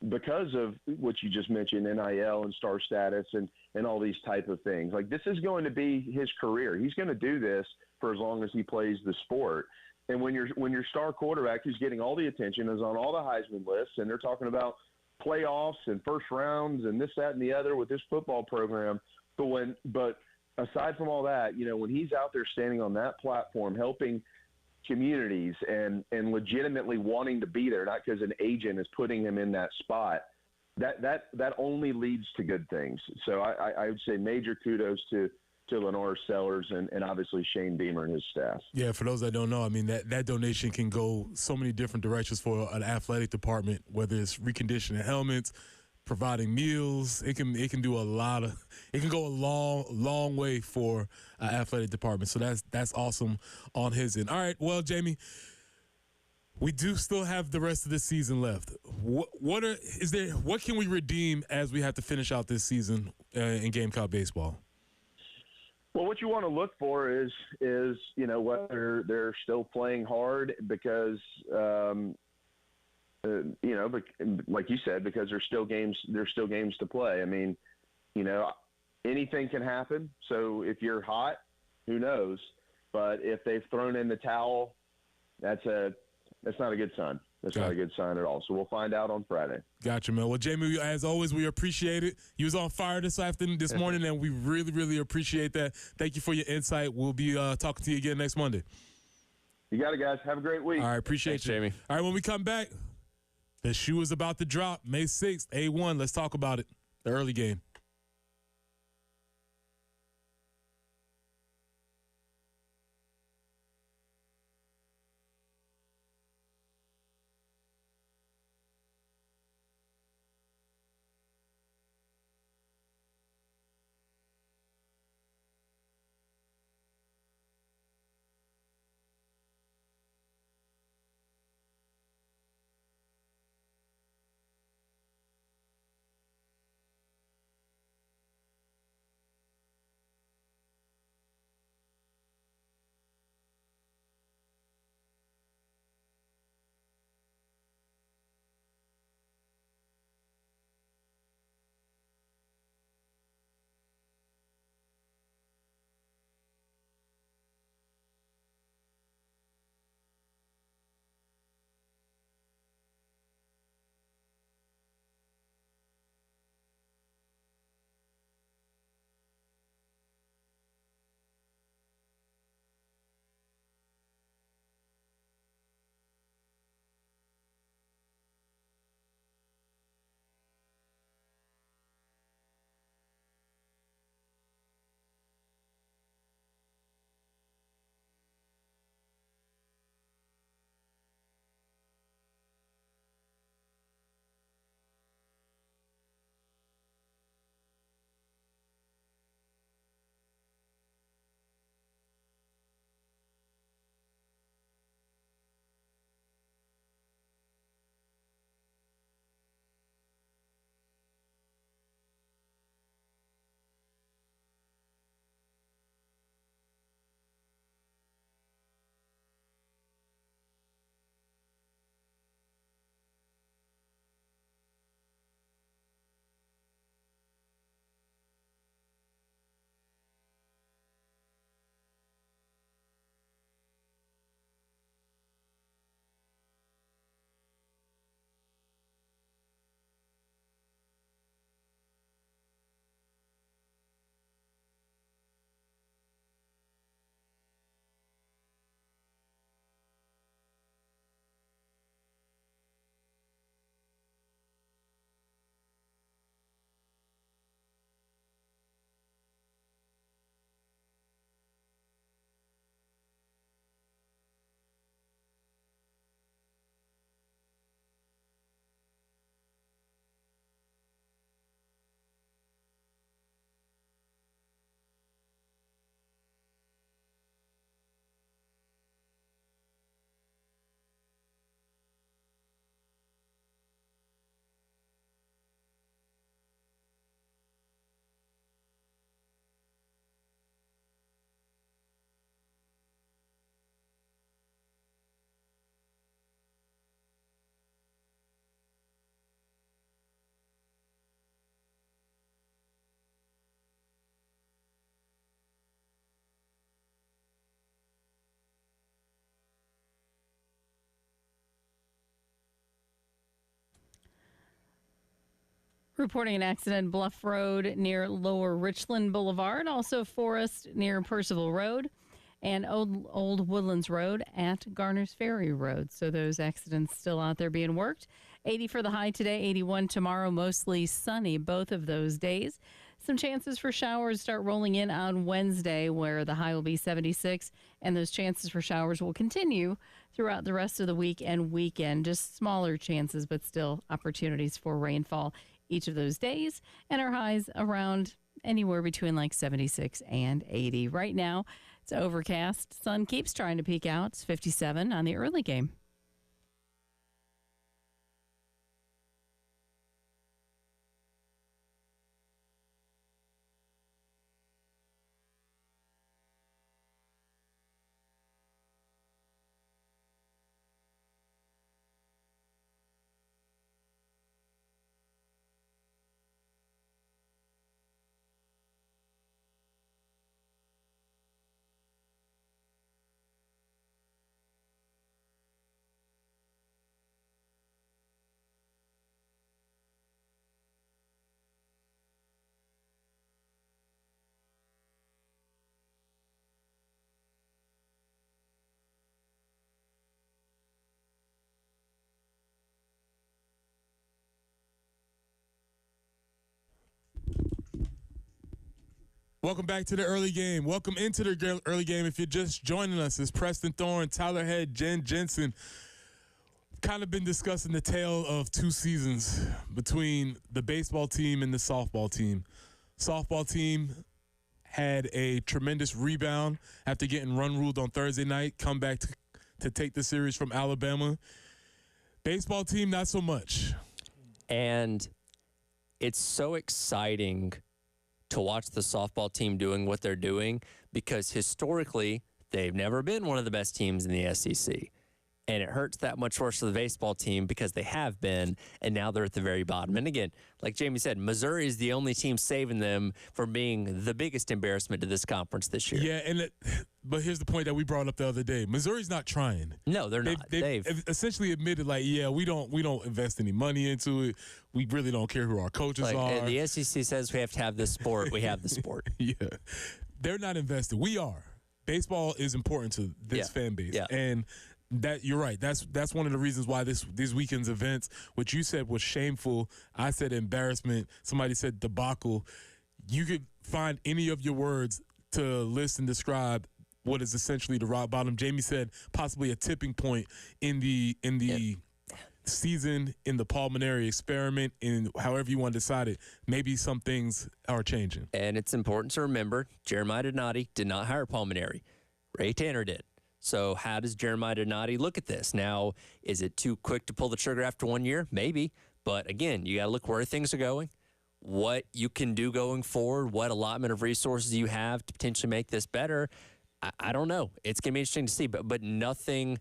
because of what you just mentioned, NIL and star status and all these type of things. Like, this is going to be his career. He's going to do this for as long as he plays the sport. And when your star quarterback who's getting all the attention is on all the Heisman lists and they're talking about playoffs and first rounds and this, that, and the other with this football program. But aside from all that, when he's out there standing on that platform, helping communities and legitimately wanting to be there, not because an agent is putting him in that spot, that only leads to good things. So I would say major kudos to Lenore Sellers and obviously Shane Beamer and his staff. Yeah, for those that don't know, I mean, that donation can go so many different directions for an athletic department, whether it's reconditioning helmets, providing meals. It can do it can go a long way for an athletic department. So that's awesome on his end. All right, well, Jamie, we do still have the rest of the season left. What can we redeem as we have to finish out this season in Gamecock baseball? Well, what you want to look for is whether they're still playing hard because like you said, because there's still games to play. I mean, anything can happen. So if you're hot, who knows? But if they've thrown in the towel, that's not a good sign. That's not a good sign at all. So we'll find out on Friday. Gotcha, man. Well, Jamie, as always, we appreciate it. You was on fire this morning, and we really, really appreciate that. Thank you for your insight. We'll be talking to you again next Monday. You got it, guys. Have a great week. All right, appreciate you, Jamie. All right, when we come back, the shoe is about to drop May 6th, A1. Let's talk about it. The early game. reporting an accident Bluff Road near Lower Richland Boulevard, also Forest near Percival Road, and Old Woodlands Road at Garner's Ferry Road. So those accidents still out there being worked. 80 for the high today, 81 tomorrow, mostly sunny both of those days. Some chances for showers start rolling in on Wednesday, where the high will be 76, and those chances for showers will continue throughout the rest of the week and weekend. Just smaller chances, but still opportunities for rainfall each of those days, and our highs around anywhere between like 76 and 80. Right now, it's overcast. Sun keeps trying to peek out. It's 57 on the early game. Welcome back to the early game. Welcome into the early game. If you're just joining us, it's Preston Thorne, Tyler Head, Jen Jensen. Kind of been discussing the tale of two seasons between the baseball team and the softball team. Softball team had a tremendous rebound after getting run ruled on Thursday night, come back to take the series from Alabama. Baseball team, not so much. And it's so exciting to watch the softball team doing what they're doing, because historically they've never been one of the best teams in the SEC. And it hurts that much worse for the baseball team because they have been, and now they're at the very bottom. And again, like Jamie said, Missouri is the only team saving them from being the biggest embarrassment to this conference this year. Yeah, but here's the point that we brought up the other day. Missouri's not trying. No, they're not. They've essentially admitted, like, yeah, we don't invest any money into it. We really don't care who our coaches are. The SEC says we have to have this sport. We have the sport. Yeah, they're not invested. We are. Baseball is important to this fan base, and that you're right. That's one of the reasons why these weekend's events, which you said was shameful, I said embarrassment, somebody said debacle. You could find any of your words to list and describe what is essentially the rock bottom. Jamie said possibly a tipping point in the season, in the pulmonary experiment, in however you want to decide it. Maybe some things are changing. And it's important to remember, Jeremiah Donati did not hire pulmonary. Ray Tanner did. So how does Jeremiah Donati look at this? Now, is it too quick to pull the trigger after 1 year? Maybe. But again, you got to look where things are going, what you can do going forward, what allotment of resources you have to potentially make this better. I don't know. It's going to be interesting to see, but nothing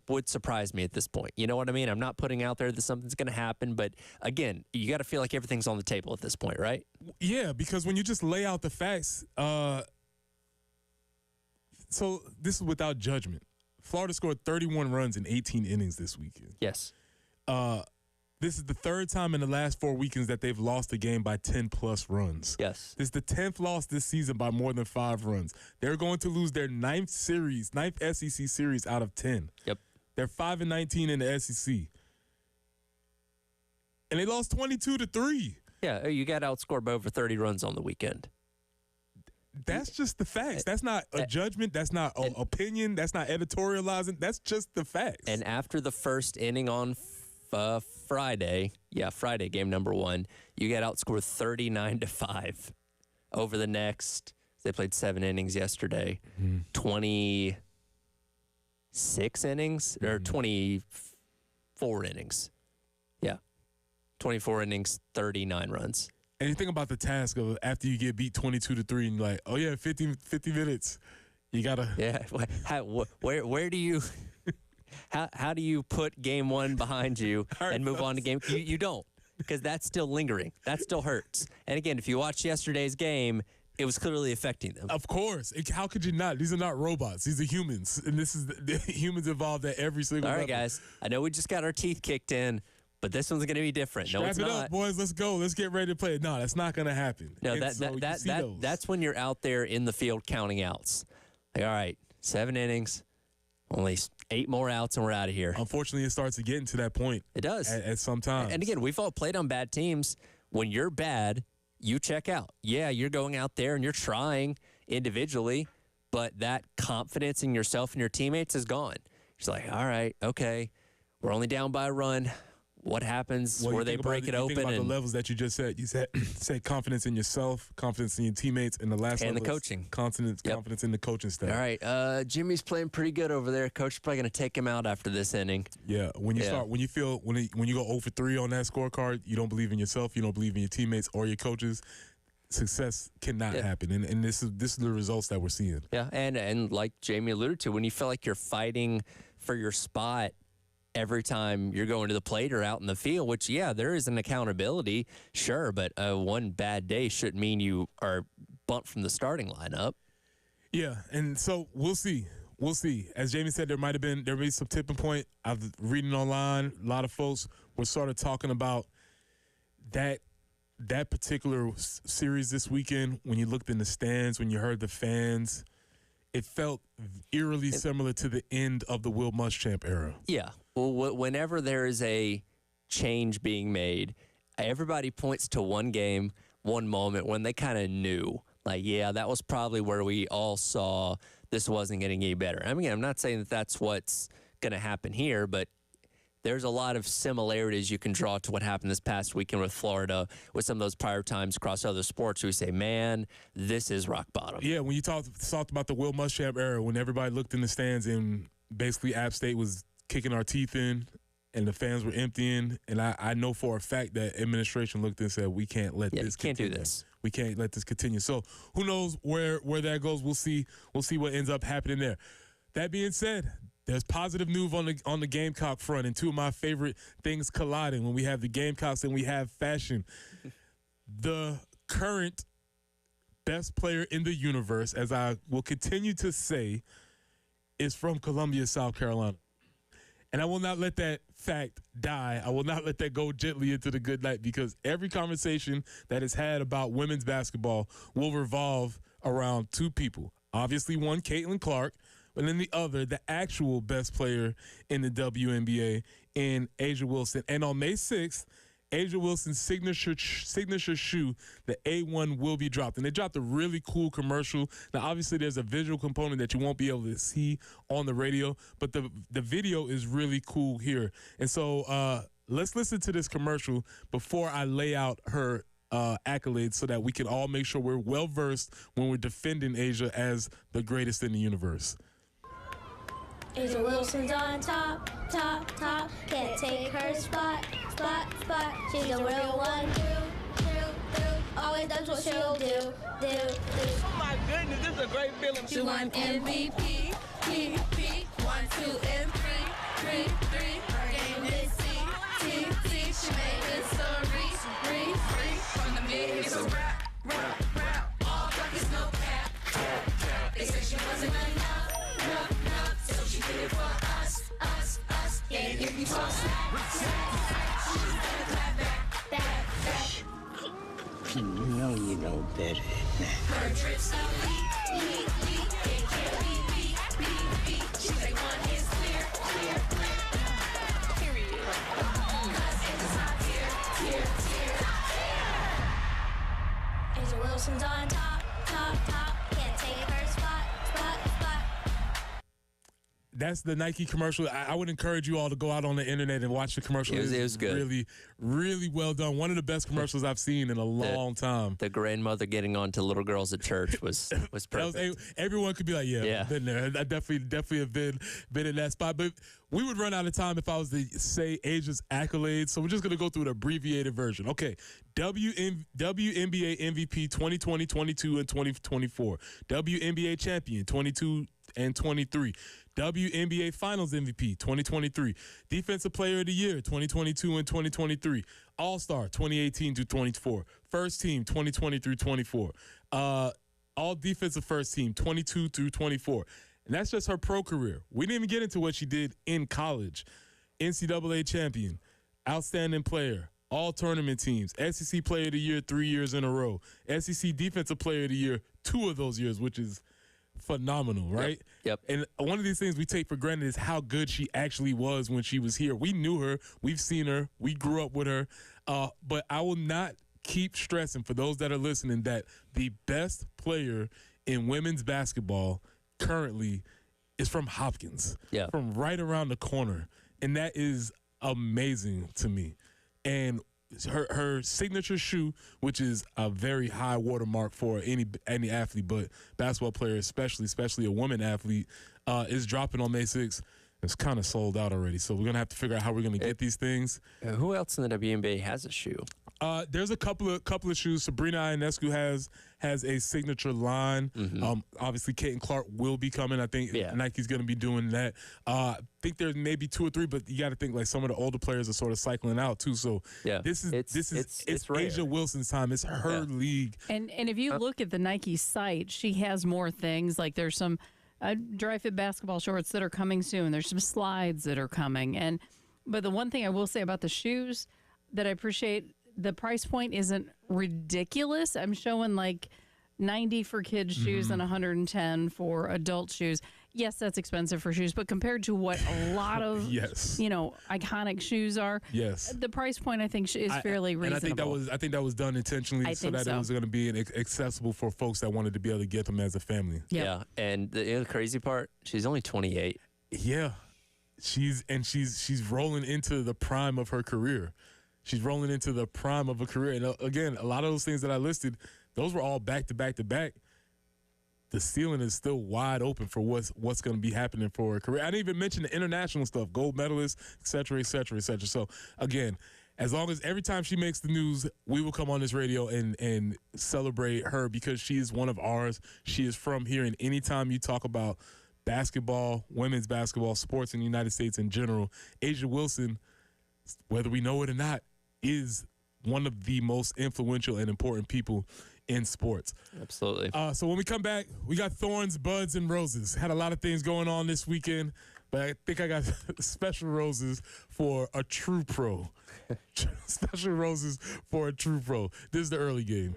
would surprise me at this point. You know what I mean? I'm not putting out there that something's going to happen, but again, you got to feel like everything's on the table at this point, right? Yeah, because when you just lay out the facts, so this is without judgment. Florida scored 31 runs in 18 innings this weekend. Yes. This is the third time in the last 4 weekends that they've lost a game by 10-plus runs. Yes. This is the 10th loss this season by more than 5 runs. They're going to lose their ninth SEC series out of 10. Yep. They're 5-19 in the SEC. And they lost 22-3. Yeah, you got outscored by over 30 runs on the weekend. That's just the facts. That's not a judgment. That's not an opinion. That's not editorializing. That's just the facts. And after the first inning on Friday, game number 1, you got outscored 39-5. Over the next, they played 7 innings yesterday, 26 innings or 24 innings. Yeah, 24 innings, 39 runs. And you think about the task of after you get beat 22-3 and you're like, oh yeah, 50 minutes. You gotta. Yeah. Where do you? How do you put game 1 behind you and move on to game? You don't, because that's still lingering. That still hurts. And again, if you watch yesterday's game, it was clearly affecting them. Of course. How could you not? These are not robots. These are humans, and this is the humans involved at every single level. All right, guys. I know we just got our teeth kicked in. but this one's going to be different. No, it's Strap it not. up, boys. Let's go. Let's get ready to play. No, that's not going to happen. No, that's when you're out there in the field counting outs. Like, all right, 7 innings, only 8 more outs, and we're out of here. Unfortunately, it starts to get into that point. It does. At some time. And again, we've all played on bad teams. When you're bad, you check out. Yeah, you're going out there and you're trying individually, but that confidence in yourself and your teammates is gone. It's like, all right, okay, we're only down by a run. What happens where they break it open? Think about the levels that you just said. You said confidence in yourself, confidence in your teammates, and the last and level the coaching. Confidence in the coaching staff. All right, Jimmy's playing pretty good over there. Coach is probably going to take him out after this inning. Yeah, when you go 0 for 3 on that scorecard, you don't believe in yourself, you don't believe in your teammates or your coaches. Success cannot happen, and this is the results that we're seeing. Yeah, and like Jamie alluded to, when you feel like you're fighting for your spot every time you're going to the plate or out in the field, which, yeah, there is an accountability, sure, but one bad day shouldn't mean you are bumped from the starting lineup. Yeah, and so we'll see. We'll see. As Jamie said, there may be some tipping point. I've reading online, a lot of folks were sort of talking about that particular series this weekend. When you looked in the stands, when you heard the fans, it felt eerily similar to the end of the Will Muschamp era. Yeah. Well, whenever there is a change being made, everybody points to one game, one moment when they kind of knew, like, yeah, that was probably where we all saw this wasn't getting any better. I mean, I'm not saying that that's what's going to happen here, but there's a lot of similarities you can draw to what happened this past weekend with Florida, with some of those prior times across other sports. We say, man, this is rock bottom. Yeah, when you talked about the Will Muschamp era, when everybody looked in the stands and basically App State was kicking our teeth in and the fans were emptying, and I know for a fact that administration looked and said, we can't let this continue. Do this. We can't let this continue. So who knows where that goes. We'll see what ends up happening there. That being said, there's positive news on the Gamecock front, and two of my favorite things colliding when we have the Gamecocks and we have fashion. The current best player in the universe, as I will continue to say, is from Columbia, South Carolina. And I will not let that fact die. I will not let that go gently into the good night, because every conversation that is had about women's basketball will revolve around two people. Obviously, one, Caitlin Clark, but then the other, the actual best player in the WNBA, in A'ja Wilson. And on May 6th, A'ja Wilson's signature shoe, the A1, will be dropped. And they dropped a really cool commercial. Now, obviously, there's a visual component that you won't be able to see on the radio, but the video is really cool here. And so let's listen to this commercial before I lay out her accolades, so that we can all make sure we're well-versed when we're defending A'ja as the greatest in the universe. A'ja Wilson's on top, top, top. Can't take her spot, spot, spot. She's a real one. Always does what she'll do. Oh my goodness, this is a great feeling. She won MVP, PP, 1, 2, and 3. Her game is C. She made history, free. From the mid, it's a rap. All buckets, no cap. They say she wasn't enough. So she did it for us. And if you talk she's gonna clap back. You know you know better than that. Her drips elite. It can't be beat. She say one is clear. Period. 'Cause it's top tier. A'ja Wilson's on top. Can't take her spot. That's the Nike commercial. I would encourage you all to go out on the internet and watch the commercial. It was good. Really, really well done. One of the best commercials I've seen in a long time. The grandmother getting on to little girls at church was perfect. Everyone could be like, yeah, been there. I definitely have been in that spot. But we would run out of time if I was to say A'ja's accolades. So we're just going to go through the abbreviated version. Okay, WNBA MVP 2020, 22, and 2024. WNBA champion 22 and 23. WNBA Finals MVP 2023. Defensive Player of the Year 2022 and 2023. All-Star 2018 to 24. First Team 2020 through 24. All Defensive First Team 22 through 24. And that's just her pro career. We didn't even get into what she did in college. NCAA champion. outstanding player, all tournament teams, SEC Player of the Year 3 years in a row, SEC Defensive Player of the Year 2 of those years, which is phenomenal, right? Yep. And one of these things we take for granted is how good she actually was when she was here. We knew her. We've seen her. We grew up with her. But I will not keep stressing for those that are listening that the best player in women's basketball currently is from Hopkins, from right around the corner. And that is amazing to me. And her signature shoe, which is a very high watermark for any athlete, but basketball player especially a woman athlete, is dropping on May 6th. It's kind of sold out already, so we're going to have to figure out how we're going to get these things. Who else in the WNBA has a shoe? There's a couple of shoes. Sabrina Ionescu has a signature line. Obviously, Caitlin Clark will be coming. I think Nike's going to be doing that. I think there's maybe 2 or 3, but you got to think like some of the older players are sort of cycling out too. So this is Asia Wilson's time. It's her league. And if you look at the Nike site, she has more things. Like there's some dry fit basketball shorts that are coming soon. There's some slides that are coming. But the one thing I will say about the shoes that I appreciate, the price point isn't ridiculous. I'm showing like 90 for kids' shoes and 110 for adult shoes. Yes, that's expensive for shoes, but compared to what a lot of iconic shoes are, the price point I think is fairly reasonable. And I think that was done intentionally so that it was going to be accessible for folks that wanted to be able to get them as a family. Yeah, and the crazy part, she's only 28. Yeah, she's rolling into the prime of her career. She's rolling into the prime of a career. And again, a lot of those things that I listed, those were all back to back to back. The ceiling is still wide open for what's going to be happening for her career. I didn't even mention the international stuff, gold medalists, et cetera, et cetera, et cetera. So, again, as long as every time she makes the news, we will come on this radio and celebrate her because she is one of ours. She is from here. And anytime you talk about basketball, women's basketball, sports in the United States in general, Asia Wilson, whether we know it or not, is one of the most influential and important people in sports. Absolutely. So when we come back, we got thorns, buds, and roses. Had a lot of things going on this weekend, but I think I got special roses for a true pro. Special roses for a true pro. This is the early game.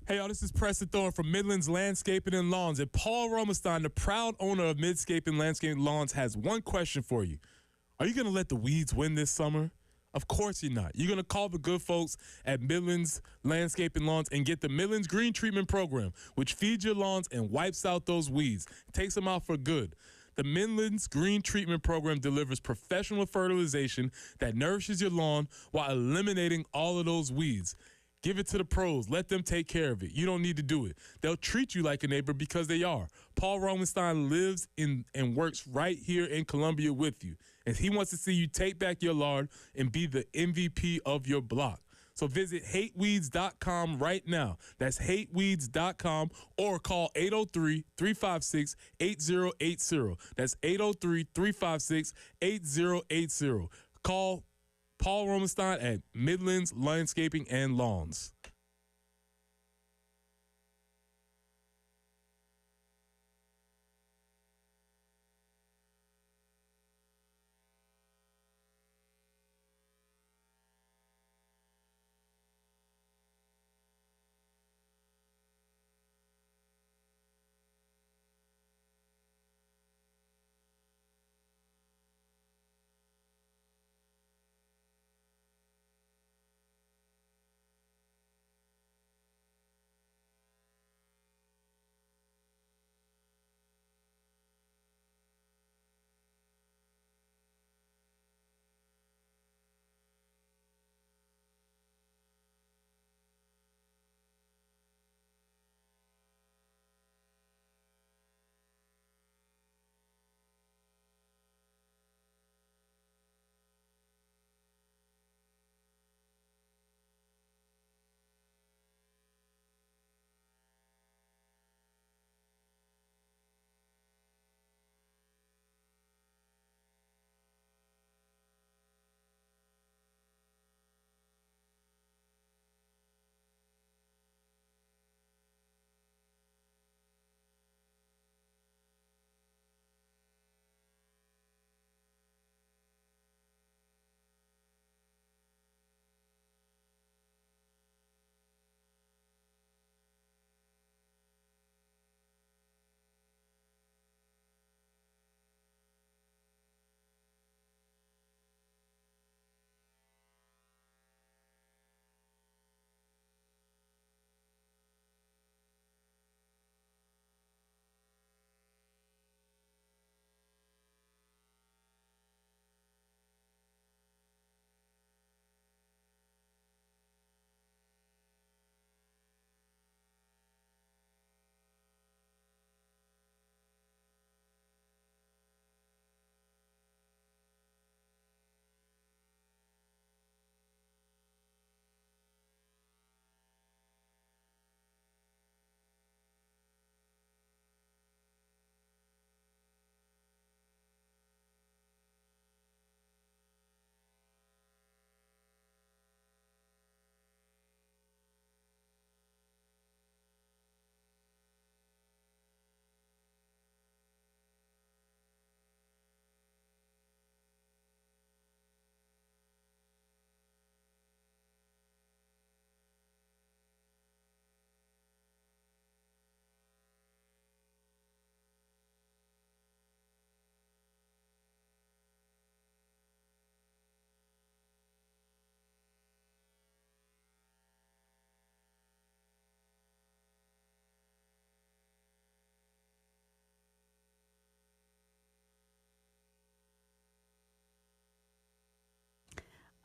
Hey, y'all, this is Preston Thorne from Midlands Landscaping and Lawns. And Paul Romenstein, the proud owner of Midscaping Landscaping and Lawns, has one question for you. Are you going to let the weeds win this summer? Of course you're not. You're going to call the good folks at Midlands Landscaping Lawns and get the Midlands Green Treatment Program, which feeds your lawns and wipes out those weeds, takes them out for good. The Midlands Green Treatment Program delivers professional fertilization that nourishes your lawn while eliminating all of those weeds. Give it to the pros. Let them take care of it. You don't need to do it. They'll treat you like a neighbor because they are. Paul Romenstein lives in and works right here in Columbia with you. And he wants to see you take back your lawn and be the MVP of your block. So visit hateweeds.com right now. That's hateweeds.com or call 803-356-8080. That's 803-356-8080. Call Paul Romenstein at Midlands Landscaping and Lawns.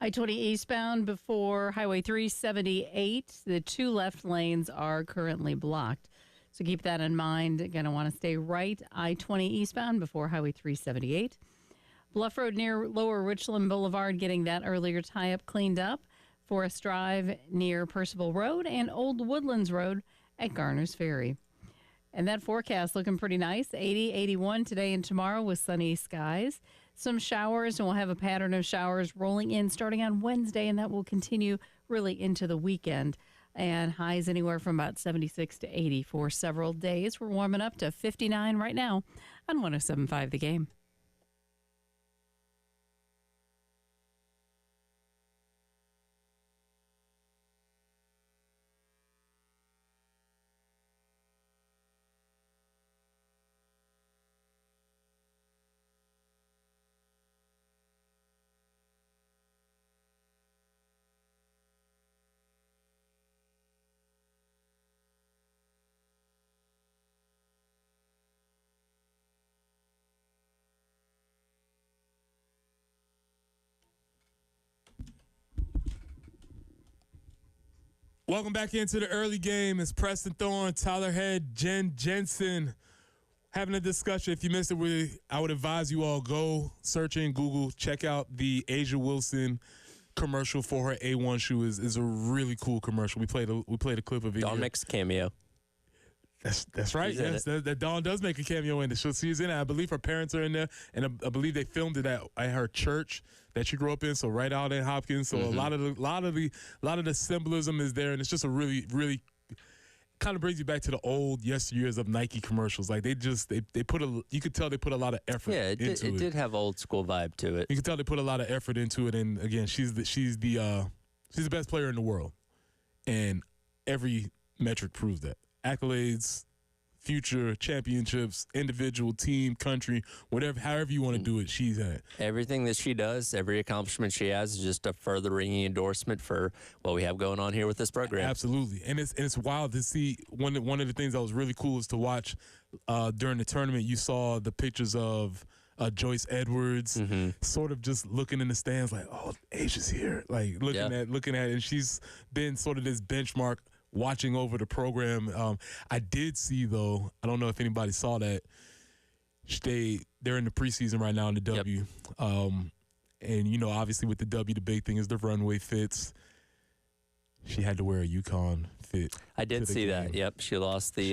I-20 eastbound before Highway 378. The 2 left lanes are currently blocked. So keep that in mind. Going to want to stay right. I-20 eastbound before Highway 378. Bluff Road near Lower Richland Boulevard, getting that earlier tie-up cleaned up. Forest Drive near Percival Road and Old Woodlands Road at Garner's Ferry. And that forecast looking pretty nice. 80, 81 today and tomorrow with sunny skies. Some showers, and we'll have a pattern of showers rolling in starting on Wednesday, and that will continue really into the weekend. And highs anywhere from about 76 to 80 for several days. We're warming up to 59 right now on 107.5 The Game. Welcome back into the early game. It's Preston Thorne, Tyler Head, Jen Jensen having a discussion. If you missed it, I would advise you all go search in Google, check out the Asia Wilson commercial for her A1 shoe. Is a really cool commercial. We played a clip of it. Dawn makes a cameo. That's right. Yes, that Dawn does make a cameo in it. She's in it. I believe her parents are in there, and I believe they filmed it at her church that she grew up in. So right out in Hopkins. So a lot of the symbolism is there, and it's just a really, really kind of brings you back to the old yesteryears of Nike commercials. Like they put you could tell they put a lot of effort. Yeah, it did have old school vibe to it. You can tell they put a lot of effort into it, and again, she's the best player in the world, and every metric proves that. Accolades, future championships, individual, team, country, whatever, however you want to do it, she's at. Everything that she does, every accomplishment she has is just a further ringing endorsement for what we have going on here with this program. Absolutely. And it's wild to see. One of the things that was really cool is to watch during the tournament, you saw the pictures of Joyce Edwards sort of just looking in the stands like, oh, Asia's here. Like looking at it. And she's been sort of this benchmark watching over the program. I did see, though, I don't know if anybody saw that, they're in the preseason right now in the W. And, obviously with the W, the big thing is the runway fits. She had to wear a Yukon fit. I did see that. Yep, she lost the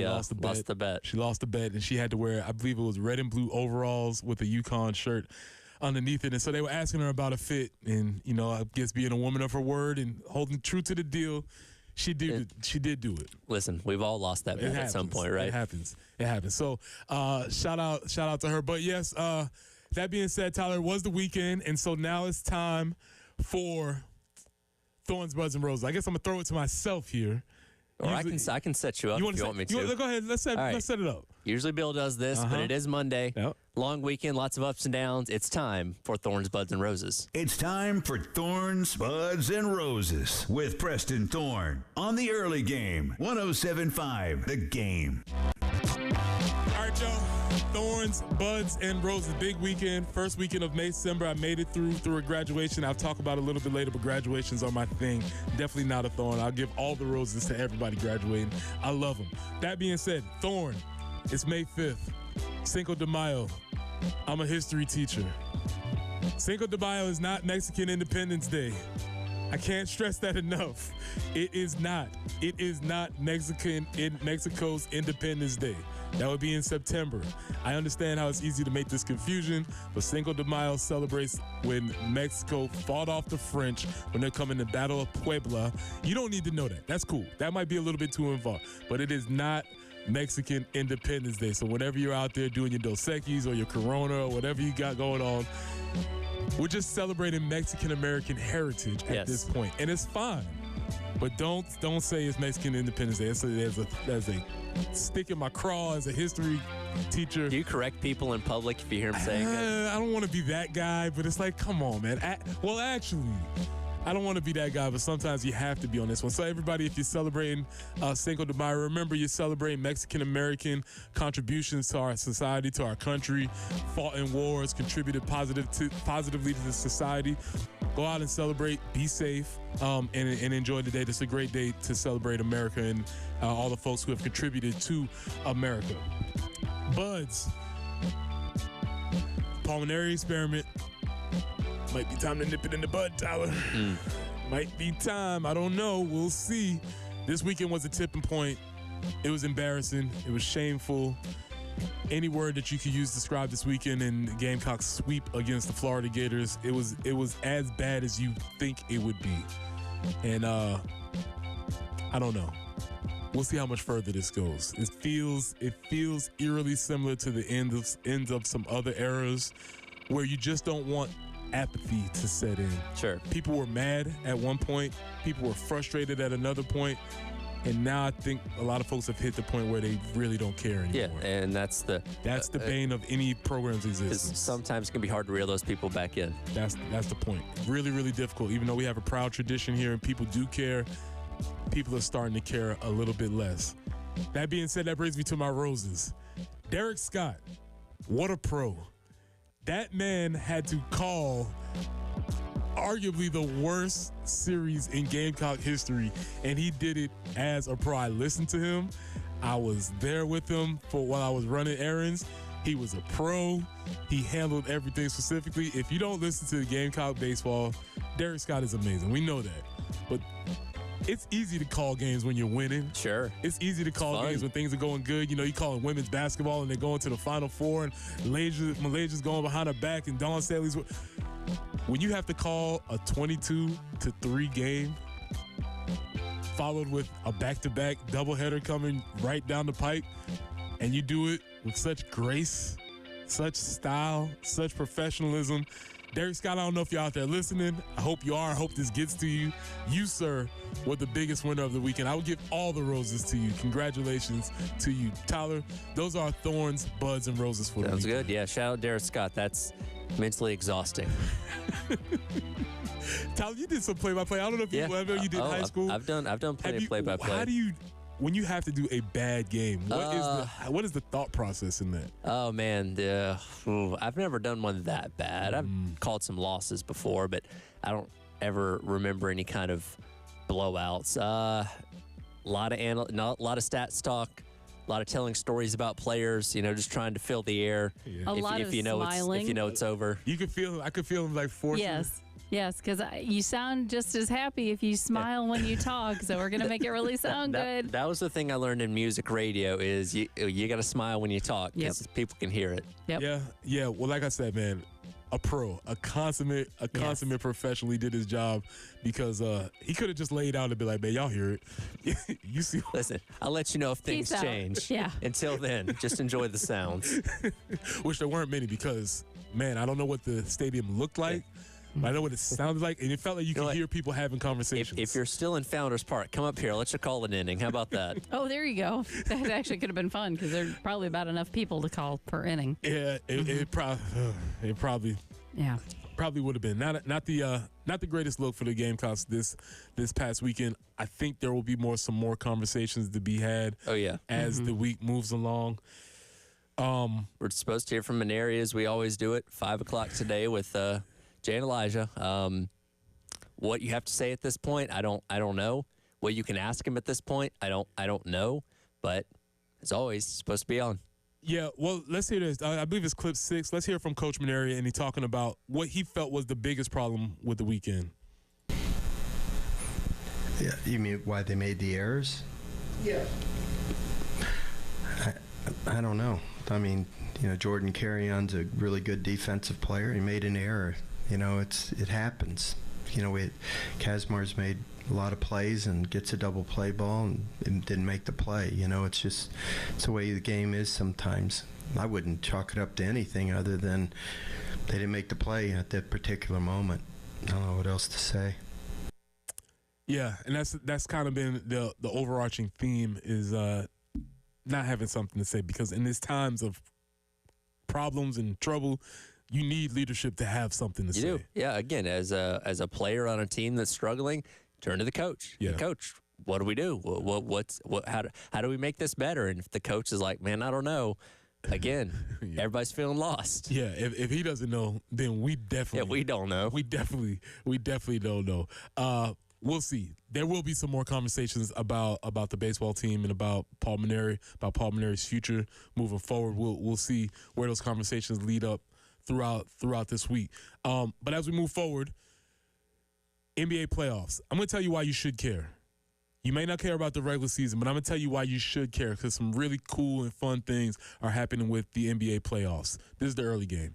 bet. She lost the bet, and she had to wear, I believe it was red and blue overalls with a Yukon shirt underneath it. And so they were asking her about a fit, and, I guess being a woman of her word and holding true to the deal, She did do it. Listen, we've all lost that bet at some point, right? It happens. So shout out to her. But yes, that being said, Tyler, it was the weekend, and so now it's time for Thorns, Buds, and Roses. I guess I'm gonna throw it to myself here. Or I can set you up if you want me to. Go ahead. Let's set it up. Usually Bill does this, but it is Monday. Yep. Long weekend, lots of ups and downs. It's time for Thorns, Buds, and Roses. It's time for Thorns, Buds, and Roses with Preston Thorne on the early game. 107.5 The Game. All right, y'all. Thorns, Buds, and Roses. Big weekend. First weekend of December. I made it through a graduation. I'll talk about it a little bit later, but graduations are my thing. Definitely not a thorn. I'll give all the roses to everybody graduating. I love them. That being said, Thorn, it's May 5th. Cinco de Mayo. I'm a history teacher. Cinco de Mayo is not Mexican Independence Day. I can't stress that enough. It is not. It is not Mexico's Independence Day. That would be in September. I understand how it's easy to make this confusion, but Cinco de Mayo celebrates when Mexico fought off the French when they're coming to Battle of Puebla. You don't need to know that. That's cool. That might be a little bit too involved, but it is not Mexican Independence Day. So whenever you're out there doing your Dos Equis or your Corona or whatever you got going on, we're just celebrating Mexican-American heritage at this point, and it's fine. But don't say it's Mexican Independence Day. There's a stick in my craw as a history teacher. Do you correct people in public if you hear them saying that? I don't want to be that guy, but it's like, come on, man. Actually, I don't want to be that guy, but sometimes you have to be on this one. So everybody, if you're celebrating Cinco de Mayo, remember you're celebrating Mexican-American contributions to our society, to our country, fought in wars, contributed positively to the society. Go out and celebrate. Be safe, and enjoy the day. This is a great day to celebrate America and all the folks who have contributed to America. Buds, pulmonary experiment. Might be time to nip it in the bud, Tyler. Might be time. I don't know. We'll see. This weekend was a tipping point. It was embarrassing. It was shameful. Any word that you could use to describe this weekend in Gamecock sweep against the Florida Gators, it was as bad as you think it would be. And I don't know. We'll see how much further this goes. It feels eerily similar to the ends of some other eras where you just don't want apathy to set in. Sure. People were mad at one point. People were frustrated at another point. And now I think a lot of folks have hit the point where they really don't care anymore. Yeah, and that's the bane of any program's existence. Sometimes it can be hard to reel those people back in. That's the point. Really, really difficult. Even though we have a proud tradition here and people do care, people are starting to care a little bit less. That being said, that brings me to my roses. Derek Scott, what a pro. That man had to call arguably the worst series in Gamecock history, and he did it as a pro. I listened to him. I was there with him while I was running errands. He was a pro. He handled everything specifically. If you don't listen to Gamecock baseball, Derek Scott is amazing. We know that. But it's easy to call games when you're winning. Sure. It's easy to call games when things are going good. You know, you call it women's basketball and they're going to the Final Four and Malaysia's going behind her back and Dawn Staley's. When you have to call a 22-3 game followed with a back-to-back doubleheader coming right down the pipe, and you do it with such grace, such style, such professionalism. Derek Scott, I don't know if you're out there listening. I hope you are. I hope this gets to you. You, sir, were the biggest winner of the weekend. I will give all the roses to you. Congratulations to you. Tyler, those are thorns, buds, and roses for the weekend. Sounds good. Yeah, shout out Derek Scott. That's mentally exhausting. Tyler, you did some play-by-play. I don't know if you did high school. I've done plenty of play-by-play. How do you, when you have to do a bad game, what is the thought process in that? Oh man, I've never done one that bad. I've called some losses before, but I don't ever remember any kind of blowouts. A lot of stats talk. A lot of telling stories about players, just trying to fill the air. Yeah. A lot of smiling. If you know it's over. I could feel him like forcing. Yes, because you sound just as happy if you smile when you talk. So we're gonna make it really sound good. That was the thing I learned in music radio is you got to smile when you talk because people can hear it. Yep. Yeah. Well, like I said, man, a pro, a consummate professional. He did his job because he could have just laid out and be like, man, y'all hear it. You see? Listen, I'll let you know if things change. Yeah. Until then, just enjoy the sounds. Which there weren't many because, man, I don't know what the stadium looked like. But I know what it sounded like, and it felt like you could hear people having conversations. If you're still in Founders Park, come up here. Let's just call an inning. How about that? Oh, there you go. That actually could have been fun because there's probably about enough people to call per inning. Yeah, it probably would have been not the greatest look for the Gamecocks this past weekend. I think there will be some more conversations to be had. Oh yeah, as the week moves along. We're supposed to hear from Maneri as we always do it. 5:00 today with Jay and Elijah. What you have to say at this point, I don't know. What you can ask him at this point, I don't know. But as always, it's supposed to be on. Yeah, well, let's hear this. I believe it's clip 6. Let's hear from Coach Maneri, and he's talking about what he felt was the biggest problem with the weekend. Yeah, you mean why they made the errors? Yeah. I don't know. I mean, Jordan Carrion's a really good defensive player. He made an error. It happens. Kazmar's made a lot of plays and gets a double play ball and didn't make the play. It's the way the game is sometimes. I wouldn't chalk it up to anything other than they didn't make the play at that particular moment. I don't know what else to say. Yeah, and that's kind of been the overarching theme is not having something to say, because in these times of problems and trouble, you need leadership to have something to say. You do. Yeah, again, as a player on a team that's struggling, turn to the coach. Yeah. Hey, coach, what do we do? How do we make this better? And if the coach is like, man, I don't know, again, everybody's feeling lost. Yeah, if he doesn't know, then we definitely. Yeah, we don't know. We definitely don't know. We'll see. There will be some more conversations about the baseball team and about Paul Mainieri's future moving forward. We'll see where those conversations lead up throughout this week. But as we move forward, NBA playoffs. I'm going to tell you why you should care. You may not care about the regular season, but I'm going to tell you why you should care, because some really cool and fun things are happening with the NBA playoffs. This is the early game.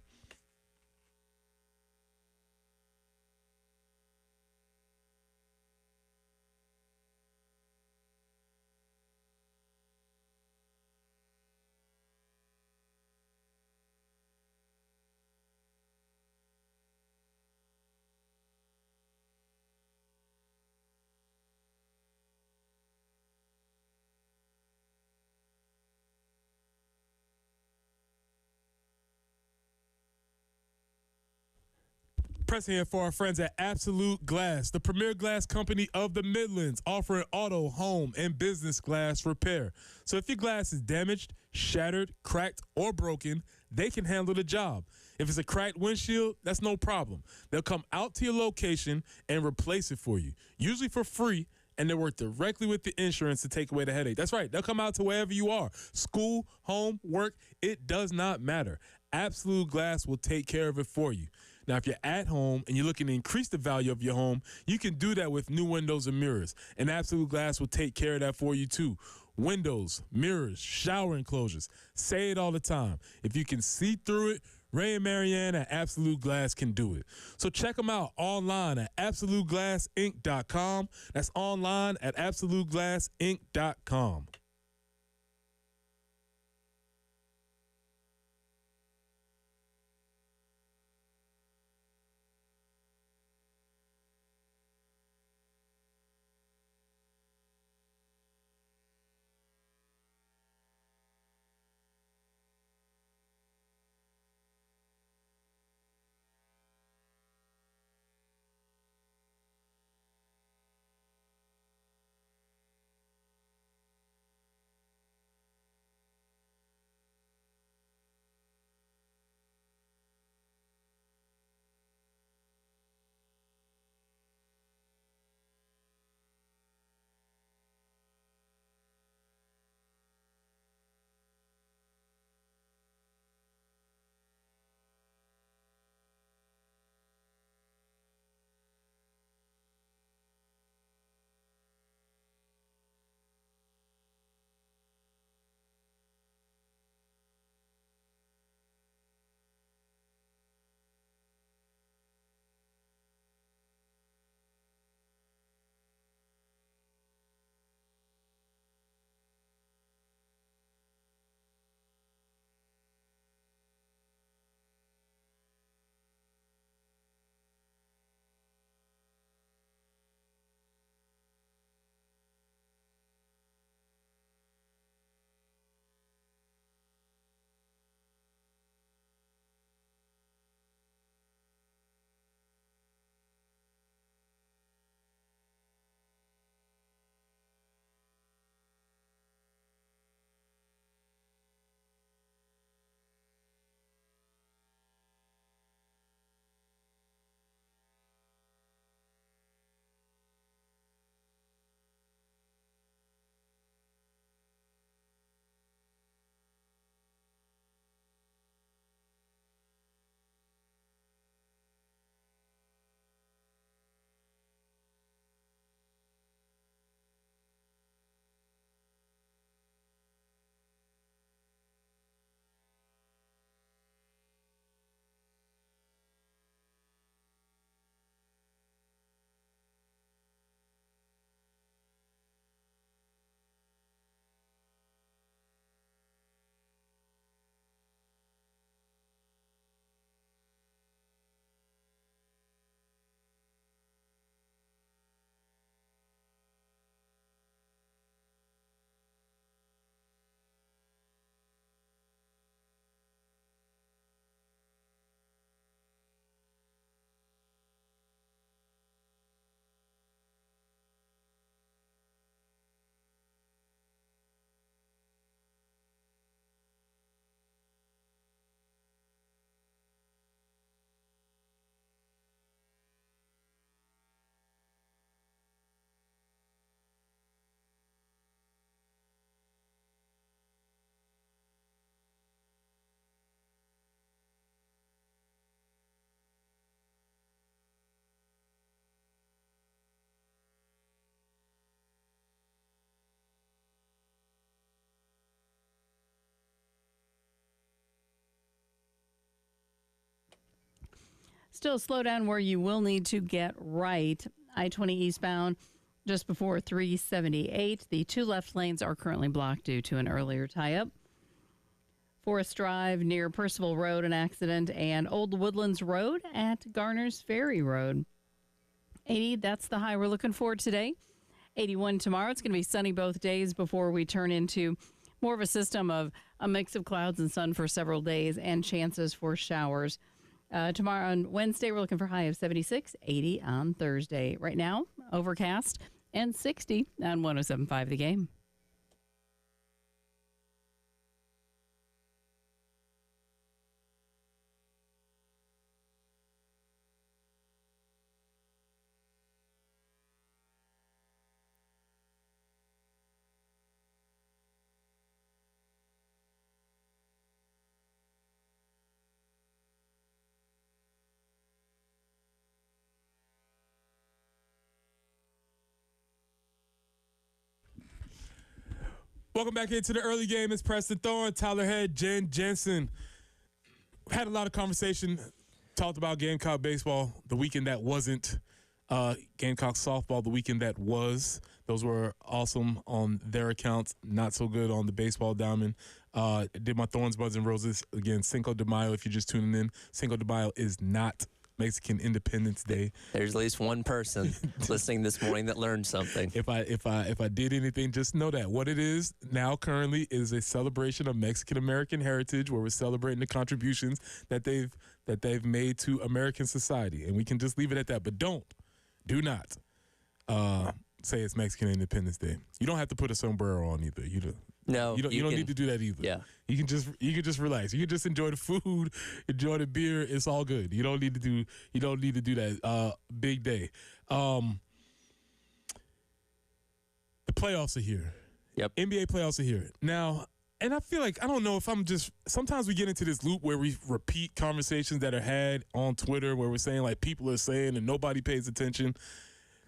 Press here for our friends at Absolute Glass, the premier glass company of the Midlands, offering auto, home, and business glass repair. So if your glass is damaged, shattered, cracked, or broken, they can handle the job. If it's a cracked windshield, that's no problem. They'll come out to your location and replace it for you, usually for free, and they work directly with the insurance to take away the headache. That's right. They'll come out to wherever you are. School, home, work, it does not matter. Absolute Glass will take care of it for you. Now, if you're at home and you're looking to increase the value of your home, you can do that with new windows and mirrors. And Absolute Glass will take care of that for you, too. Windows, mirrors, shower enclosures. Say it all the time. If you can see through it, Ray and Marianne at Absolute Glass can do it. So check them out online at AbsoluteGlassInc.com. That's online at AbsoluteGlassInc.com. still slow down where you will need to get right. I-20 eastbound just before 378. The 2 left lanes are currently blocked due to an earlier tie-up. Forest Drive near Percival Road, an accident, and Old Woodlands Road at Garner's Ferry Road. 80, that's the high we're looking for today. 81 tomorrow. It's going to be sunny both days before we turn into more of a system of a mix of clouds and sun for several days and chances for showers. Tomorrow on Wednesday, we're looking for a high of 76, 80 on Thursday. Right now, overcast and 60 on 107.5 The Game. Welcome back into the early game. It's Preston Thorne, Tyler Head, Jen Jensen. Had a lot of conversation, talked about Gamecock baseball the weekend that wasn't, Gamecock softball the weekend that was. Those were awesome on their accounts, not so good on the baseball diamond. Did my Thorns, Buds, and Roses. Again, Cinco de Mayo, if you're just tuning in. Cinco de Mayo is not Mexican Independence Day. There's at least one person listening this morning that learned something. If I did anything, just know that what it is now currently is a celebration of Mexican American heritage, where we're celebrating the contributions that they've made to American society, and we can just leave it at that. But do not say it's Mexican Independence Day. You don't have to put a sombrero on either. You don't need to do that either. Yeah. You can just relax. You can just enjoy the food, enjoy the beer. It's all good. You don't need to do that. Big day. The playoffs are here. Yep. NBA playoffs are here. Now, and I feel like, I don't know if sometimes we get into this loop where we repeat conversations that are had on Twitter where we're saying like people are saying and nobody pays attention.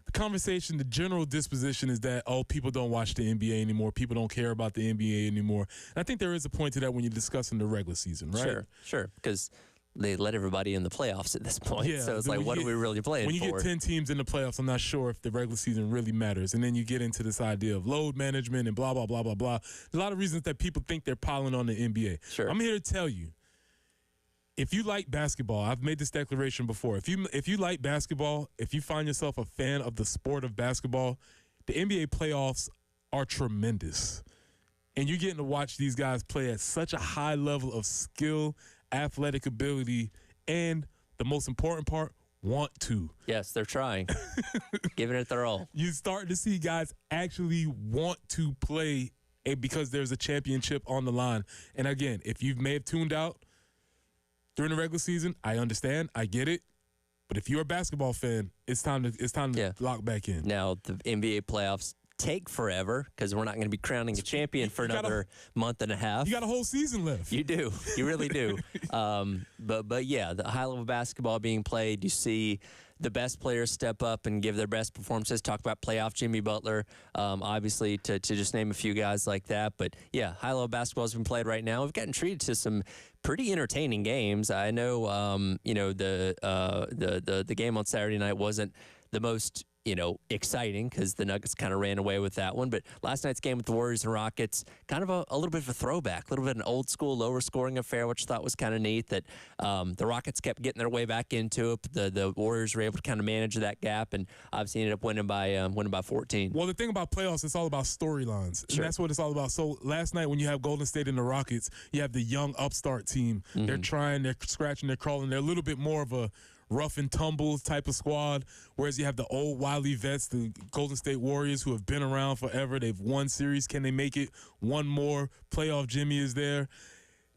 The conversation, the general disposition is that, people don't watch the NBA anymore. People don't care about the NBA anymore. And I think there is a point to that when you're discussing the regular season, right? Sure. Because they let everybody in the playoffs at this point. Yeah, so it's like, what are we really playing for? When you get 10 teams in the playoffs, I'm not sure if the regular season really matters. And then you get into this idea of load management and blah, blah, blah, blah, blah. There's a lot of reasons that people think they're piling on the NBA. Sure. I'm here to tell you, if you like basketball, I've made this declaration before. If you like basketball, if you find yourself a fan of the sport of basketball, the NBA playoffs are tremendous. And you're getting to watch these guys play at such a high level of skill, athletic ability, and the most important part, want to. Yes, they're trying. Giving it their all. You start to see guys actually want to play because there's a championship on the line. And again, if you may have tuned out during the regular season, I understand. I get it. But if you're a basketball fan, it's time to lock back in. Now, the NBA playoffs take forever because we're not going to be crowning a champion for another month and a half. You got a whole season left. You do. You really do. But yeah, the high-level basketball being played, you see the best players step up and give their best performances. Talk about playoff Jimmy Butler, obviously, to just name a few guys like that. But, yeah, high-level basketball has been played right now. We've gotten treated to some pretty entertaining games. I know, the game on Saturday night wasn't the most exciting because the Nuggets kind of ran away with that one. But last night's game with the Warriors and Rockets, kind of a little bit of a throwback, a little bit of an old school, lower scoring affair, which I thought was kind of neat that the Rockets kept getting their way back into it. The Warriors were able to kind of manage that gap and obviously ended up winning by 14. Well, the thing about playoffs, it's all about storylines. Sure. And that's what it's all about. So last night when you have Golden State and the Rockets, you have the young upstart team. Mm-hmm. They're trying, they're scratching, they're crawling. They're a little bit more of a rough and tumble type of squad, whereas you have the old wily vets, the Golden State Warriors, who have been around forever. They've won series. Can they make it one more? Playoff Jimmy is there.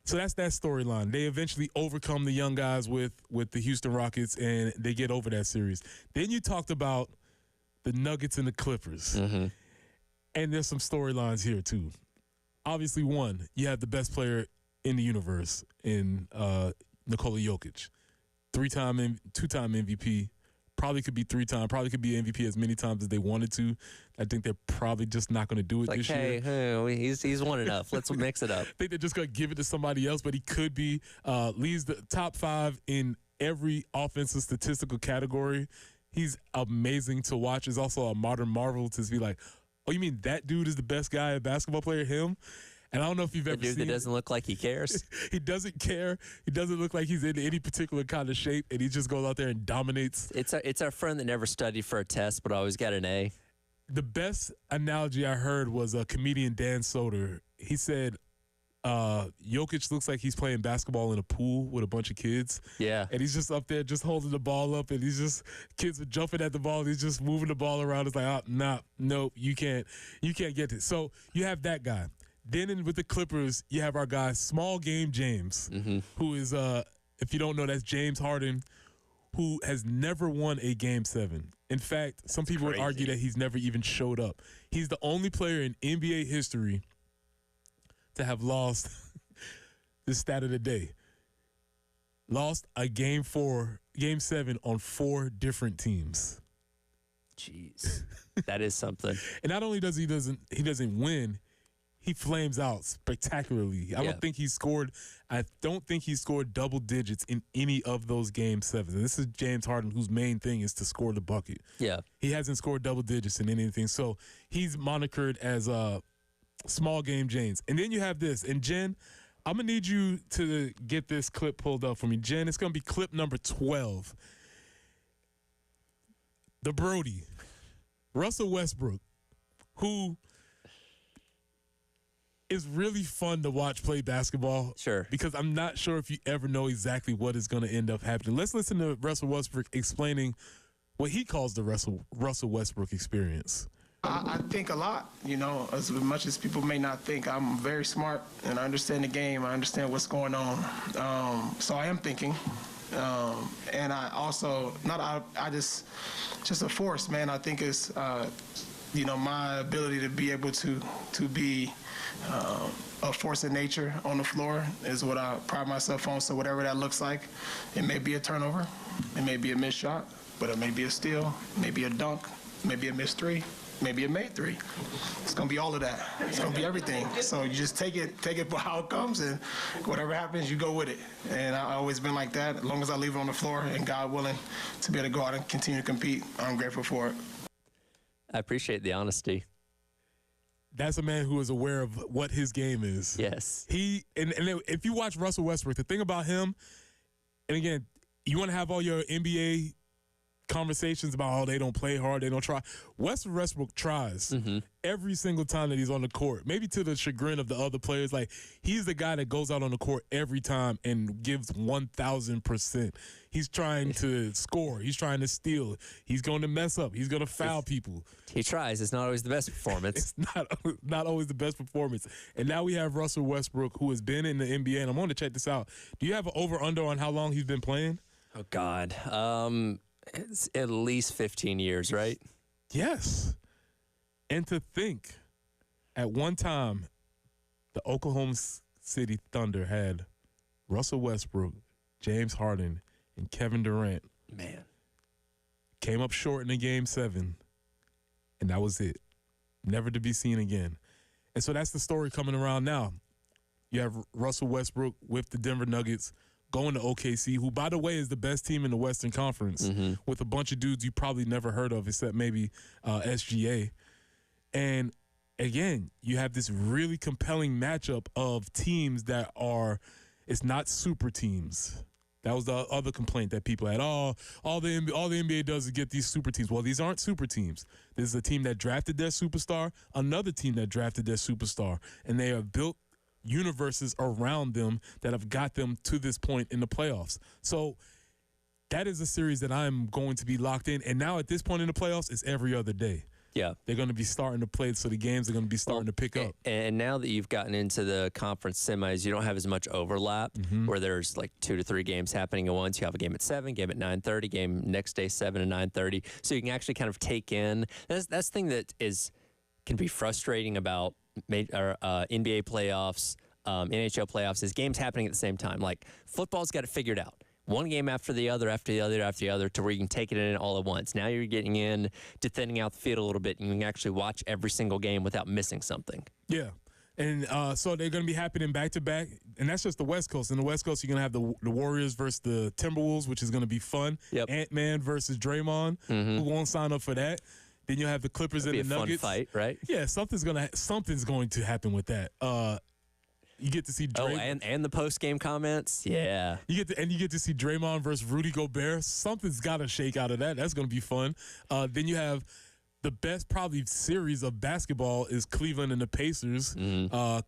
So that's that storyline. They eventually overcome the young guys with the Houston Rockets, and they get over that series. Then you talked about the Nuggets and the Clippers. Mm-hmm. And there's some storylines here, too. Obviously, one, you have the best player in the universe in Nikola Jokic. Two-time MVP, probably could be three-time, probably could be MVP as many times as they wanted to. I think they're probably just not going to do it this year. Hey, he's won enough. Let's mix it up. I think they're just going to give it to somebody else, but he could be. Leads the top 5 in every offensive statistical category. He's amazing to watch. It's also a modern marvel to be like, oh, you mean that dude is the best guy, a basketball player, him? And I don't know if you've ever seen the dude that doesn't look like he cares. He doesn't care. He doesn't look like he's in any particular kind of shape, and he just goes out there and dominates. It's our friend that never studied for a test but always got an A. The best analogy I heard was a comedian, Dan Soder. He said, Jokic looks like he's playing basketball in a pool with a bunch of kids. Yeah. And he's just up there just holding the ball up, and kids are jumping at the ball, and he's just moving the ball around. It's like, nope, you can't get it. So you have that guy. Then with the Clippers, you have our guy, Small Game James, who is, if you don't know, that's James Harden, who has never won a Game 7. In fact, some people would argue that he's never even showed up. He's the only player in NBA history to have lost the stat of the day. Lost a Game 7 on 4 different teams. Jeez. That is something. And not only does he doesn't win, he flames out spectacularly. I don't think he scored double digits in any of those Game 7s. And this is James Harden, whose main thing is to score the bucket. Yeah. He hasn't scored double digits in anything. So he's monikered as Small Game James. And then you have this. And Jen, I'm going to need you to get this clip pulled up for me. Jen, it's going to be clip number 12. The Brody, Russell Westbrook, who is really fun to watch play basketball. Sure. Because I'm not sure if you ever know exactly what is going to end up happening. Let's listen to Russell Westbrook explaining what he calls the Russell Westbrook experience. I think a lot, as much as people may not think. I'm very smart, and I understand the game. I understand what's going on. So I am thinking. And I also, just a force, man. I think it's, my ability to be able to be a force in nature on the floor is what I pride myself on. So whatever that looks like, it may be a turnover, it may be a missed shot, but it may be a steal, maybe a dunk, maybe a missed three, maybe a made three. It's gonna be all of that. It's gonna be everything. So you just take it for how it comes, and whatever happens, you go with it. And I've always been like that. As long as I leave it on the floor and God willing to be able to go out and continue to compete, I'm grateful for it. I appreciate the honesty. That's a man who is aware of what his game is. Yes. And if you watch Russell Westbrook, the thing about him, and again, you want to have all your NBA conversations about, they don't play hard, they don't try. Westbrook tries every single time that he's on the court, maybe to the chagrin of the other players. Like, he's the guy that goes out on the court every time and gives 1,000%. He's trying to score. He's trying to steal. He's going to mess up. He's going to foul people. He tries. It's not always the best performance. It's not always the best performance. And now we have Russell Westbrook, who has been in the NBA, and I'm going to check this out. Do you have an over-under on how long he's been playing? Oh, God. It's at least 15 years, right? Yes. And to think, at one time, the Oklahoma City Thunder had Russell Westbrook, James Harden, and Kevin Durant. Man. Came up short in the Game 7, and that was it. Never to be seen again. And so that's the story coming around now. You have Russell Westbrook with the Denver Nuggets going to OKC, who, by the way, is the best team in the Western Conference, with a bunch of dudes you probably never heard of except maybe SGA. And, again, you have this really compelling matchup of teams that it's not super teams. That was the other complaint that people had. All the NBA does is get these super teams. Well, these aren't super teams. This is a team that drafted their superstar, another team that drafted their superstar, and they have built universes around them that have got them to this point in the playoffs. So that is a series that I'm going to be locked in. And now at this point in the playoffs, it's every other day. Yeah. They're going to be starting to play, so the games are going to be starting to pick up. And now that you've gotten into the conference semis, you don't have as much overlap where there's like 2 to 3 games happening at once. You have a game at 7, game at 9:30, game next day 7 and 9:30. So you can actually kind of take in. That's the thing that can be frustrating about NBA playoffs, NHL playoffs, is games happening at the same time. Like, football's got it figured out. One game after the other, after the other, after the other, to where you can take it in all at once. Now you're getting in to thinning out the field a little bit, and you can actually watch every single game without missing something. Yeah. And so they're going to be happening back-to-back, and that's just the West Coast. In the West Coast, you're going to have the Warriors versus the Timberwolves, which is going to be fun. Yep. Ant-Man versus Draymond. Who won't sign up for that? Then you'll have the Clippers and the Nuggets. Fun fight, right? Yeah, something's going to happen with that. You get to see and the post-game comments. Yeah. You get to see Draymond versus Rudy Gobert. Something's got to shake out of that. That's going to be fun. Then you have the best probably series of basketball is Cleveland and the Pacers. The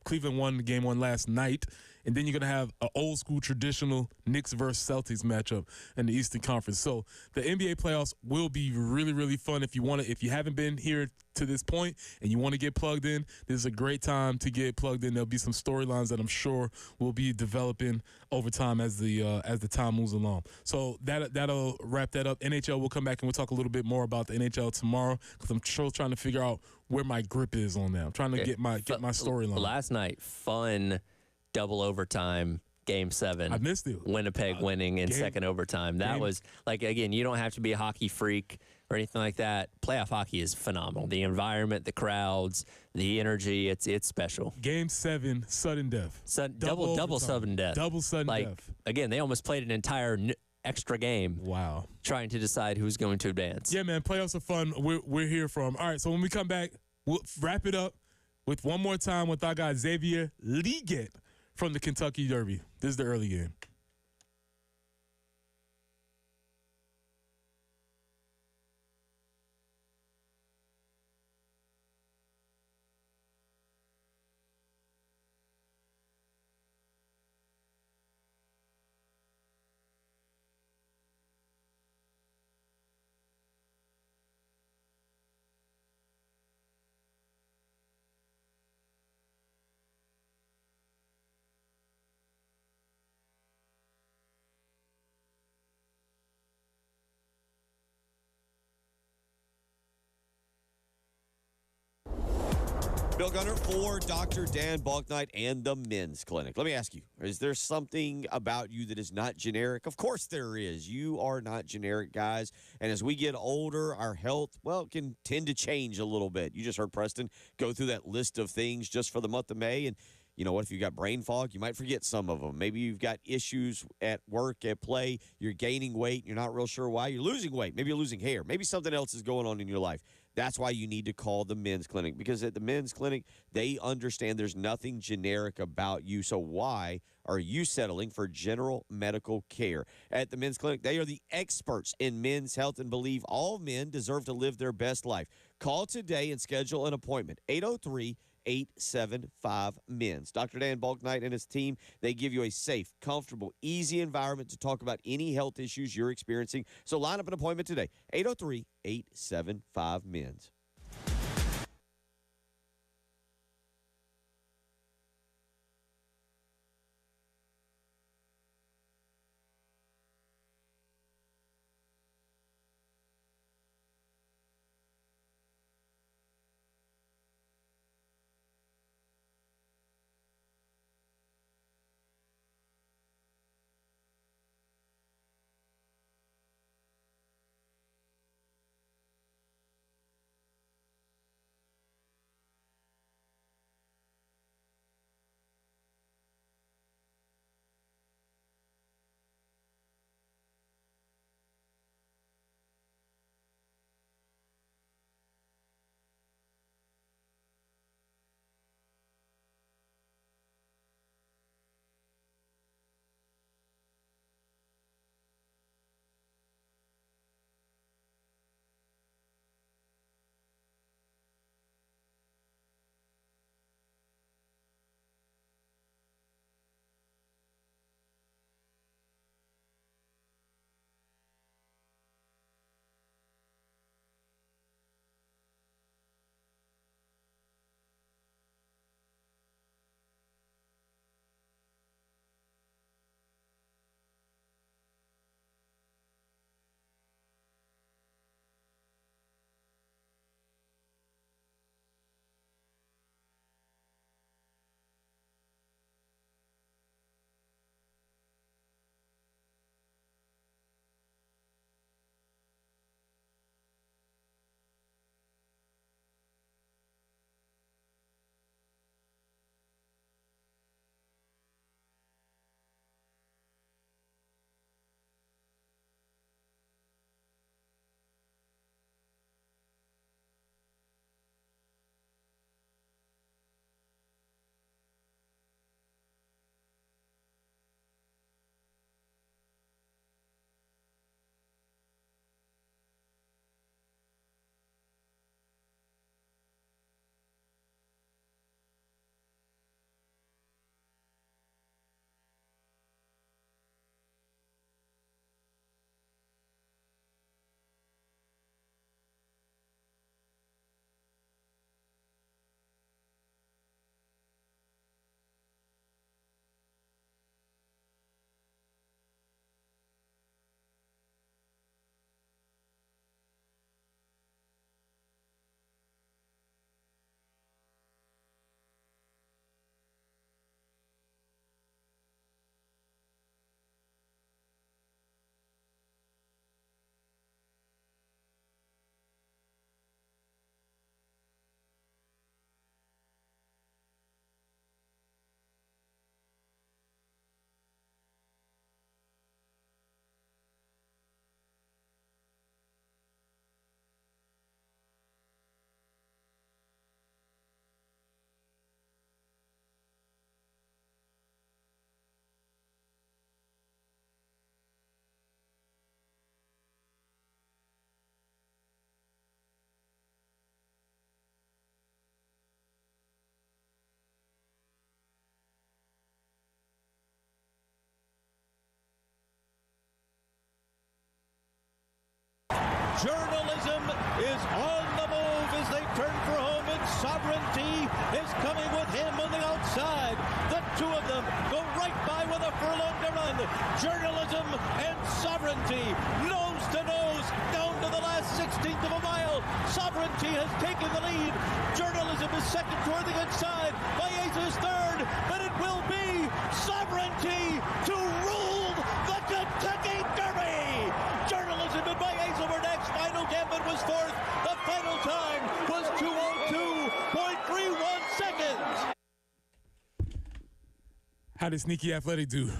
Cleveland won game one last night. And then you're going to have an old school traditional Knicks versus Celtics matchup in the Eastern Conference. So the NBA playoffs will be really, really fun. If you haven't been here to this point and you want to get plugged in, this is a great time to get plugged in. There'll be some storylines that I'm sure will be developing over time as the time moves along. So that'll wrap that up. NHL will come back and we'll talk a little bit more about the NHL tomorrow because I'm still trying to figure out where my grip is on that. I'm trying to get my storyline. Last night, fun double overtime. Game 7. I missed it. Winnipeg winning in second overtime. That was, like, again, you don't have to be a hockey freak or anything like that. Playoff hockey is phenomenal. The environment, the crowds, the energy, it's special. Game 7, sudden death. Double sudden death. Double sudden death. Again, they almost played an entire extra game. Wow. Trying to decide who's going to advance. Yeah, man, playoffs are fun. We're here for them. All right, so when we come back, we'll wrap it up with one more time with our guy Xavier Liget from the Kentucky Derby. This is the early game. Bill Gunner for Dr. Dan Balknight and the Men's Clinic. Let me ask you, is there something about you that is not generic? Of course there is. You are not generic, guys. And as we get older, our health, can tend to change a little bit. You just heard Preston go through that list of things just for the month of May. And you know what? If you've got brain fog, you might forget some of them. Maybe you've got issues at work, at play. You're gaining weight. You're not real sure why. You're losing weight. Maybe you're losing hair. Maybe something else is going on in your life. That's why you need to call the Men's Clinic, because at the Men's Clinic, they understand there's nothing generic about you. So why are you settling for general medical care? At the Men's Clinic, they are the experts in men's health and believe all men deserve to live their best life. Call today and schedule an appointment. 803-875-MENS. Dr. Dan Balknight and his team, they give you a safe, comfortable, easy environment to talk about any health issues you're experiencing. So line up an appointment today. 803-875-MENS. Journalism is on the move as they turn for home, and Sovereignty is coming with him on the outside. The two of them go right by with a furlong to run. Journalism and Sovereignty, nose to nose, down to the last 16th of a mile. Sovereignty has taken the lead. Journalism is second toward the inside. Baez is third, but it will be Sovereignty to rule the Kentucky Derby. Journalism and Baez over next. Final Gambit was fourth. The final time was 2:02.31 seconds. How did Sneaky Athletic do?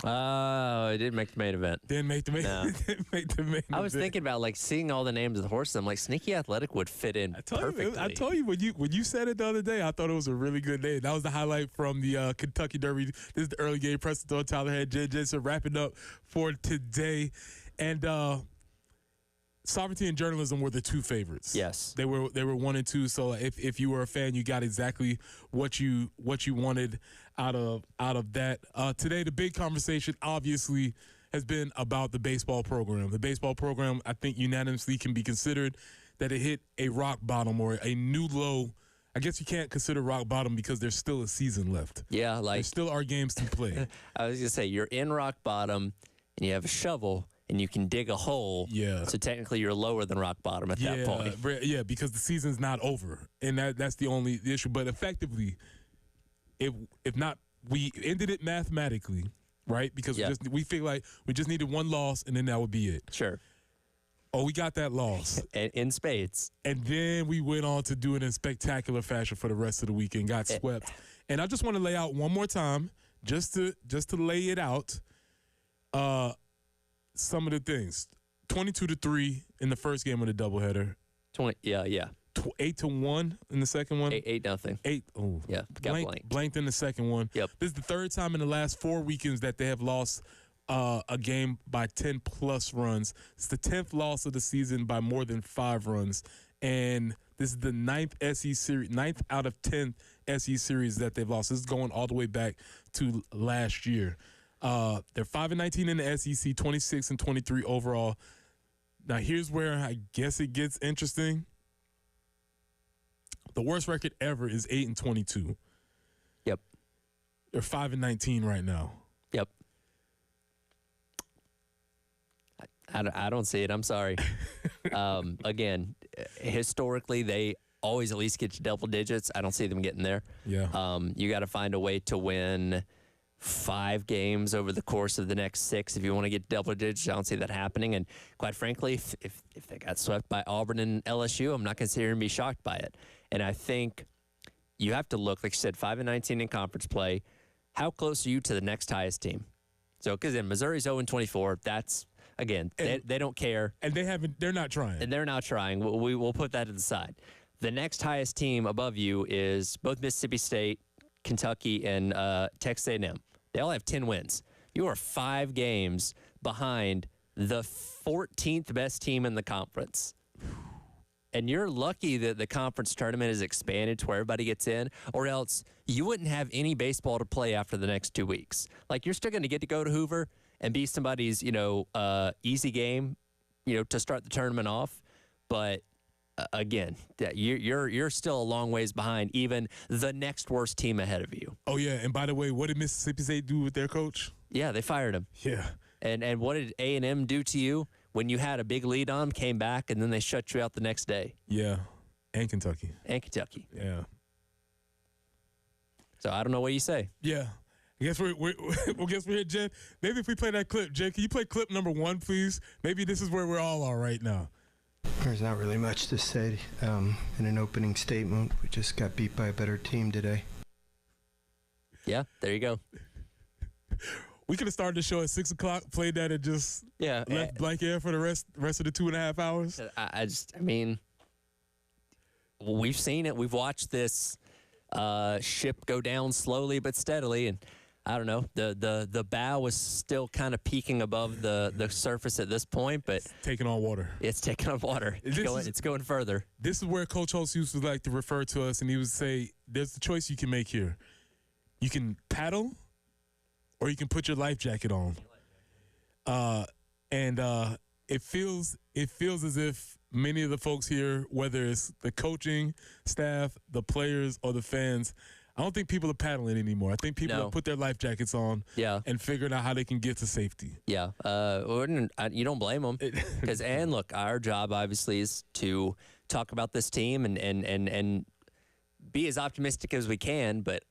It didn't make the main event. Didn't make the main. No. Didn't make the main. I was thinking about like seeing all the names of the horses. I'm like, Sneaky Athletic would fit in perfectly. I told you when you said it the other day, I thought it was a really good name. That was the highlight from the Kentucky Derby. This is the early game. Preston Thorne, Tyler Head, Jen Jensen wrapping up for today, and Sovereignty and Journalism were the two favorites. Yes, they were 1 and 2. So if you were a fan, you got exactly what you wanted out of that. Today, the big conversation obviously has been about the baseball program. The baseball program, I think, unanimously can be considered that it hit a rock bottom or a new low. I guess you can't consider rock bottom because there's still a season left. Yeah, like there still are games to play. I was gonna say you're in rock bottom and you have a shovel and you can dig a hole. Yeah. So technically you're lower than rock bottom at that point. Yeah, because the season's not over, and that's the only issue. But effectively, if not, we ended it mathematically, right? Because we feel like we just needed one loss, and then that would be it. Sure. Oh, we got that loss in spades, and then we went on to do it in spectacular fashion for the rest of the weekend. Got swept, and I just want to lay out one more time, just to lay it out. Some of the things: 22-3 in the first game of the doubleheader. 8-1 in the second one. 8-0. 8. Oh, yeah. Blanked in the second one. Yep. This is the third time in the last 4 weekends that they have lost a game by 10 plus runs. It's the 10th loss of the season by more than 5 runs, and this is the 9th out of 10 SE series that they've lost. This is going all the way back to last year. They're 5-19 in the SEC, 26-23 overall. Now here's where I guess it gets interesting. The worst record ever is 8-22. Yep. They're 5-19 right now. Yep. I don't see it. I'm sorry. Again, historically, they always at least get to double digits. I don't see them getting there. Yeah. You got to find a way to win 5 games over the course of the next 6 if you want to get double digits. I don't see that happening. And quite frankly, if they got swept by Auburn and LSU, I'm not going to sit here and be shocked by it. And I think you have to look, like you said, 5-19 in conference play. How close are you to the next highest team? So, because then Missouri's 0-24. That's, again, they don't care. And they're not trying. And they're not trying. We'll put that to the side. The next highest team above you is both Mississippi State, Kentucky, and Texas A&M. They all have 10 wins. You are 5 games behind the 14th best team in the conference. And you're lucky that the conference tournament is expanded to where everybody gets in, or else you wouldn't have any baseball to play after the next 2 weeks. Like, you're still going to get to go to Hoover and be somebody's, easy game, to start the tournament off. But again, you're still a long ways behind even the next worst team ahead of you. Oh, yeah. And by the way, what did Mississippi State do with their coach? Yeah, they fired him. Yeah. And what did A&M do to you when you had a big lead on them, came back, and then they shut you out the next day? Yeah. And Kentucky. Yeah. So I don't know what you say. Yeah. I guess we're here, Jen. Maybe if we play that clip, Jen, can you play clip number 1, please? Maybe this is where we're all are right now. There's not really much to say in an opening statement. We just got beat by a better team today. Yeah, there you go. We could have started the show at 6 o'clock, played that, and just left blank air for the rest of the 2.5 hours. I mean, we've seen it. We've watched this ship go down slowly but steadily, and I don't know. The bow was still kind of peaking above the surface at this point, but it's taking on water. It's taking on water. It's going further. This is where Coach Holtz used to like to refer to us, and he would say, "There's a choice you can make here. You can paddle, or you can put your life jacket on." it feels as if many of the folks here, whether it's the coaching staff, the players, or the fans, I don't think people are paddling anymore. I think people have put their life jackets on and figuring out how they can get to safety. Yeah. You don't blame them. Because, and look, our job obviously is to talk about this team and be as optimistic as we can, but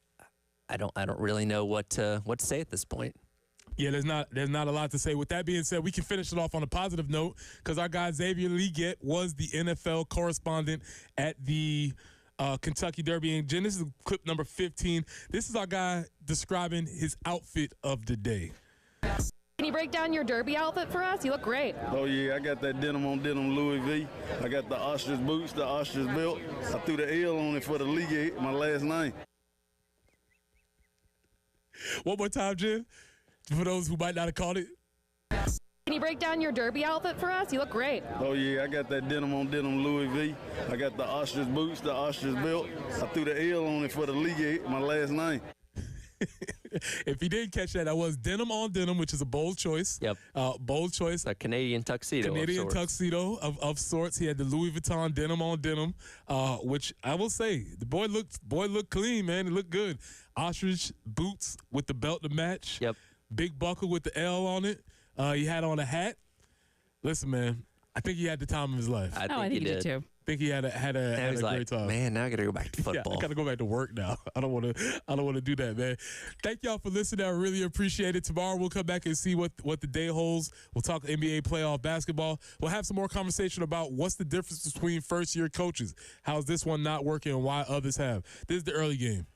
I don't really know what to say at this point. Yeah, there's not a lot to say. With that being said, we can finish it off on a positive note because our guy Xavier Leggett was the NFL correspondent at the Kentucky Derby. And Jen, this is clip number 15. This is our guy describing his outfit of the day. Can you break down your Derby outfit for us? You look great. Oh, yeah, I got that denim on denim Louis V. I got the ostrich boots, the ostrich belt. I threw the L on it for the league, my last name. One more time, Jen, for those who might not have caught it. Can you break down your Derby outfit for us? You look great. Oh, yeah, I got that denim on denim Louis V. I got the ostrich boots, the ostrich belt. I threw the L on it for the league, my last name. If you didn't catch that was denim on denim, which is a bold choice. Yep. Bold choice. A Canadian tuxedo. Tuxedo of sorts. He had the Louis Vuitton denim on denim, which I will say, the boy looked clean, man. It looked good. Ostrich boots with the belt to match. Yep. Big buckle with the L on it. He had on a hat. Listen, man, I think he had the time of his life. I think he did too. I think he had a great time. Man, now I got to go back to football. Yeah, I got to go back to work now. I don't want to do that, man. Thank y'all for listening. I really appreciate it. Tomorrow we'll come back and see what the day holds. We'll talk NBA playoff basketball. We'll have some more conversation about what's the difference between first-year coaches. How's this one not working and why others have. This is the early game.